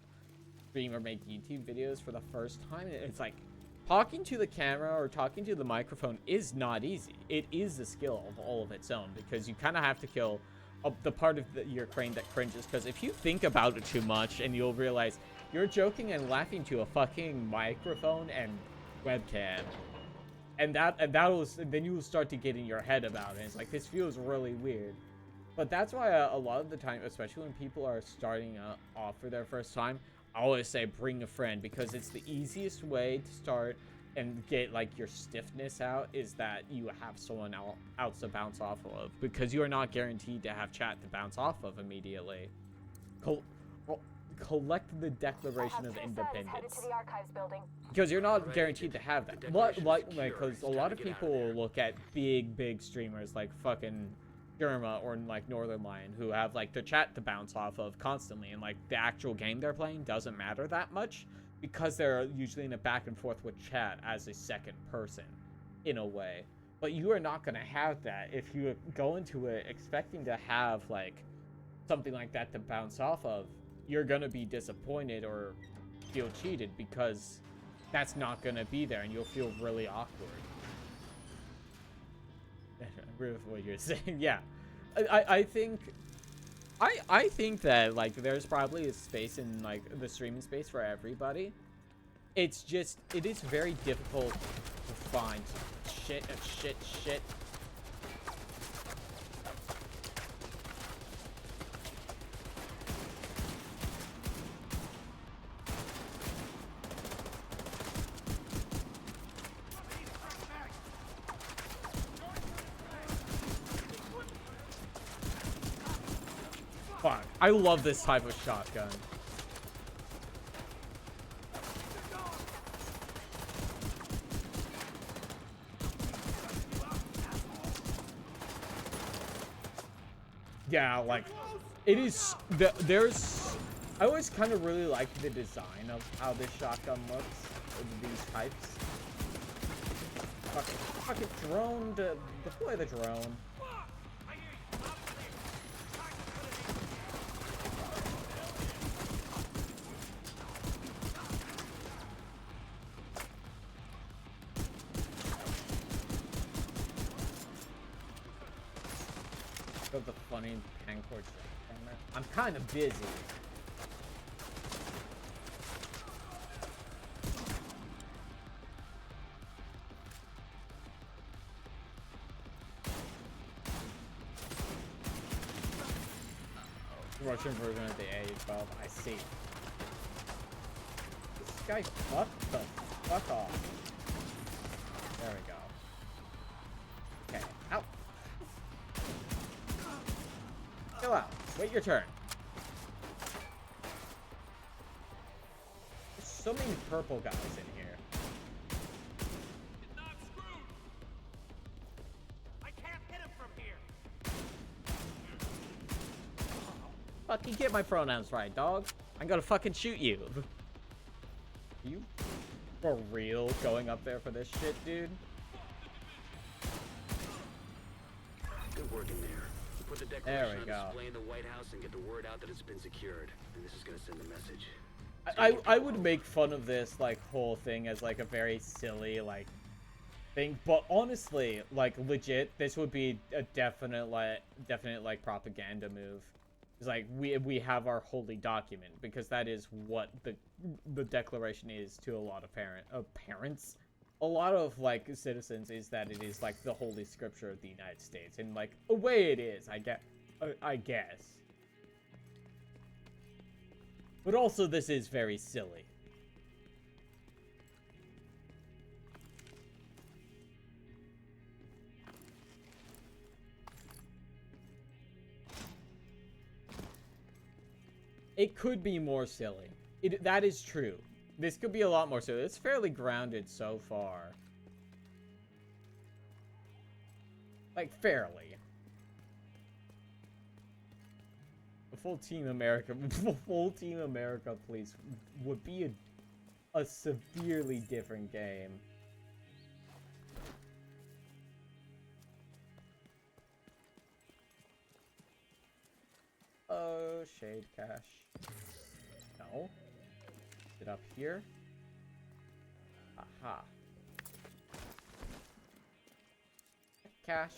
stream or make YouTube videos for the first time, and it's like talking to the camera or talking to the microphone is not easy. It is a skill of all of its own because you kind of have to kill the part of your brain that cringes. Because if you think about it too much, and you'll realize you're joking and laughing to a fucking microphone and webcam. And then you will start to get in your head about it. It's like, this feels really weird. But that's why a lot of the time, especially when people are starting off for their first time, I always say bring a friend because it's the easiest way to start and get like your stiffness out is that you have someone else to bounce off of because you are not guaranteed to have chat to bounce off of immediately. Collect the Declaration of Independence because you're not guaranteed to have that. Because a lot of people look at big streamers like fucking Germa or like Northern Lion who have like their chat to bounce off of constantly, and like the actual game they're playing doesn't matter that much because they're usually in a back and forth with chat as a second person in a way. But you are not going to have that if you go into it expecting to have like something like that to bounce off of. You're going to be disappointed or feel cheated because that's not going to be there and you'll feel really awkward. I agree with what you're saying. Yeah, I think that like there's probably a space in like the streaming space for everybody. It's just it is very difficult to find shit. Fuck. I love this type of shotgun. Yeah, like, it is, there's, I always kind of really like the design of how this shotgun looks, with these types. Fuck it, drone, deploy the drone. Got the funny Pancor camera. I'm kind of busy. Russian version of the A12. I see. This guy fucked the fuck off. There we go. Okay. Ow. Chill out. Wait your turn. There's so many purple guys in here. Not screwed. I can't hit him from here. Fucking get my pronouns right, dog. I'm gonna fucking shoot you. Are you for real going up there for this shit, dude? Good work in there. Put the There declaration we on go. display in the White House and get the word out that it's been secured. And this is gonna send a message. I would make fun of this like whole thing as like a very silly like thing, but honestly, like legit, this would be a definite like propaganda move. It's like we have our holy document because that is what the Declaration is to a lot of parents. A lot of like citizens is that it is like the holy scripture of the United States, and like a way it is, I guess. But also this is very silly. It could be more silly. That is true. This could be a lot more silly. It's fairly grounded so far. Like, fairly. A full Team America police would be a severely different game. Oh, shade cache. No. Is it up here? Aha. Cache.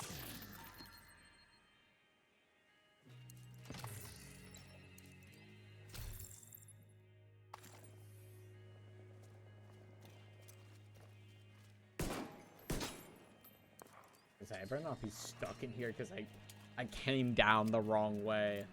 I better not be stuck in here because I came down the wrong way.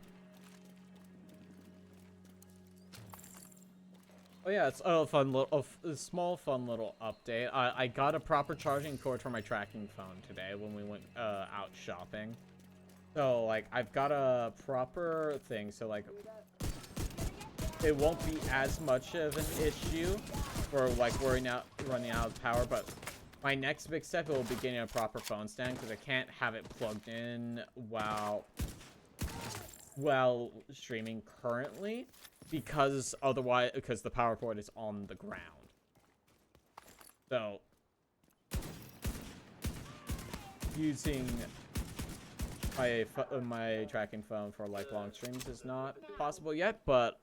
Oh yeah, it's a fun little, a small fun little update. I got a proper charging cord for my tracking phone today when we went out shopping. So like I've got a proper thing, so like it won't be as much of an issue for like running out of power. But my next big step will be getting a proper phone stand because I can't have it plugged in while streaming currently. Because otherwise, because the power cord is on the ground. So, using my tracking phone for like long streams is not possible yet, but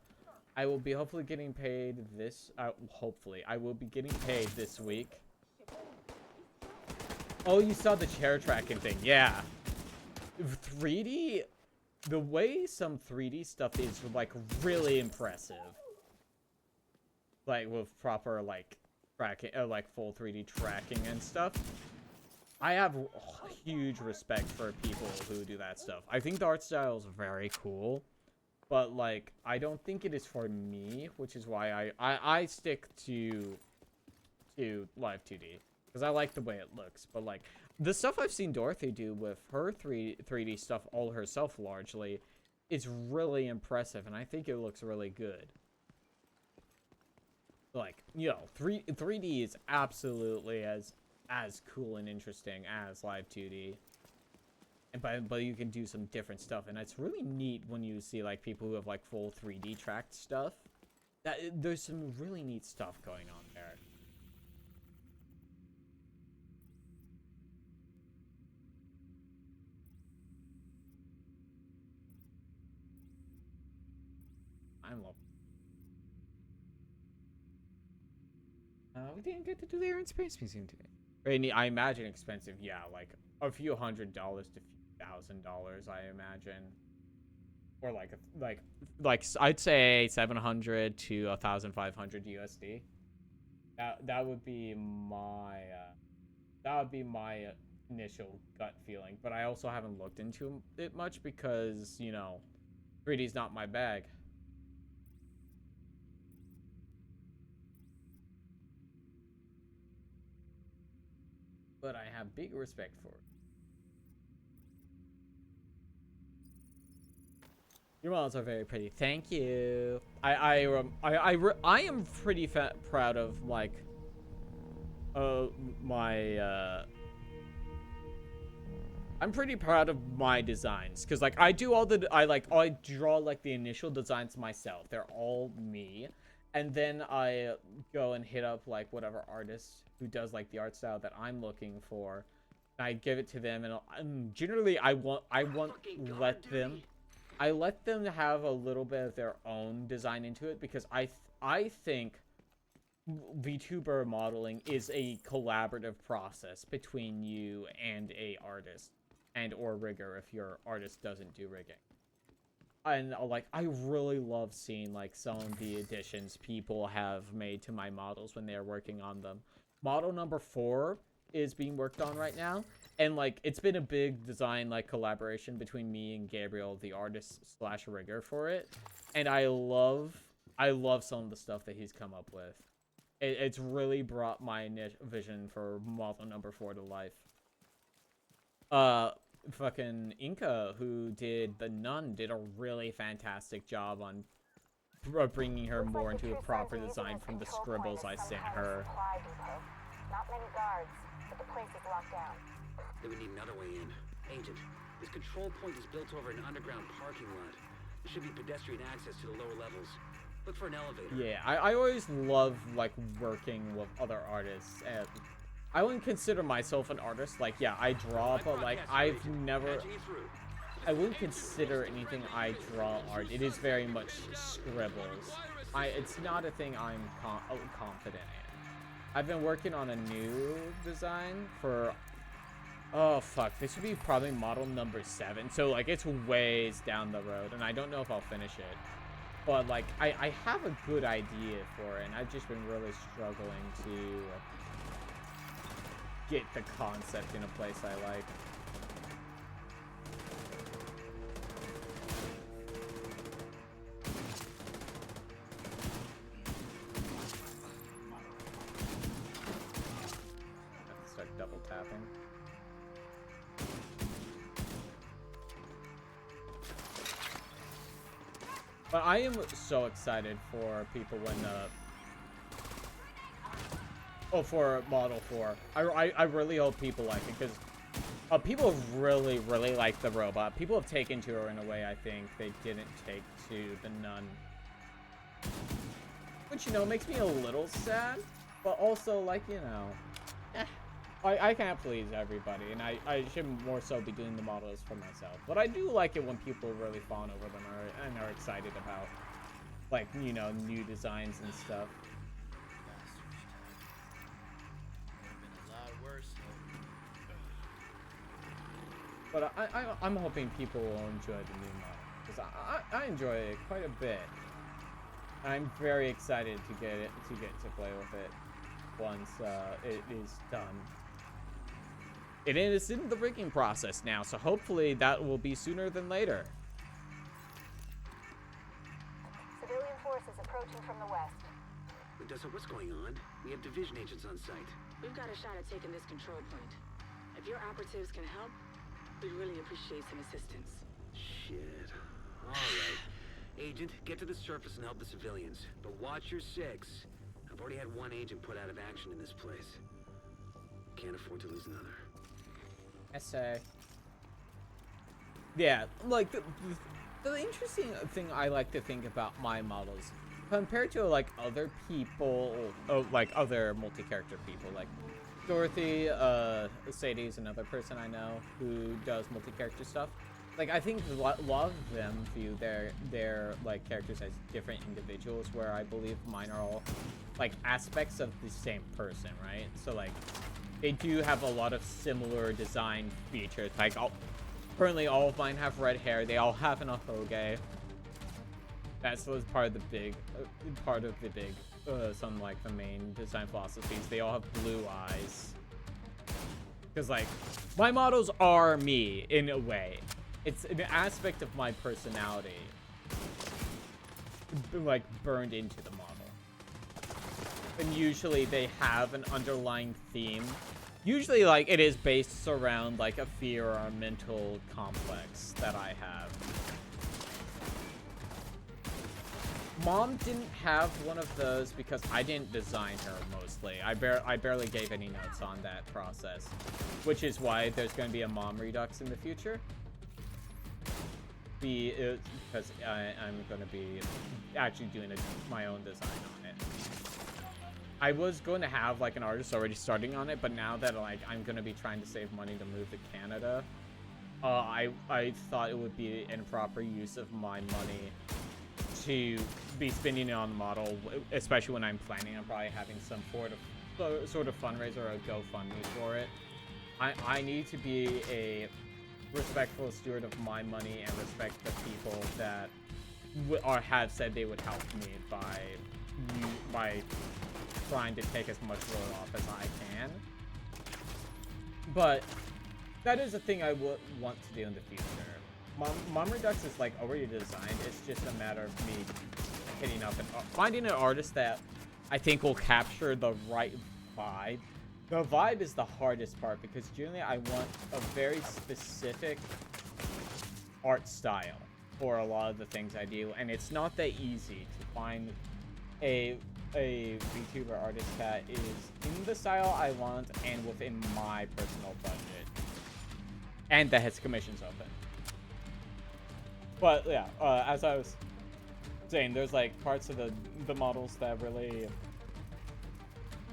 I will be hopefully getting paid this. Hopefully, I will be getting paid this week. Oh, you saw the chair tracking thing? Yeah. 3D. The way some 3D stuff is, like, really impressive. Like, with proper, like, tracking, like, full 3D tracking and stuff. I have huge respect for people who do that stuff. I think the art style is very cool. But, like, I don't think it is for me, which is why I stick to Live 2D. Because I like the way it looks. But, like, the stuff I've seen Dorothy do with her 3D stuff all herself largely is really impressive, and I think it looks really good. Like, you know, 3D is absolutely as cool and interesting as Live 2D. And but you can do some different stuff, and it's really neat when you see like people who have like full 3D tracked stuff. There's some really neat stuff going on there. We didn't get to do the Air and Space Museum today. Very neat. I imagine expensive. Yeah, like a few $100s to a few $1,000s, I imagine. Or like I'd say 700 to 1,500 USD. That would be my initial gut feeling. But I also haven't looked into it much because, you know, 3D's not my bag. But I have big respect for it. Your models are very pretty. Thank you. I am pretty proud of like my I'm pretty proud of my designs because like I draw like the initial designs myself. They're all me. And then I go and hit up like whatever artist who does like the art style that I'm looking for. And I give it to them, and generally I let them have a little bit of their own design into it because I think VTuber modeling is a collaborative process between you and a artist and or rigger if your artist doesn't do rigging. And like I really love seeing like some of the additions people have made to my models when they're working on them. Model number 4 is being worked on right now, and like it's been a big design like collaboration between me and Gabriel, the artist / rigger for it. And I love some of the stuff that he's come up with. It's really brought my vision for model number 4 to life. Fucking Inca, who did the Nun, did a really fantastic job on bringing her more into a proper design from the scribbles I sent her. Not many guards, but the place is locked down. Then we need another way in. Agent, this control point is built over an underground parking lot. There should be pedestrian access to the lower levels. Look for an elevator. Yeah, I always love like working with other artists, and I wouldn't consider myself an artist. Like, yeah, I draw, but like I wouldn't consider anything I draw art. It is very much scribbles. It's not a thing I'm confident in. I've been working on a new design for, oh fuck, this would be probably model number 7. So like it's ways down the road, and I don't know if I'll finish it. But like I have a good idea for it, and I've just been really struggling to get the concept in a place I like. But I am so excited for people when for Model 4. I really hope people like it, because people really like the robot. People have taken to her in a way I think they didn't take to the Nun. Which, you know, makes me a little sad, but also, like, you know, I can't please everybody, and I should more so be doing the models for myself. But I do like it when people really fawn over them and are excited about, like, you know, new designs and stuff. But I'm hoping people will enjoy the new model, because I enjoy it quite a bit. I'm very excited to get to play with it once it is done. It is in the rigging process now, so hopefully that will be sooner than later. Civilian forces approaching from the west. Odessa, what's going on? We have division agents on site. We've got a shot at taking this control point. If your operatives can help, we'd really appreciate some assistance. Shit. All right. Agent, get to the surface and help the civilians. But watch your six. I've already had one agent put out of action in this place. Can't afford to lose another. SA. Yeah, like, the interesting thing I like to think about my models, compared to, like, other people, like, other multi-character people, like Dorothy, Sadie's another person I know who does multi-character stuff. Like, I think a lot of them view their like, characters as different individuals, where I believe mine are all, like, aspects of the same person, right? So, like, they do have a lot of similar design features. Like, currently all of mine have red hair. They all have an ahoge. That's part of the big, some, like, the main design philosophies. They all have blue eyes. Because, like, my models are me, in a way. It's an aspect of my personality, like, burned into the model. And usually they have an underlying theme. Usually, like, it is based around, like, a fear or a mental complex that I have. Mom didn't have one of those because I didn't design her, mostly. I barely gave any notes on that process, which is why there's going to be a Mom Redux in the future. Because I'm going to be actually doing my own design on it. I was going to have, like, an artist already starting on it, but now that, like, I'm going to be trying to save money to move to Canada, I thought it would be improper use of my money to be spending it on the model, especially when I'm planning on probably having some sort of fundraiser or a GoFundMe for it. I need to be a respectful steward of my money and respect the people that have said they would help me by trying to take as much load off as I can. But that is a thing I would want to do in the future. Mom Redux is, like, already designed. It's just a matter of me hitting up and finding an artist that I think will capture the right vibe. The vibe is the hardest part, because generally I want a very specific art style for a lot of the things I do, and it's not that easy to find a VTuber artist that is in the style I want and within my personal budget, and that has commissions open. But yeah, as I was saying, there's, like, parts of the models that really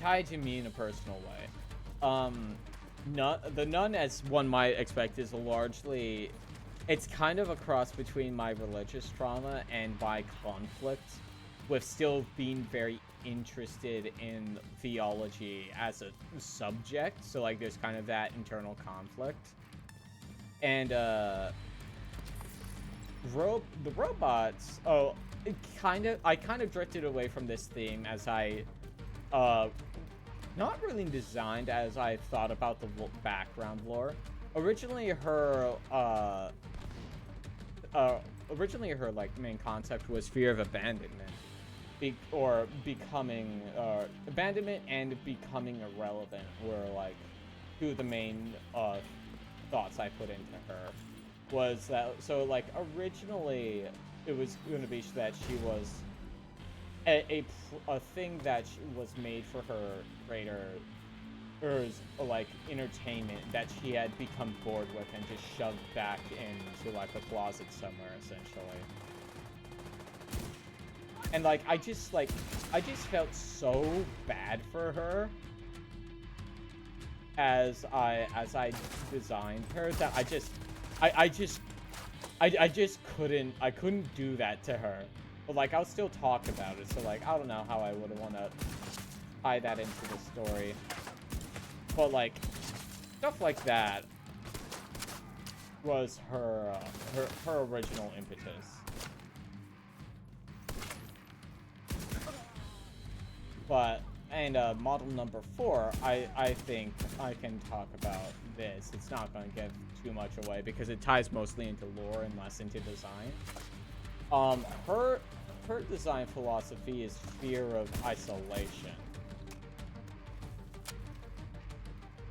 tied to me in a personal way. The Nun, as one might expect, is largely, it's kind of a cross between my religious trauma and my conflict with still being very interested in theology as a subject. So, like, there's kind of that internal conflict. And the robots, I kind of drifted away from this theme as I not really designed as I thought about the background lore. Originally her like main concept was fear of abandonment, or becoming abandonment and becoming irrelevant were, like, two of the main thoughts I put into her. was that, so like originally it was going to be that she was a thing that was made for her greater like entertainment that she had become bored with and just shoved back into like a closet somewhere, essentially. And like I just felt so bad for her as I designed her that I just couldn't do that to her. But like I'll still talk about it, so like I don't know how I would want to tie that into the story. But like stuff like that was her original impetus. But and model number 4, I think I can talk about this. It's not going to give too much away because it ties mostly into lore and less into design. Her design philosophy is fear of isolation,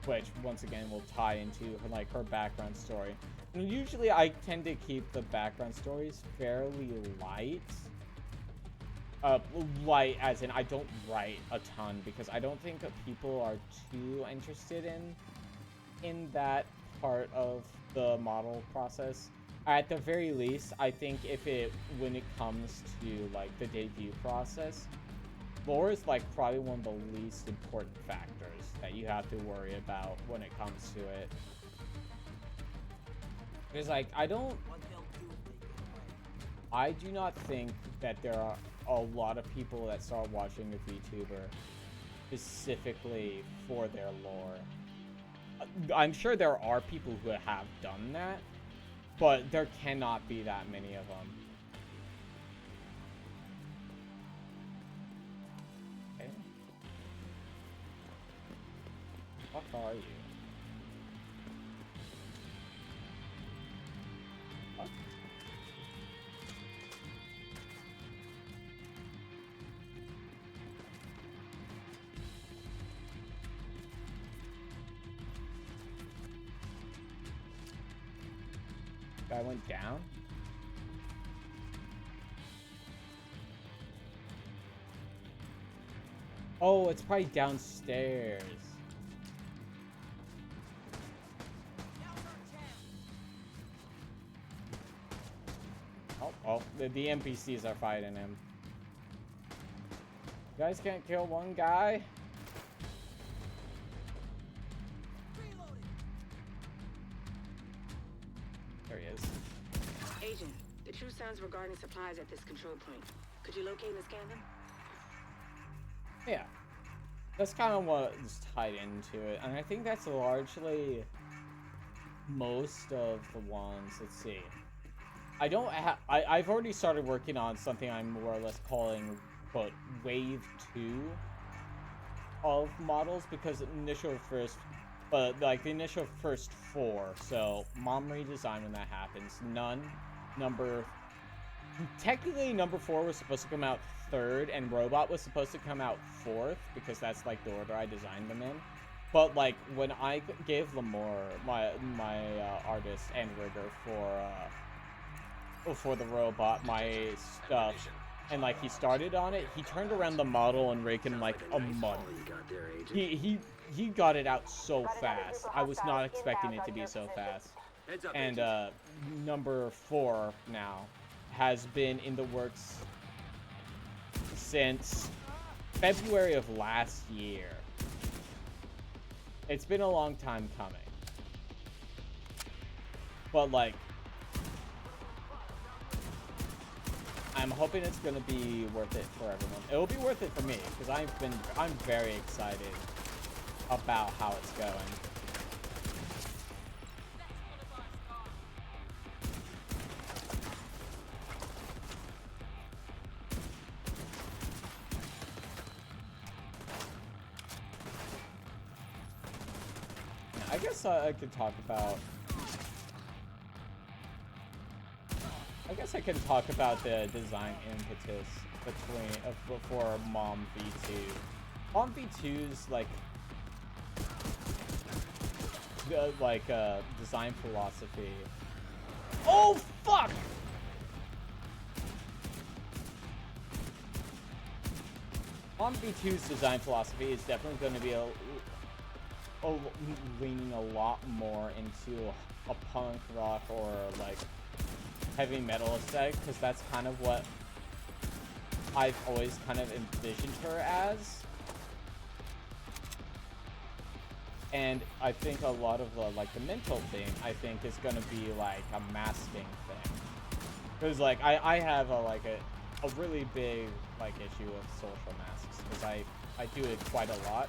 which once again will tie into her background story. And usually I tend to keep the background stories fairly light. Light as in I don't write a ton because I don't think that people are too interested in that part of the model process. At the very least, I think when it comes to like the debut process, lore is like probably one of the least important factors that you have to worry about when it comes to it. Because like I do not think that there are a lot of people that start watching a VTuber specifically for their lore. I'm sure there are people who have done that, but there cannot be that many of them. Okay. What are you? What? Guy went down? Oh, it's probably downstairs. Oh, the NPCs are fighting him. You guys can't kill one guy? There he is. Agent, the true sounds regarding supplies at this control point. Could you locate and scan them? Yeah. That's kind of what is tied into it. And I think that's largely most of the ones. Let's see. I've already started working on something I'm more or less calling, quote, Wave 2 of models, because the initial first 4, so Mom redesign when that happens, technically number 4 was supposed to come out 3rd, and Robot was supposed to come out 4th, because that's like the order I designed them in. But like when I gave Lamore, my artist and rigger for the Robot, my stuff, and like he started on it, he turned around the model and Rake in like a month. He got it out so fast. I was not expecting it to be so fast. And number 4 now has been in the works since February of last year. It's been a long time coming. But like I'm hoping it's gonna be worth it for everyone. It'll be worth it for me because I'm very excited about how it's going. I guess I could talk about. I guess I can talk about the design impetus for Mom V2. Mom V2's design philosophy Oh, fuck! Palm V2's design philosophy is definitely going to be leaning a lot more into a punk rock or like heavy metal aesthetic, because that's kind of what I've always kind of envisioned her as. And I think a lot of the like the mental thing I think is going to be like a masking thing, because like I have a really big like issue with social masks, because I do it quite a lot.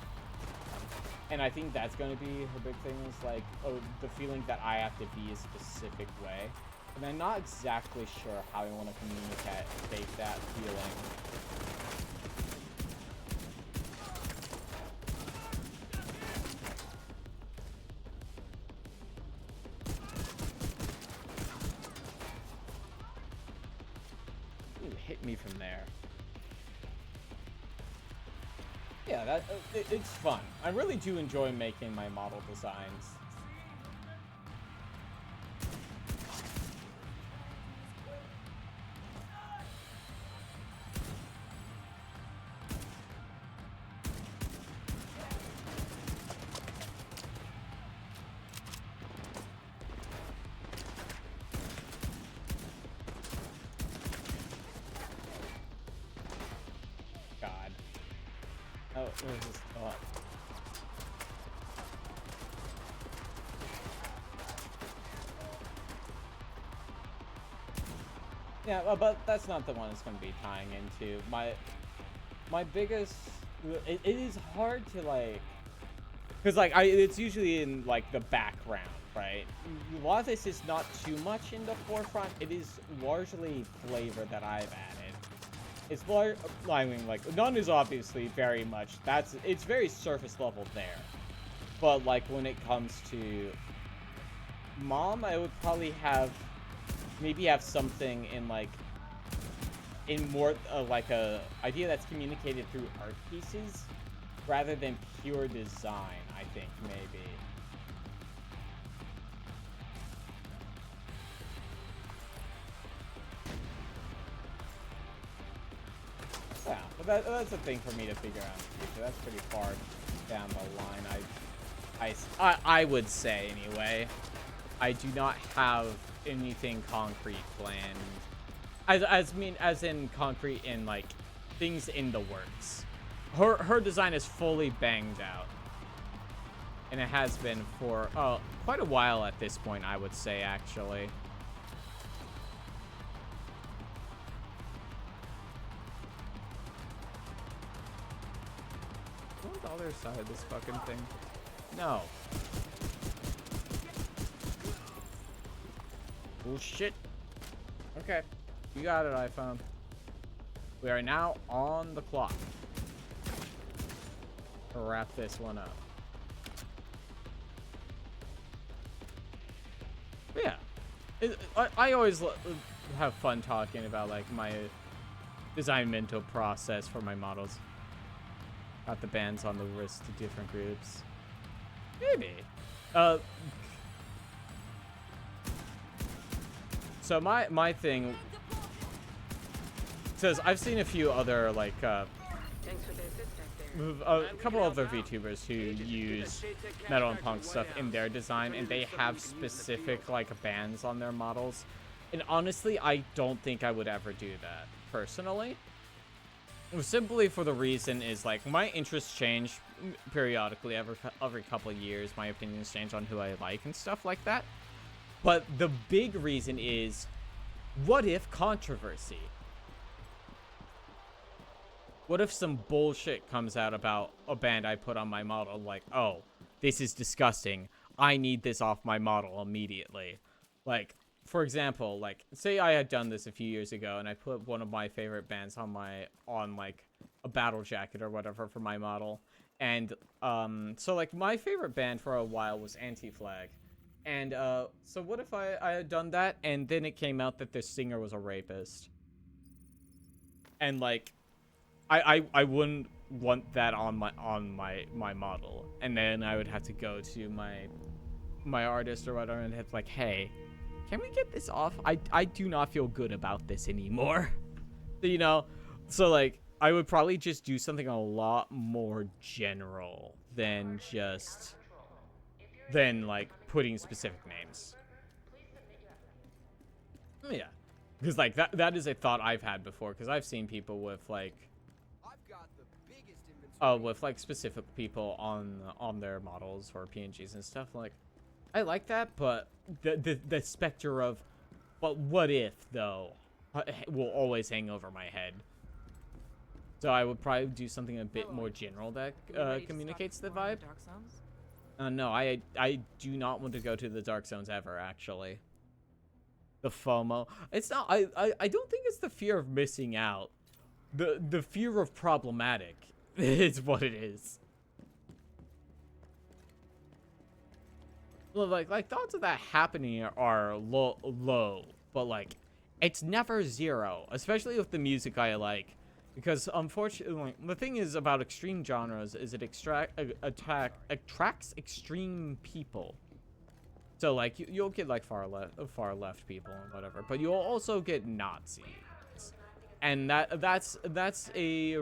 And I think that's going to be her big thing, is like, oh, the feeling that I have to be a specific way. And I'm not exactly sure how I want to communicate that feeling. Ooh, hit me from there. Yeah, it's fun. I really do enjoy making my model designs. God. Oh, where's this? Oh. Yeah, but that's not the one it's going to be tying into. My biggest... It is hard to, like... Because, like, it's usually in, like, the background, right? A lot of this is not too much in the forefront. It is largely flavor that I've added. It's more... I mean, like, none is obviously very much... It's very surface level there. But, like, when it comes to... Mom, I would probably have... Maybe have something in, like... In more, like, a idea that's communicated through art pieces, rather than pure design, I think, maybe. Yeah, but that's a thing for me to figure out in the future. That's pretty far down the line, I would say, anyway. I do not have anything concrete planned. As in concrete in, like, things in the works. Her design is fully banged out. And it has been for, quite a while at this point, I would say, actually. What's the other side of this fucking thing? No. Bullshit. Okay. You got it, iPhone. We are now on the clock to wrap this one up. But yeah. I always have fun talking about, like, my design mental process for my models. Got the bands on the wrist to different groups. Maybe. So my thing says I've seen a few other, like, a couple other VTubers who use metal and punk stuff in their design, and they have specific, like, bands on their models. And honestly, I don't think I would ever do that, personally. Simply for the reason is, like, my interests change periodically every couple of years. My opinions change on who I like and stuff like that. But the big reason is, what if controversy? What if some bullshit comes out about a band I put on my model, like, oh, this is disgusting, I need this off my model immediately. Like, for example, like, say I had done this a few years ago and I put one of my favorite bands on like a battle jacket or whatever for my model. And so, like, my favorite band for a while was Anti-Flag. And so what if I had done that and then it came out that this singer was a rapist? And, like, I wouldn't want that on my model, and then I would have to go to my artist or whatever and have like, hey, can we get this off? I do not feel good about this anymore. You know, so like I would probably just do something a lot more general than like putting specific names. Yeah, because like that is a thought I've had before, because I've seen people with like with like specific people on their models or PNGs and stuff. Like, I like that, but the specter of, but what if though, will always hang over my head. So I would probably do something a bit more general that communicates the vibe. No, I do not want to go to the Dark Zones ever, actually. The FOMO. It's not, I don't think it's the fear of missing out. The fear of problematic is what it is. Well, like thoughts of that happening are low, but like it's never zero, especially with the music I like. Because unfortunately, the thing is about extreme genres is it attracts extreme people. So like you'll get like far left people and whatever, but you'll also get Nazis, and that's a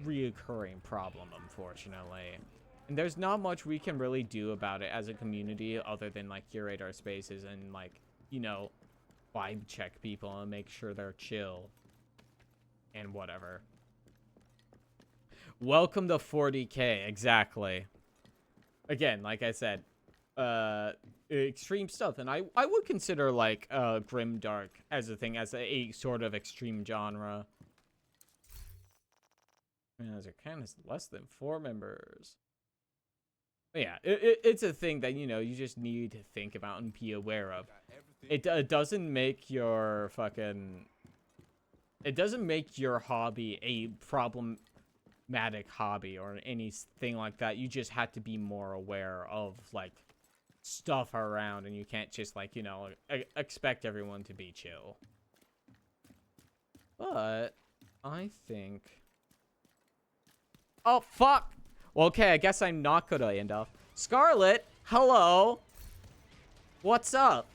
reoccurring problem, unfortunately. And there's not much we can really do about it as a community other than like curate our spaces and like, you know, vibe check people and make sure they're chill and whatever. Welcome to 40K, exactly. Again, like I said, extreme stuff, and I would consider like grimdark as a thing, as a sort of extreme genre. As it can is less than 4 members. But yeah, it's a thing that, you know, you just need to think about and be aware of. It doesn't make your fucking... It doesn't make your hobby a problematic hobby or anything like that. You just have to be more aware of, like, stuff around, and you can't just, like, you know, expect everyone to be chill. But I think... Oh, fuck! Well, okay, I guess I'm not gonna end off. Scarlet, hello! What's up?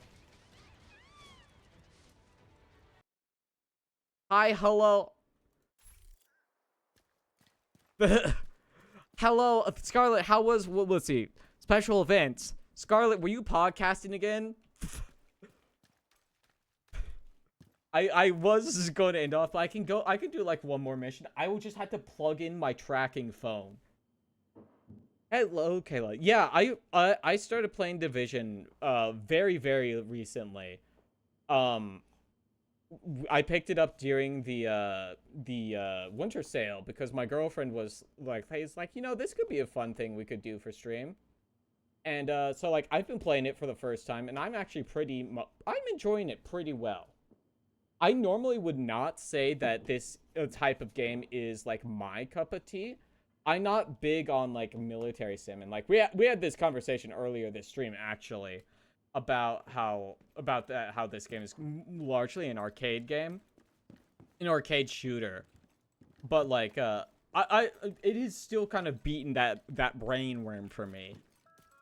Hi, hello. Hello, Scarlet, how was, well, let's see, special events. Scarlet, were you podcasting again? I was going to end off, but I can do like one more mission. I will just have to plug in my tracking phone. Hello, Kayla. Yeah, I started playing Division very, very recently. I picked it up during the winter sale because my girlfriend was like, "It's like, you know, this could be a fun thing we could do for stream." And so like I've been playing it for the first time, and I'm actually I'm enjoying it pretty well. I normally would not say that this type of game is like my cup of tea. I'm not big on like military sim, and like we had this conversation earlier this stream actually about how this game is largely an arcade game, an arcade shooter, but like it is still kind of beating that brain worm for me.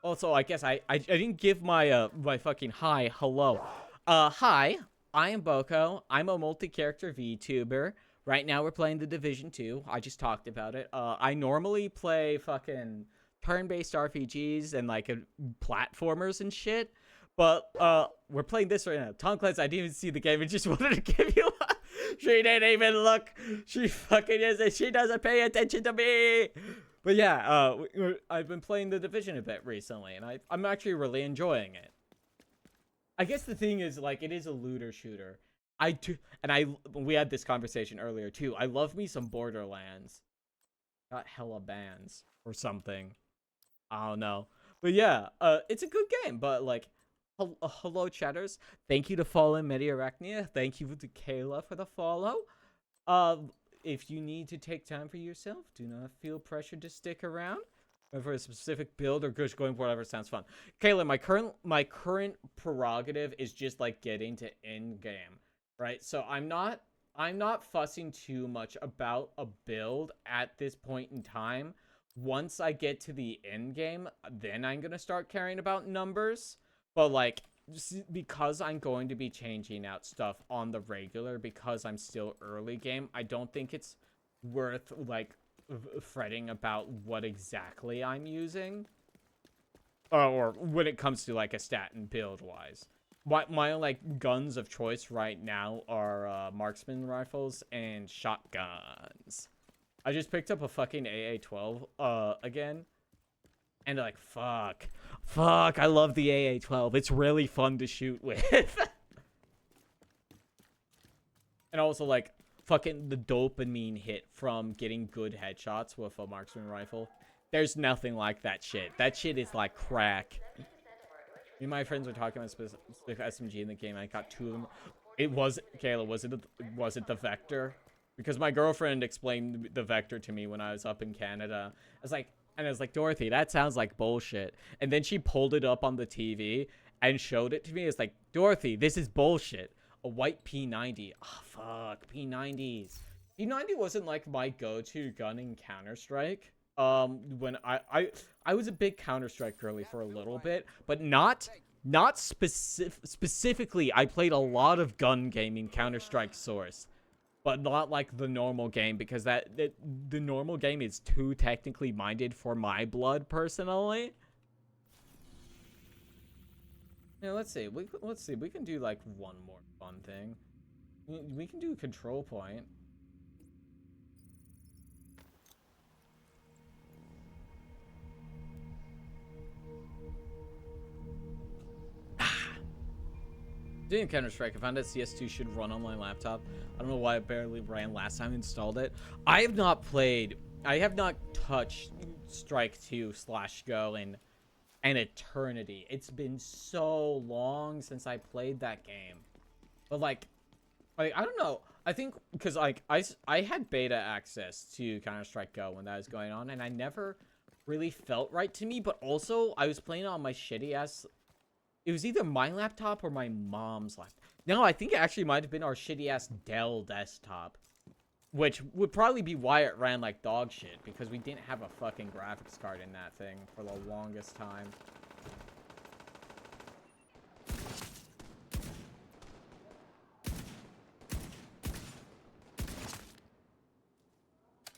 Also, I guess I didn't give my my fucking hi hello. Hi, I am Boco. I'm a multi-character VTuber. Right now we're playing the Division 2. I just talked about it. I normally play fucking turn-based RPGs and like platformers and shit. But we're playing this right now. Tom Clancy, I didn't even see the game. I just wanted to give you a... She didn't even look. She fucking isn't. She doesn't pay attention to me. But yeah, I've been playing the Division a bit recently, and I'm actually really enjoying it. I guess the thing is, like, it is a looter shooter. We had this conversation earlier too. I love me some Borderlands. Got hella bans or something. I don't know. But yeah, it's a good game. But like, hello chatters. Thank you to Fallen Mediarachnia. Thank you to Kayla for the follow. If you need to take time for yourself, do not feel pressured to stick around for a specific build or just going for whatever sounds fun. Kayla, my current prerogative is just like getting to end game. Right, so I'm not fussing too much about a build at this point in time. Once I get to the end game, then I'm gonna start caring about numbers. But like, because I'm going to be changing out stuff on the regular because I'm still early game, I don't think it's worth, like, fretting about what exactly I'm using. Or when it comes to, like, a stat and build-wise. My, like, guns of choice right now are, marksman rifles and shotguns. I just picked up a fucking AA-12, again. And, like, fuck, I love the AA-12. It's really fun to shoot with. And also, like, fucking the dopamine hit from getting good headshots with a marksman rifle. There's nothing like that shit. That shit is like crack. Me and my friends were talking about specific SMG in the game. I got 2 of them. It was, Kayla, was it the Vector? Because my girlfriend explained the Vector to me when I was up in Canada. I was like, Dorothy, that sounds like bullshit. And then she pulled it up on the TV and showed it to me. It's like, Dorothy, this is bullshit. A white P90. Oh, fuck, P90s. P90 wasn't like my go-to gun in Counter-Strike. When I was a big Counter-Strike girly for a little bit, but not specifically. I played a lot of gun gaming Counter-Strike Source, but not like the normal game, because the normal game is too technically minded for my blood personally. Yeah, let's see. We can do like one more fun thing. We can do control point. Doing Counter-Strike, I found that CS2 should run on my laptop. I don't know why it barely ran last time I installed it. I have not touched Strike 2/Go in an eternity. It's been so long since I played that game. But like I don't know. I think because like I had beta access to Counter-Strike Go when that was going on, and I never really felt right to me. But also I was playing on my shitty ass. It was either my laptop or my mom's laptop. No, I think it actually might have been our shitty-ass Dell desktop. Which would probably be why it ran like dog shit, because we didn't have a fucking graphics card in that thing for the longest time.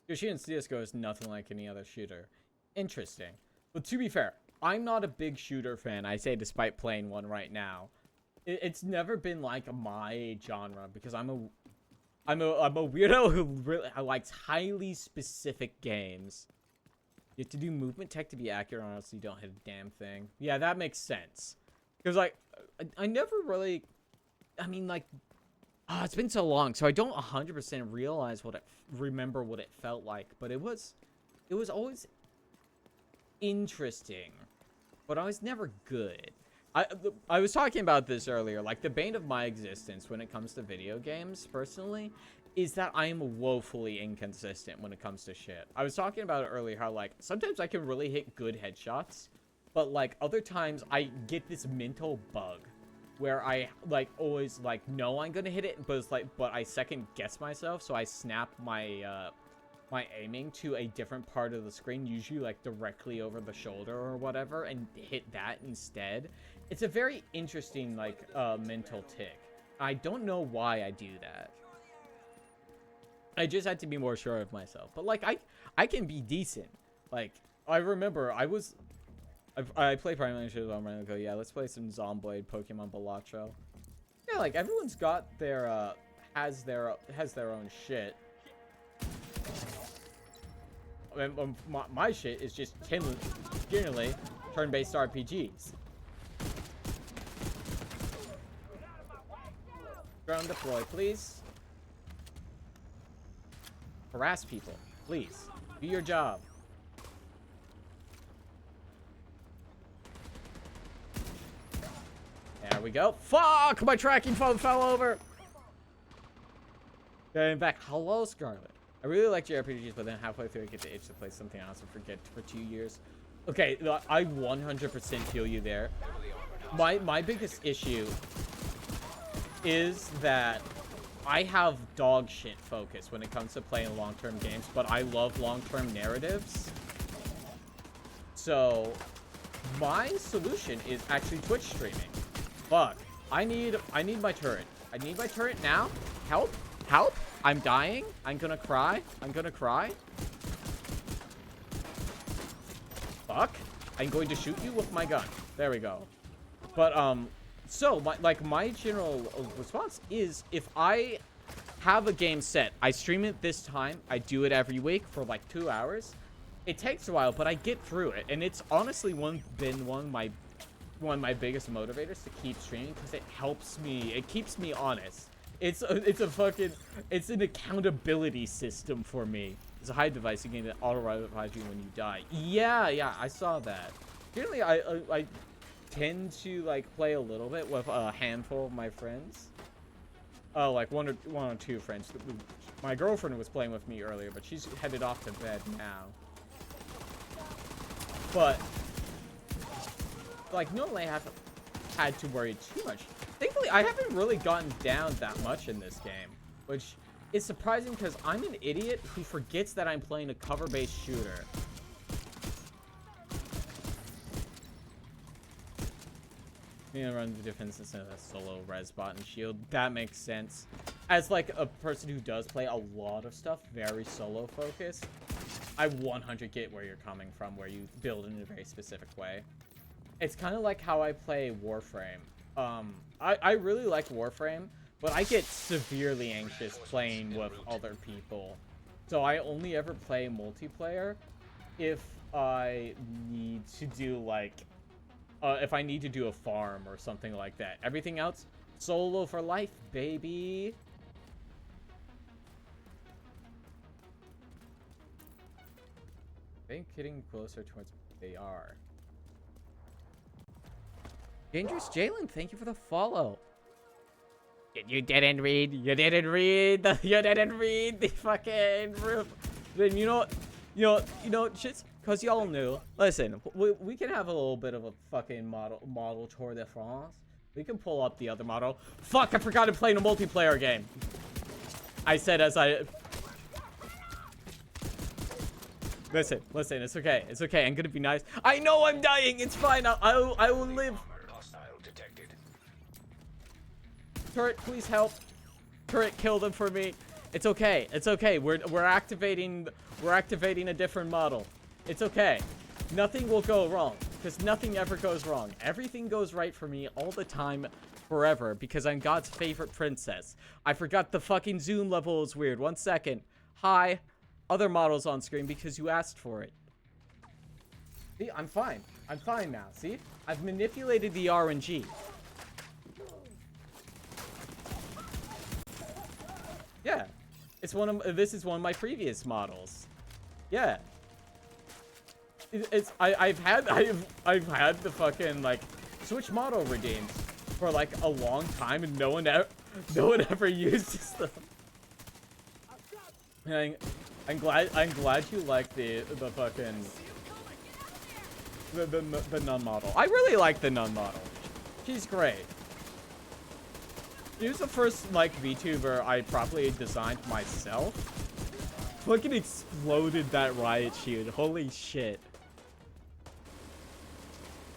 Your shooting CSGO is nothing like any other shooter. Interesting. But to be fair, I'm not a big shooter fan, I say, despite playing one right now. It's never been like my genre, because I'm a weirdo who really likes highly specific games. You have to do movement tech to be accurate, or else you don't hit a damn thing. Yeah, that makes sense. Because like I never really, I mean, like, it's been so long, so I don't 100% remember what it felt like. But it was always interesting. But I was never good. I was talking about this earlier. Like, the bane of my existence when it comes to video games, personally, is that I am woefully inconsistent when it comes to shit. I was talking about it earlier, how, like, sometimes I can really hit good headshots, but, like, other times I get this mental bug where I, like, always, like, know I'm gonna hit it, but it's like, but I second guess myself, so I snap my, my aiming to a different part of the screen, usually like directly over the shoulder or whatever, and hit that instead. It's a very interesting, like, mental tick. I don't know why I do that. I just had to be more sure of myself. But like, I can be decent. Like, I remember I play primarily shows on right. Go, yeah, let's play some Zomboid Pokemon Balatro. Yeah, like, everyone's got their has their own shit. My shit is just generally turn-based RPGs. Drone deploy, please. Harass people, please. Do your job. There we go. Fuck! My tracking phone fell over. Getting back. Hello, Scarlet. I really liked your RPGs, but then halfway through I get the itch to play something else and forget for 2 years. Okay, I 100% feel you there. My biggest issue is that I have dog shit focus when it comes to playing long-term games, but I love long-term narratives. So my solution is actually Twitch streaming. Fuck. I need my turret. I need my turret now. Help. Help. I'm dying. I'm gonna cry. I'm gonna cry. Fuck. I'm going to shoot you with my gun. There we go. But, so, my general response is, if I have a game set, I stream it this time, I do it every week for like 2 hours. It takes a while, but I get through it, and it's honestly been one of my biggest motivators to keep streaming, because it helps me, it keeps me honest. It's an accountability system for me. It's a hide device, again, that auto-revives you when you die. Yeah, I saw that. Generally, I tend to like play a little bit with a handful of my friends. Like one or two friends. My girlfriend was playing with me earlier, but she's headed off to bed now. But like normally I haven't had to worry too much. Thankfully, I haven't really gotten down that much in this game, which is surprising because I'm an idiot who forgets that I'm playing a cover-based shooter. Run the defense instead of a solo res bot and shield. That makes sense. As like a person who does play a lot of stuff, very solo focused, I 100 get where you're coming from, where you build in a very specific way. It's kind of like how I play Warframe. I really like Warframe, but I get severely anxious playing with other people. So I only ever play multiplayer if I need to do like if I need to do a farm or something like that. Everything else, solo for life, baby. I think getting closer towards they are. Dangerous Jalen, thank you for the follow. You didn't read. You didn't read. You didn't read the fucking roof. Then you know, just because y'all knew. Listen, we can have a little bit of a fucking model Tour de France. We can pull up the other model. Fuck, I forgot to play in a multiplayer game. I said as I... Listen, it's okay. It's okay. I'm gonna be nice. I know I'm dying. It's fine. I will live. Turret, please help. Turret, kill them for me. It's okay. It's okay. We're activating a different model. It's okay. Nothing will go wrong because nothing ever goes wrong. Everything goes right for me all the time, forever, because I'm God's favorite princess. I forgot the fucking zoom level is weird. 1 second. Hi. Other models on screen because you asked for it. See, I'm fine. I'm fine now. See? I've manipulated the RNG. Yeah. This is one of my previous models. Yeah. I've had the fucking like Switch model redeemed for like a long time and no one ever uses them. And I'm glad you like the fucking the nun model. I really like the nun model. She's great. She was the first like VTuber I properly designed myself. Fucking exploded that riot shield. Holy shit.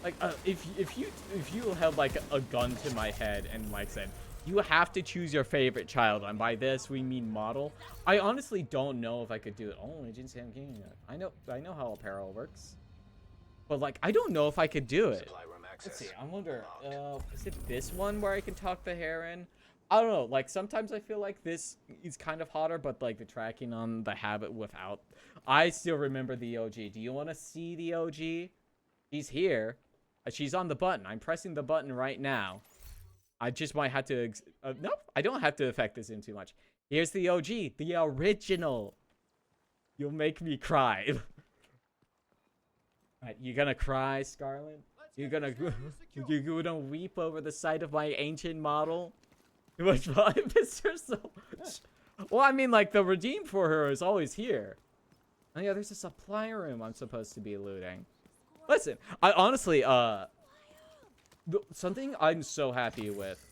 Like if you held like a gun to my head and like said you have to choose your favorite child, and by this we mean model, I honestly don't know if I could do it. Oh, Agent Sam King. I know how apparel works, but like I don't know if I could do it. Let's see. I wonder. Is it this one where I can talk the hair in? I don't know. Like sometimes I feel like this is kind of hotter, but like the tracking on the habit without. I still remember the OG. Do you want to see the OG? She's here. She's on the button. I'm pressing the button right now. I just might have to... nope, I don't have to affect this in too much. Here's the OG, the original. You'll make me cry. Right, you gonna cry, Scarlet? You're gonna weep over the sight of my ancient model? Which I miss her so much. Well, I mean, like, the redeem for her is always here. Oh yeah, there's a supply room I'm supposed to be looting. Listen, I honestly, something I'm so happy with,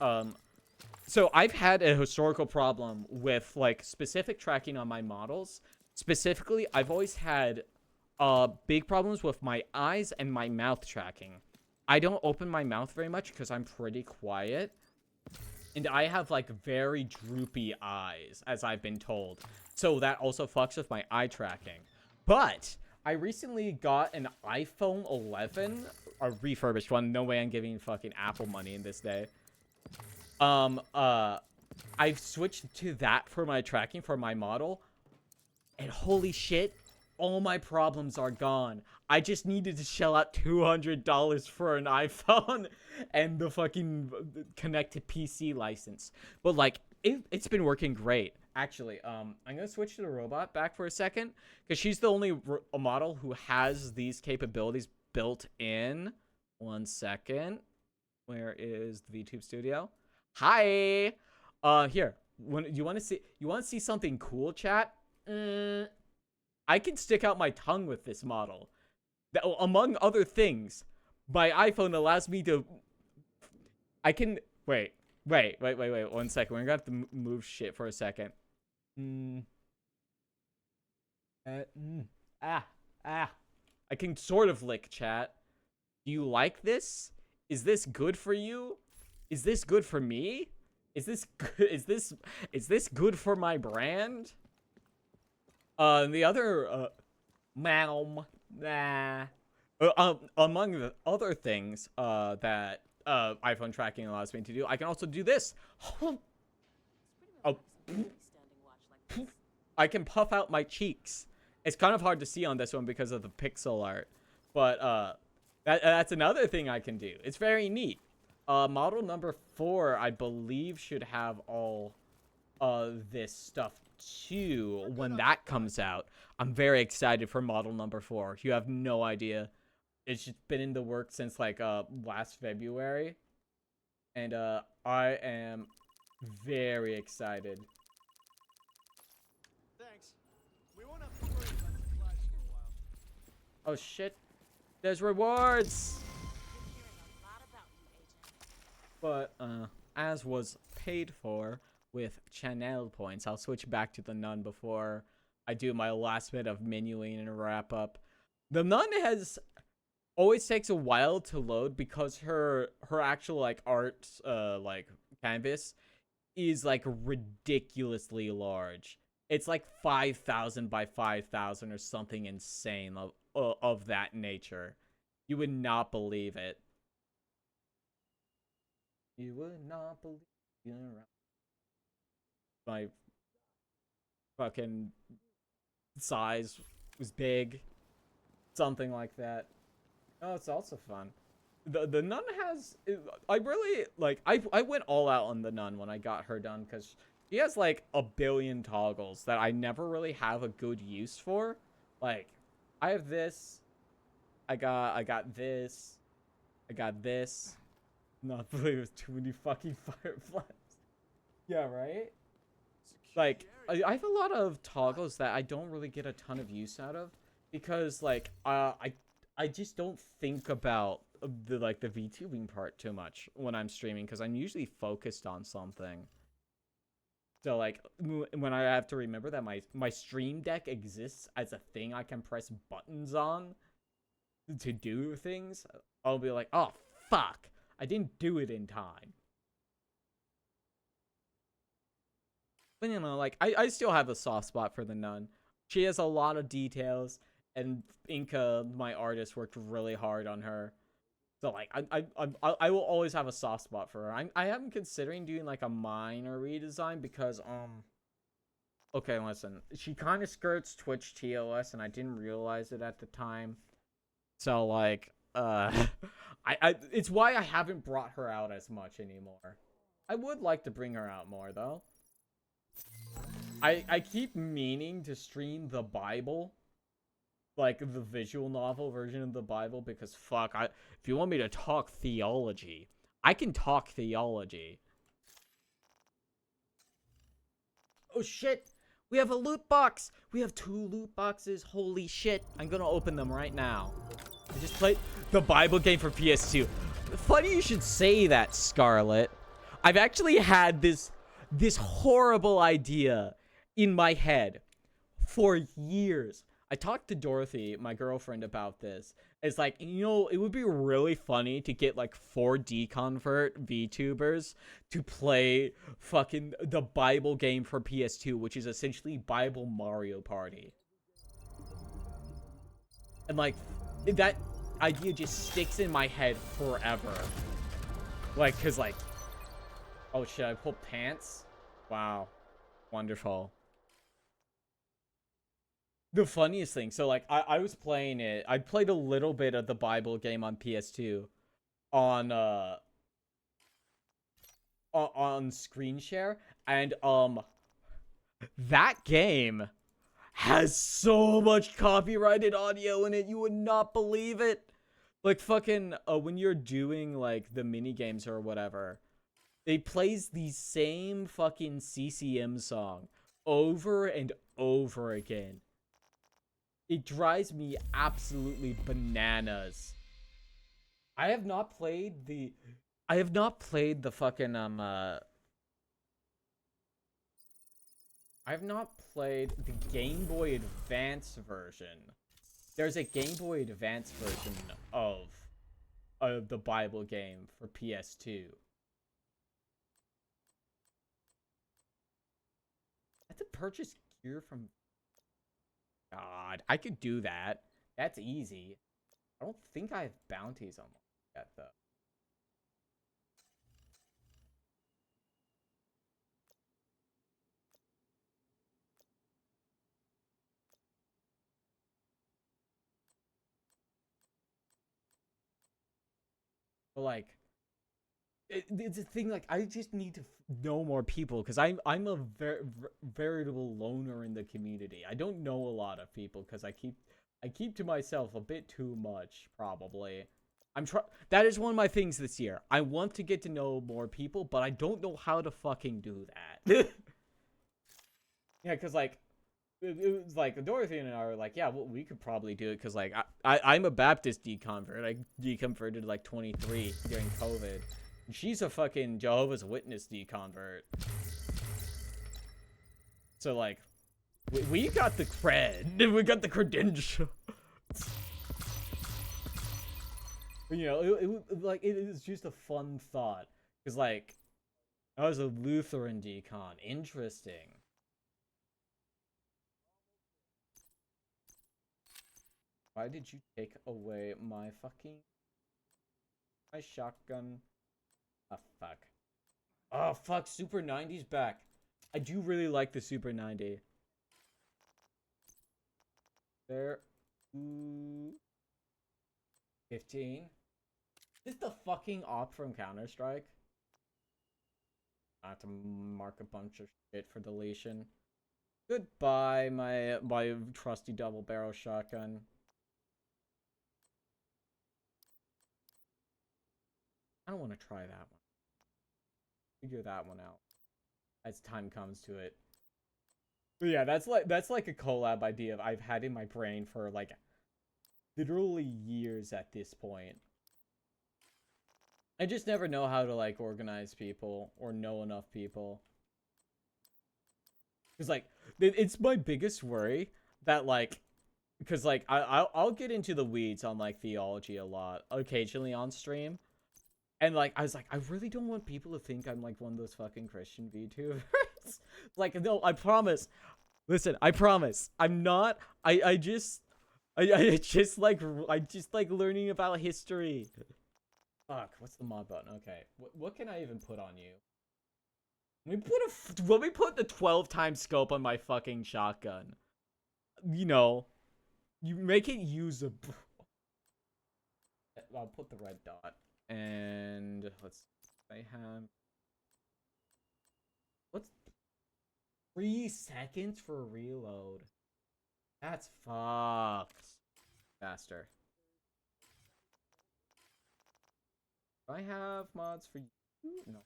so I've had a historical problem with, like, specific tracking on my models. Specifically, I've always had, big problems with my eyes and my mouth tracking. I don't open my mouth very much because I'm pretty quiet. And I have, like, very droopy eyes, as I've been told. So that also fucks with my eye tracking. But I recently got an iPhone 11, a refurbished one. No way I'm giving fucking Apple money in this day. I've switched to that for my tracking for my model. And holy shit, all my problems are gone. I just needed to shell out $200 for an iPhone and the fucking connected PC license. But, like, it's been working great. Actually, I'm gonna switch to the robot back for a second, because she's the only model who has these capabilities built in. 1 second. Where is the VTube Studio? Hi. Here. You want to see something cool, chat? I can stick out my tongue with this model. Among other things, my iPhone allows me to. I can wait. 1 second. We're gonna have to move shit for a second. I can sort of lick, chat. Do you like this? Is this good for you? Is this good for me? Is this good? Is this good for my brand? The other among the other things that iPhone tracking allows me to do, I can also do this. I can puff out my cheeks. It's kind of hard to see on this one because of the pixel art, but that's another thing I can do. It's very neat. Model number 4, I believe, should have all this stuff too when that comes out. I'm very excited for model number 4. You have no idea. It's just been in the works since like last February, and I am very excited. Thanks. We won't have to worry about supplies for a while. Oh shit, there's rewards. But as was paid for with channel points, I'll switch back to the nun before I do my last bit of menuing and wrap up. The nun always takes a while to load because her actual like art like canvas is like ridiculously large. It's like 5,000 by 5,000 or something insane of that nature. You would not believe it. You would not believe it. My fucking size was big. Something like that. Oh, it's also fun. The nun has... I really... Like, I went all out on the nun when I got her done, because she has, like, a billion toggles that I never really have a good use for. Like, I have this. I got this. I got this. Not believe it was too many fucking fireflies. Yeah, right? Like, I have a lot of toggles that I don't really get a ton of use out of. Because, like, I just don't think about the VTubing part too much when I'm streaming, because I'm usually focused on something. So, like, when I have to remember that my stream deck exists as a thing I can press buttons on to do things, I'll be like, oh, fuck, I didn't do it in time. But, you know, like, I still have a soft spot for the nun. She has a lot of details, and Inka, my artist, worked really hard on her. So, like, I will always have a soft spot for her. I am considering doing, like, a minor redesign because, okay, listen. She kind of skirts Twitch TOS, and I didn't realize it at the time. So, like, it's why I haven't brought her out as much anymore. I would like to bring her out more, though. I keep meaning to stream the Bible. Like, the visual novel version of the Bible, because, fuck, if you want me to talk theology, I can talk theology. Oh, shit! We have a loot box! We have 2 loot boxes, holy shit! I'm gonna open them right now. I just played the Bible game for PS2. Funny you should say that, Scarlet. I've actually had this horrible idea in my head for years. I talked to Dorothy, my girlfriend, about this. It's like, you know, it would be really funny to get like 4 deconvert VTubers to play fucking the Bible game for PS2, which is essentially Bible Mario Party. And like, that idea just sticks in my head forever. Like, cause like, oh, should I pull pants? Wow. Wonderful. The funniest thing, so like I was playing it. I played a little bit of the Bible game on PS2 on screen share, and that game has so much copyrighted audio in it, you would not believe it. Like fucking when you're doing like the mini games or whatever, it plays the same fucking CCM song over and over again. It drives me absolutely bananas. I have not played the fucking I have not played the Game Boy Advance version. There's a Game Boy Advance version of the Bible game for PS2. I have to purchase gear from... God, I could do that. That's easy. I don't think I have bounties on that, though. But, like... it's a thing, like, I just need to know more people, because I'm a veritable loner in the community. I don't know a lot of people, because I keep to myself a bit too much, probably. That is one of my things this year. I want to get to know more people, but I don't know how to fucking do that. Yeah, because, like, it was like, Dorothy and I were like, yeah, well, we could probably do it, because, like, I'm a Baptist deconvert. I deconverted, like, 23 during COVID. She's a fucking Jehovah's Witness deconvert. So, like, we got the cred. We got the credential. You know, it is just a fun thought. Because, like, I was a Lutheran decon. Interesting. Why did you take away my shotgun? Oh, fuck. Oh, fuck. Super 90's back. I do really like the Super 90. There. Ooh. 15. Is this the fucking op from Counter-Strike? I have to mark a bunch of shit for deletion. Goodbye, my trusty double barrel shotgun. I don't want to try that one. Figure that one out as time comes to it. But yeah, that's like a collab idea I've had in my brain for like literally years at this point. I just never know how to like organize people or know enough people. Cause like it's my biggest worry that like, because like I'll get into the weeds on like theology a lot occasionally on stream. And, like, I was like, I really don't want people to think I'm, like, one of those fucking Christian VTubers. Like, no, I promise. Listen, I promise. I'm not. I just like learning about history. Fuck, what's the mod button? Okay, what can I even put on you? Let me put the 12 times scope on my fucking shotgun. You know, you make it usable. I'll put the red dot. And let's see, I have what's 3 seconds for a reload. That's fucked. Faster. Do I have mods for you? No.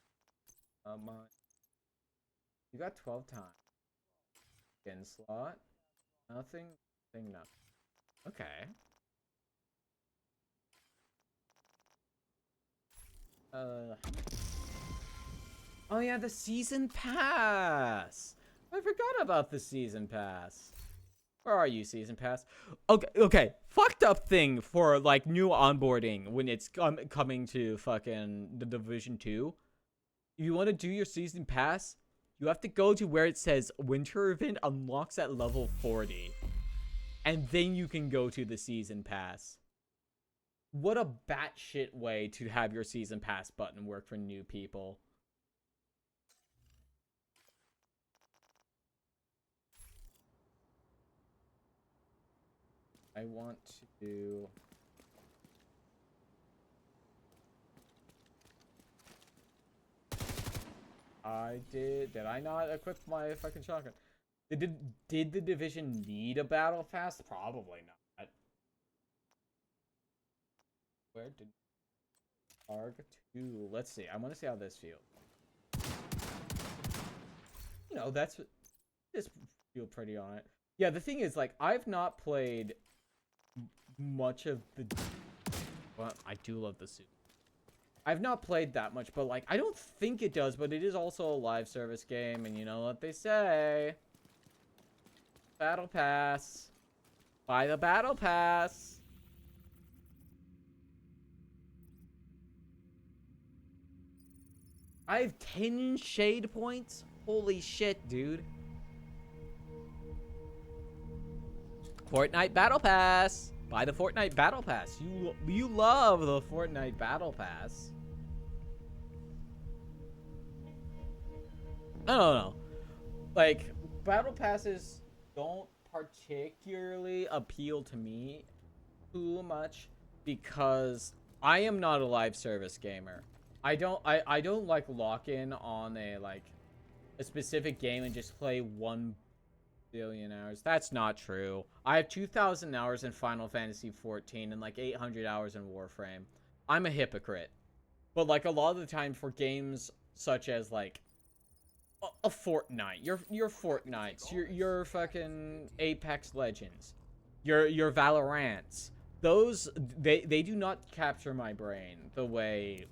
Mod. You got 12 times. Skin slot. Nothing. Thing nothing. Okay. Oh yeah, the season pass. I forgot about the season pass. Where are you, Season Pass? Okay. Fucked up thing for, like, new onboarding when it's coming to fucking the Division 2. If you want to do your Season Pass, you have to go to where it says Winter Event unlocks at level 40. And then you can go to the Season Pass. What a batshit way to have your Season Pass button work for new people. I want to... Did I not equip my fucking shotgun? Did the Division need a battle pass? Probably not. Where did... ARG 2. Let's see. I want to see how this feels. You know, that's... Just feel pretty on it. Yeah, the thing is, like, I've not played much of the... Well, I do love the suit. I've not played that much, but, like, I don't think it does, but it is also a live service game, and you know what they say. Battle Pass. Buy the Battle Pass. I have 10 shade points? Holy shit, dude. Fortnite Battle Pass. Buy the Fortnite Battle Pass. You love the Fortnite Battle Pass. I don't know. Like, Battle Passes don't particularly appeal to me too much because I am not a live service gamer. I don't like lock in on a specific game and just play 1 billion hours. That's not true. I have 2,000 hours in Final Fantasy 14 and like 800 hours in Warframe. I'm a hypocrite. But like a lot of the time for games such as like a Fortnite, your Fortnites, your fucking Apex Legends, your Valorants, those they do not capture my brain the way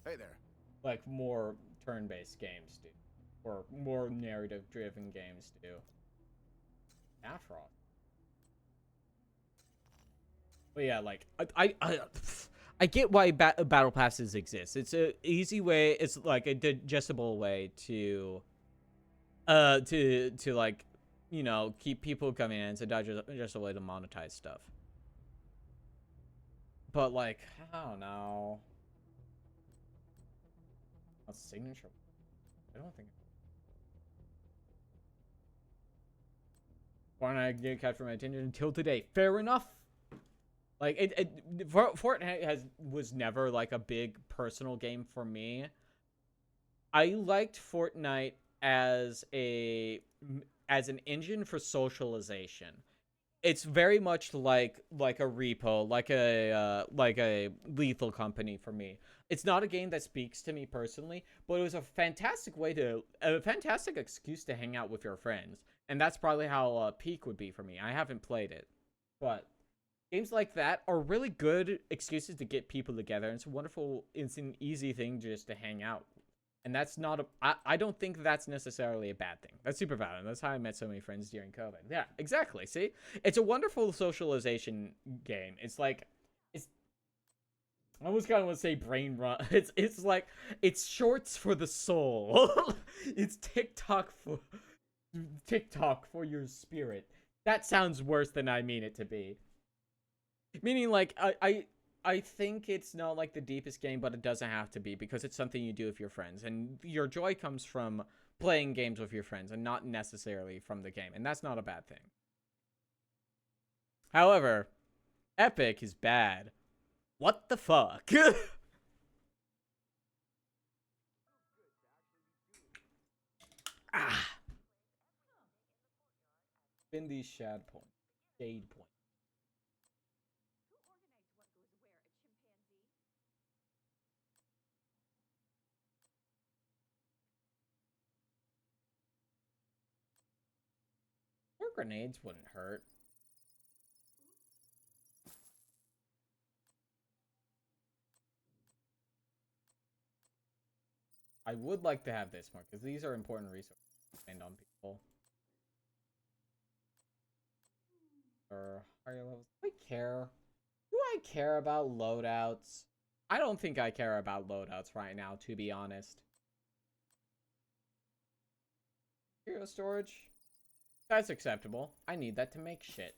Hey there. like more turn-based games do, or more narrative-driven games do. Afro. But yeah, like I get why battle passes exist. It's a easy way. It's like a digestible way to like, you know, keep people coming in. It's just a way to monetize stuff. But like, I don't know. A signature. I don't think. Fortnite did capture my attention until today. Fair enough. Like Fortnite was never like a big personal game for me. I liked Fortnite as an engine for socialization. It's very much like a repo, like a Lethal Company for me. It's not a game that speaks to me personally, but it was a fantastic excuse to hang out with your friends, and that's probably how Peak would be for me. I haven't played it, but games like that are really good excuses to get people together. And it's an easy thing just to hang out. And that's not I don't think that's necessarily a bad thing. That's super valid. That's how I met so many friends during COVID. Yeah, exactly. See? It's a wonderful socialization game. It's like, I almost kind of want to say brain run. It's like, it's shorts for the soul. It's TikTok for your spirit. That sounds worse than I mean it to be. Meaning, like, I think it's not like the deepest game, but it doesn't have to be because it's something you do with your friends, and your joy comes from playing games with your friends and not necessarily from the game, and that's not a bad thing. However, Epic is bad. What the fuck? Ah. Spin these shade points. More grenades wouldn't hurt. I would like to have this more, because these are important resources to spend on people. Fire levels. Do I care? Do I care about loadouts? I don't think I care about loadouts right now, to be honest. Hero storage. That's acceptable. I need that to make shit.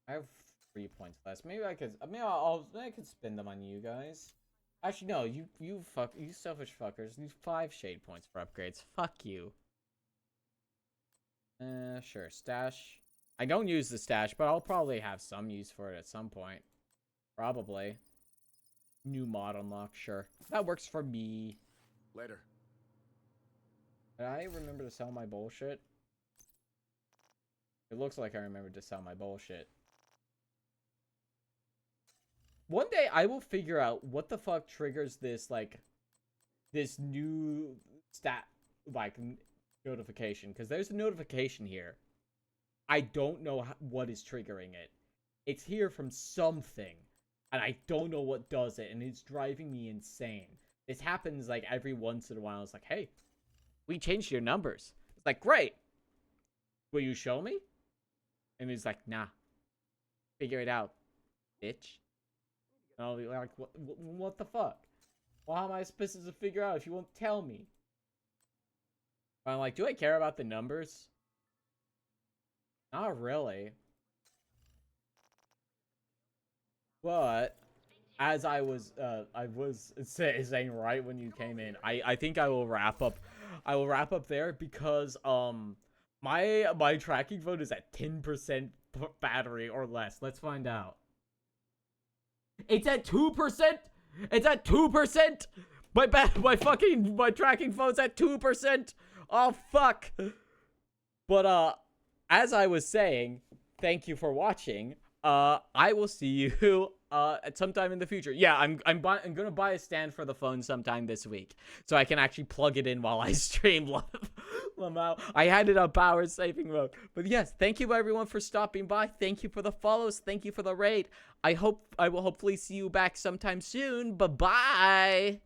I have 3 points less. Maybe I could. Maybe I could spend them on you guys. Actually, no. You selfish fuckers. Use 5 shade points for upgrades. Fuck you. Sure. Stash. I don't use the stash, but I'll probably have some use for it at some point. Probably. New mod unlock. Sure. That works for me. Later. Did I remember to sell my bullshit? It looks like I remembered to sell my bullshit. One day I will figure out what the fuck triggers this, like, this new stat, like, notification. Because there's a notification here. I don't know what is triggering it. It's here from something. And I don't know what does it. And it's driving me insane. This happens, like, every once in a while. It's like, hey, we changed your numbers. It's like, great. Will you show me? And he's like, nah. Figure it out, bitch. And I'll be like, what the fuck? Well, how am I supposed to figure out if you won't tell me? I'm like, do I care about the numbers? Not really. But as I was saying right when you came in, I think I will wrap up. I will wrap up there because my tracking phone is at 10% battery or less. Let's find out. It's at 2%. It's at 2%. My tracking phone's at 2%. Oh fuck. But as I was saying, thank you for watching. I will see you at sometime in the future. Yeah, I'm gonna buy a stand for the phone sometime this week, so I can actually plug it in while I stream Lamau. I had it on power saving mode. But yes, thank you everyone for stopping by. Thank you for the follows. Thank you for the raid. I will hopefully see you back sometime soon. Bye bye.